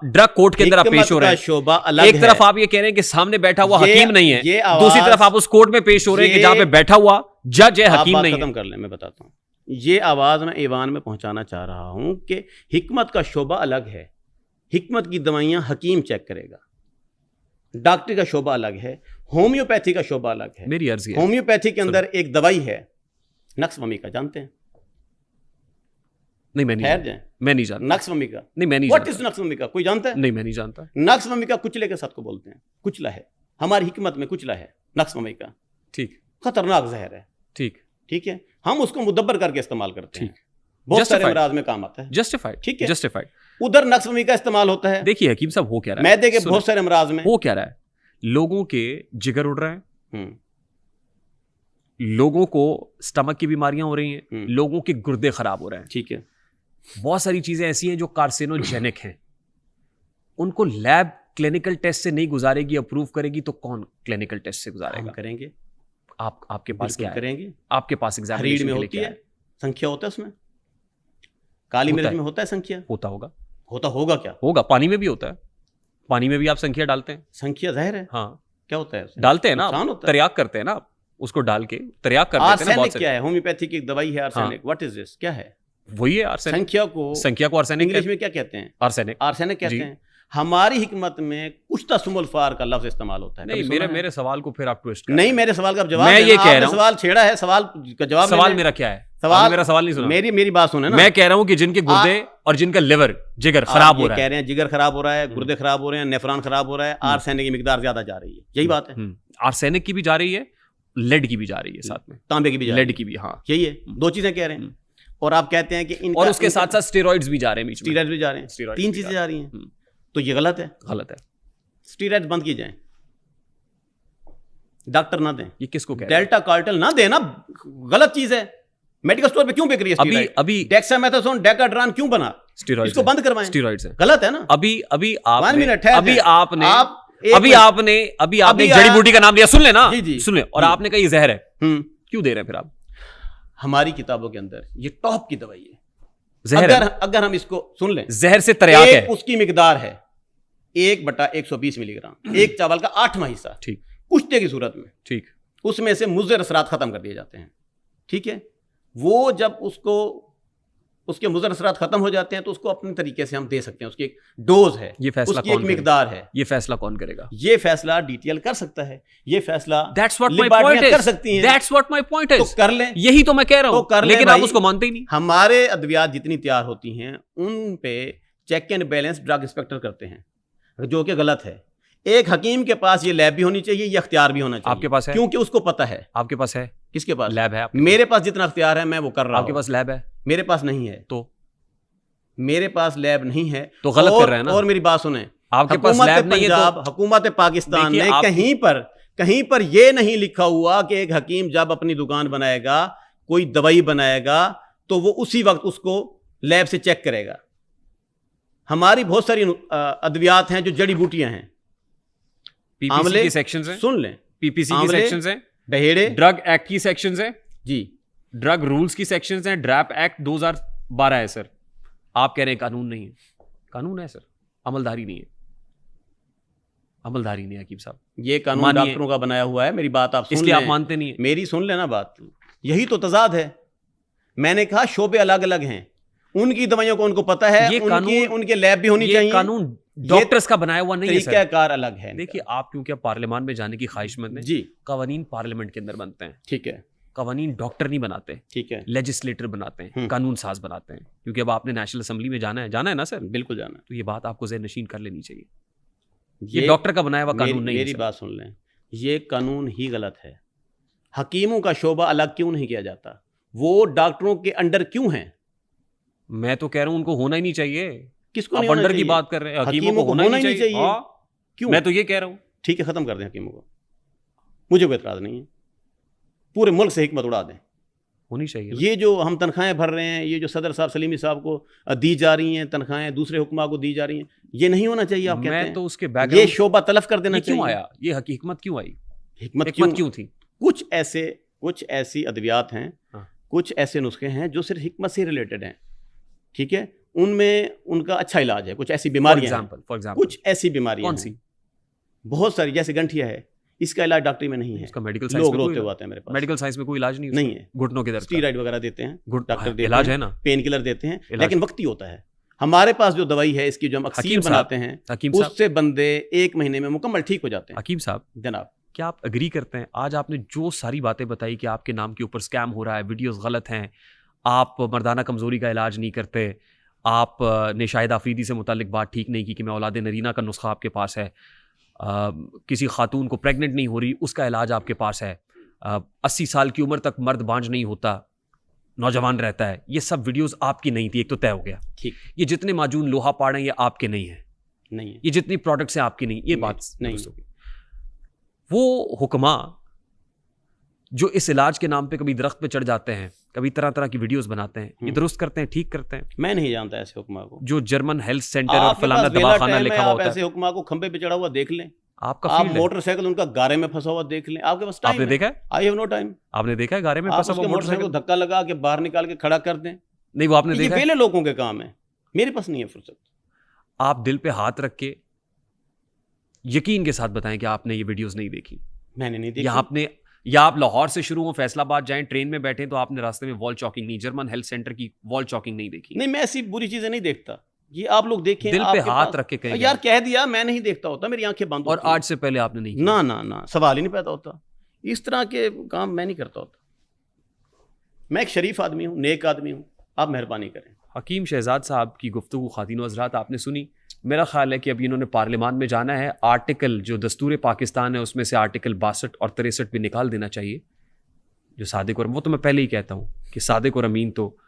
ड्रग कोर्ट के अंदर आप हिकमत पेश हो रहे का हैं। शोभा अलग एक है। तरफ आप ये कह रहे हैं कि सामने बैठा हुआ ये- हकीम नहीं ये है, आवाज- दूसरी तरफ आप उस कोर्ट में पेश हो रहे हैं कि ये- जहां पे बैठा हुआ जज है, आप हकीम बात नहीं खत्म है। कर लें, मैं बताता हूं। ये आवाज मैं ईवान में पहुंचाना चाह रहा हूं कि हिकमत का शोभा अलग है। हिकमत की दवाइयां हकीम चेक करेगा, डॉक्टर का शोभा अलग है, होम्योपैथी का शोभा अलग है। मेरी अर्जी है, होम्योपैथी के अंदर एक दवाई है नक्सवमी का, जानते हैं? नहीं मैं नहीं ठहर जानता। जाएं, मैं नहीं जानता। नक्सवमी का। नहीं मैं नहीं व्हाट जानता। इज नक्सवमी का? कोई जानता है? नहीं मैं नहीं जानता। नक्सवमी का कुचले के साथ को बोलते हैं, कुचला है, हमारी हिकमत में कुचला है नक्सवमी का, ठीक खतरनाक जहर है। ठीक ठीक है, हम उसको मुदब्बर करके इस्तेमाल करते हैं, ठीक। बहुत सारे Justified. अमराज में काम आता है। जस्टिफाइड, ठीक है। जस्टिफाइड। उधर नक्सवमी का इस्तेमाल होता है, देखिए हकीम साहब हो क्या रहा है, मैदे के सुनो। बहुत सारे अमराज में। हो क्या रहा है, लोगों के जिगर उड़ रहे हैं, हम्म, लोगों को स्टमक की बीमारियां हो रही हैं, हम्म। लोगों के गुर्दे खराब हो रहे हैं, ठीक है, बहुत सारी चीजें ऐसी हैं जो कार्सिनोजेनिक हैं। उनको लैब क्लिनिकल टेस्ट से नहीं गुजारेगी, अप्रूव करेगी, तो कौन क्लिनिकल टेस्ट से हम गुजारेगा? करेंगे, आपके पास बिल्कुल क्या है? करेंगे। आपके पास हरीड़ एग्जामिनेशन में के लिए होती क्या है, संख्या होता है उसमें, काली होता मिर्च है। में होता है संख्या, होता होगा, होता होगा क्या? होगा, पानी में भी होता है, पानी में भी आप संख्या डालते हैं। संख्या जहर है, हाँ क्या होता है उसमें? डालते हैं ना, नुकसान होता है। तरियाक करते हैं ना, उसको डाल के तरियाक कर देते हैं ना आर्सेनिक बहुत क्या सारे। है? होम्योपैथी की एक दवाई है आर्सेनिक, व्हाट इज दिस? क्या है? वही है आर्सेनिक। संख्या को संख्या को आर्सेनिक इंग्लिश में क्या कहते हैं? आर्सेनिक। आर्सेनिक कहते जी। हैं। हमारी हिकमत में कुछ तस्मुल फार का लफ्ज इस्तेमाल होता है। नहीं, मेरे सवाल को फिर आप ट्विस्ट नहीं, मेरे सवाल का जवाब मैं ये कह रहा हूं, सवाल छेड़ा है, सवाल का जवाब सवाल मेरा क्या है? सवाल मेरा सवाल नहीं सुना। मेरी बात सुने ना। मैं कह रहा हूं कि जिनके गुर्दे और जिनका लिवर जिगर खराब हो रहा है, कह रहे हैं जिगर खराब हो रहा है, गुर्दे खराब हो रहे हैं, नेफ्रॉन खराब हो रहा है, आर्सेनिक की मिकदार ज्यादा जा रही है, यही बात है। आर्सेनिक की भी जा रही है, लेड की भी जा रही है, साथ में तांबे की भी जा रही है, लेड की भी, हाँ यही है, दो चीजें कह रहे हैं। और आप कहते हैं कि और उसके साथ साथ स्टेरॉइड्स भी जा रहे हैं, स्टीरॉइड्स भी जा रहे हैं, तीन चीजें जा रही हैं, तो ये गलत है। गलत है, स्टीरॉइड्स बंद की जाए, डॉक्टर ना दें। ये किसको कह रहे हैं? डेल्टा कार्टेल ना देना, गलत चीज है। मेडिकल स्टोर पे क्यों बिक रही है? अभी डेक्सामेथासोन डेकाड्रान क्यों बना? स्टेरॉइड्स इसको बंद करवाएं। स्टेरॉइड्स है, गलत है ना। अभी आपने जड़ी बूटी का नाम लिया, सुन लेना, जी सुन ले, और आपने कहा ये जहर है, क्यों दे रहे हैं फिर आप? हमारी किताबों के अंदर ये टॉप की दवाई है, जहर अगर हम इसको सुन लें, जहर से तरियाक है, उसकी मिकदार है 1/120 मिलीग्राम, एक चावल का 8वां हिस्सा, ठीक, कुश्ते की सूरत में, ठीक, उसमें से मुज़र असरात खत्म कर दिए जाते हैं, ठीक है। वो जब उसके मुज़र असरात खत्म हो जाते हैं तो उसको अपने तरीके से हम दे सकते हैं, उसकी एक डोज है, ये फैसला उसकी एक मिकदार है। ये फैसला कौन करेगा? ये फैसला डीटीएल कर सकता है, ये फैसला That's what my point is. कर सकती हैं। That's what my point is. तो कर लें, यही तो मैं कह रहा तो हूं, कर लें लेकिन आप भाई। उसको मानते ही नहीं। हमारे अद्वियात जितनी तैयार होती हैं उन पे check and balance drug inspector करते हैं, जो कि गलत है। एक हकीम के पास ये लैब भी होनी चाहिए, ये अख्तियार भी होना चाहिए। आपके पास है? क्योंकि उसको पता है। आपके पास है? किसके पास लैब है? मेरे पास जितना अख्तियार है मैं वो कर रहा हूं। आपके पास लैब है? मेरे पास नहीं है। तो मेरे पास लैब नहीं है तो गलत कर रहे हैं ना। और मेरी बात सुने, आपके पास लैब नहीं है पंजाब, हुकूमत पाकिस्तान ने कहीं पर ये नहीं लिखा हुआ कि एक हकीम जब अपनी दुकान बनाएगा, कोई दवाई बनाएगा, तो वो उसी वक्त उसको लैब से चेक करेगा। हमारी बहुत सारी अद्वियात हैं जो जड़ी बूटियां हैं, पीपीसी के सेक्शंस हैं, सुन लें, पीपीसी के सेक्शंस हैं, डहेड़े, ड्रग एक्ट की सेक्शंस हैं, जी, ड्रग रूल्स की सेक्शंस हैं, ड्रैप एक्ट 2012 है सर। आप कह रहे हैं कानून नहीं है, कानून है सर, अमलदारी नहीं है, अमलदारी नहीं है हकीम साहब। ये कानून डॉक्टरों का बनाया हुआ है, मेरी बात आप सुन इसलिए लें। आप मानते नहीं है? मेरी सुन लेना बात, यही तो तजाद है। मैंने कहा शोबे अलग अलग हैं, उनकी दवाइयों को उनको पता है, ये कानून, उनके लैब भी होनी चाहिए। कानून डॉक्टर्स का बनाया हुआ नहीं है सर, तरीकाकार अलग है। देखिए आप क्योंकि अब पार्लियामान में जाने की ख्वाहिशमंद हैं, जी, कवानीन पार्लियामेंट के अंदर बनते हैं, ठीक है, कवानीन डॉक्टर नहीं बनाते, ठीक है, लेजिस्लेटर बनाते हैं, कानून साज बनाते हैं। क्योंकि अब आपने नेशनल असेंबली में जाना है ना सर? बिल्कुल जाना है। तो ये बात आपको ज़हन नशीन कर लेनी चाहिए, ये डॉक्टर का बनाया हुआ कानून नहीं है। मेरी बात सुन लें, ये कानून ही गलत है। हकीमों का शोबा अलग क्यों नहीं किया जाता? वो डॉक्टरों के अंडर क्यों हैं? मैं तो कह रहा हूं उनको होना ही नहीं चाहिए। किसको आप नहीं होना अंडर की चाहिए? बात कर रहे हैं, हकीमों को होना ही नहीं चाहिए। हाँ, क्यों? मैं तो ये कह रहा हूं। ठीक है, खत्म कर दें हकीमों को, मुझे कोई एतराज नहीं है। पूरे मुल्क से हिकमत उड़ा दें, होनी चाहिए। ये जो हम तनख्वाहें भर रहे हैं, ये जो सदर साहब सलीमी साहब को दी जा रही हैं तनख्वाहें, दूसरे हुक्मा को दी जा रही हैं, ये नहीं होना चाहिए। आप कहते हैं तो उसके ये बैकग्राउंड, शोबा तलफ कर देना चाहिए। क्यों आया ये हकीकत, क्यों आई? हिकमत क्यों थी? कुछ ऐसी अद्वियात हैं, कुछ ऐसे नुस्खे हैं जो सिर्फ हिकमत से रिलेटेड हैं, ठीक है, उनमें उनका अच्छा इलाज है। कुछ ऐसी बीमारियां हैं, फॉर एग्जांपल कुछ ऐसी बीमारियां कौन हैं, सी? बहुत सारी, जैसे गंठिया है, इसका इलाज डॉक्टरी में नहीं है। इसका मेडिकल लोग रोते हुए आते हैं मेरे पास, मेडिकल साइंस में कोई इलाज नहीं नहीं है। घुटनों के दर्द, स्टीरॉइड वगैरह देते हैं, डॉक्टर देते इलाज हैं, है ना, पेन किलर देते हैं, लेकिन वक्ती होता है। हमारे पास जो दवाई है, इसकी जो हम अक्सीर बनाते हैं, उससे बंदे 1 महीने में मुकम्मल ठीक हो जाते हैं। हकीम साहब जनाब, क्या आप एग्री करते हैं? आज आपने जो सारी बातें बताई कि आपके नाम के ऊपर स्कैम हो रहा है, वीडियोस गलत हैं, आप मर्दाना कमजोरी का इलाज नहीं करते, आपने शाहिद आफरीदी से मुतालिक बात ठीक नहीं की कि मैं औलाद नरीना का नुस्खा आपके पास है, किसी खातून को प्रेग्नेंट नहीं हो रही उसका इलाज आपके पास है, 80 साल की उम्र तक मर्द बांझ नहीं होता, नौजवान रहता है, ये सब वीडियोस आपकी नहीं थी, एक तो तय हो गया। ठीक, ये जितने माजून लोहा पाड़ हैं ये आपके नहीं है, नहीं है, ये जितनी प्रोडक्ट्स हैं आपकी नहीं, ये बात नहीं होगी। वो हुक्मा जो इस इलाज के नाम पे कभी दरख्त पे चढ़ जाते हैं, कभी तरह तरह की वीडियोस बनाते हैं, ये दुरुस्त करते हैं, ठीक करते हैं? मैं नहीं जानता ऐसे हुक्मा को। जो जर्मन हेल्थ सेंटर और फलाना दवाखाना लिखा हुआ होता है, ऐसे हुक्मा को खंबे पे चढ़ा हुआ देख लें, आपका आप फील्ड है। मोटरसाइकिल उनका गारे में फंसा हुआ देख लें, आपके पास टाइम आपने देखा है? I have no time. आपने देखा है गारे में आप फंसा उसके हुआ मोटरसाइकिल मोटरसाइकिल? को धक्का लगा के बाहर निकाल के खड़ा कर दें, नहीं, वो आपने ये देखा है? पहले लोगों के काम है, मेरे पास नहीं है फुर्सत। आप दिल पे हाथ रख के यकीन के साथ बताएं कि आपने ये वीडियोस नहीं देखी। मैंने नहीं देखी। या आप लाहौर से शुरू हो, फैसलाबाद जाएं, ट्रेन में बैठे तो आपने रास्ते में वॉल चॉकिंग नहीं, जर्मन हेल्थ सेंटर की वॉल चॉकिंग नहीं देखी। नहीं, मैं ऐसी बुरी चीजें नहीं देखता, ये आप लोग देखें, दिल पे आपके हाथ पास- रख के कहें यार कह दिया, मैं नहीं देखता होता, मेरी आंखें बंद और होती हैं। आज से पहले आपने नहीं किया। ना ना ना, सवाल ही नहीं पैदा होता। इस तरह के काम मैं नहीं करता होता। मैं एक शरीफ आदमी हूँ, नेक आदमी हूँ, आप मेहरबानी करें। हकीम शहजाद साहब की गुफ्तगू ख़ातिन हज़रात आपने सुनी। मेरा ख्याल है कि अभी इन्होंने पार्लियामान में जाना है। आर्टिकल जो दस्तूर पाकिस्तान है उसमें से आर्टिकल 62 और 63 भी निकाल देना चाहिए। जो सादिक और, वो तो मैं पहले ही कहता हूँ कि सादिक और अमीन तो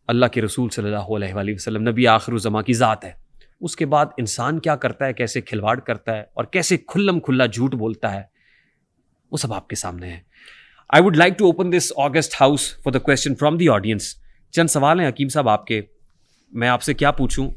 अल्लाह के रसूल सल्लल्लाहु अलैहि वसल्लम नबी आखिर-उज़्ज़मा की ज़ात है। उसके बाद इंसान क्या करता है, कैसे खिलवाड़ करता है और कैसे खुल्लम खुल्ला झूठ बोलता है, वो सब आपके सामने है। I would like to open this august house for the question from the audience. चंद सवाल हैं हकीम साहब आपके, मैं आपसे क्या पूछूं?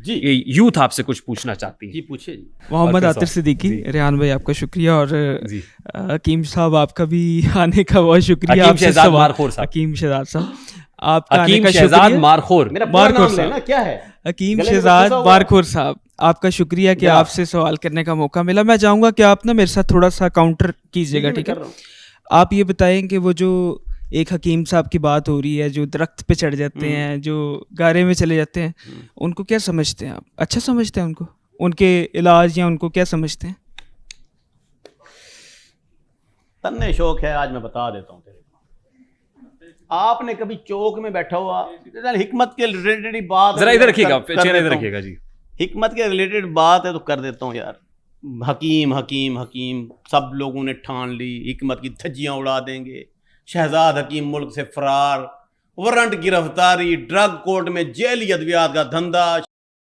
जी ये यूथ आपसे कुछ पूछना चाहती है। जी पूछे जी। मोहम्मद और आतिर सिद्दीकी, जी। रेहान भाई आपका शुक्रिया, और जी। हकीम साहब आपका भी आने का बहुत शुक्रिया। हकीम आपसे शहजाद सवाल- मारखोर साहब। हकीम शहजाद साहब आपका आने हकीम का शहजाद शुक्रिया। मारखोर। मेरा पूरा मारखोर नाम साहब। लेना क्या है? हकीम गले में शहजाद फंसा हुआ है। बारखोर साहब आपका शुक्रिया कि जनाब। आपसे सवाल करने का मौका मिला। मैं चाहूँगा कि आप ना मेरे साथ थोड़ा सा काउंटर कीजिएगा, मैं ठीक है? कर रहा हूँ। आप ये बताएं कि वो जो एक हकीम साहब की बात हो रही है जो दरख्त पे चढ़ जाते हैं, जो गारे में चले जाते हैं, उनको क्या समझते हैं आप? अच्छा समझते हैं उनको, उनके इलाज, या उनको क्या समझते हैं? तन्ने शौक है, आज मैं बता देता हूँ तेरे को। आपने कभी चौक में बैठा हुआ, हिकमत के रिलेटेड बात जरा इधर रखिएगा, कर चेहरा इधर देता हूँ। रखिएगा जी। हिकमत के रिलेटेड बात है तो कर देता हूँ यार। हकीम हकीम हकीम सब लोगों ने ठान ली, हिकमत की धज्जियाँ उड़ा देंगे। शहजाद हकीम मुल्क से फरार, वारंट गिरफ्तारी, ड्रग कोर्ट में जेली अद्वियात का धंधा,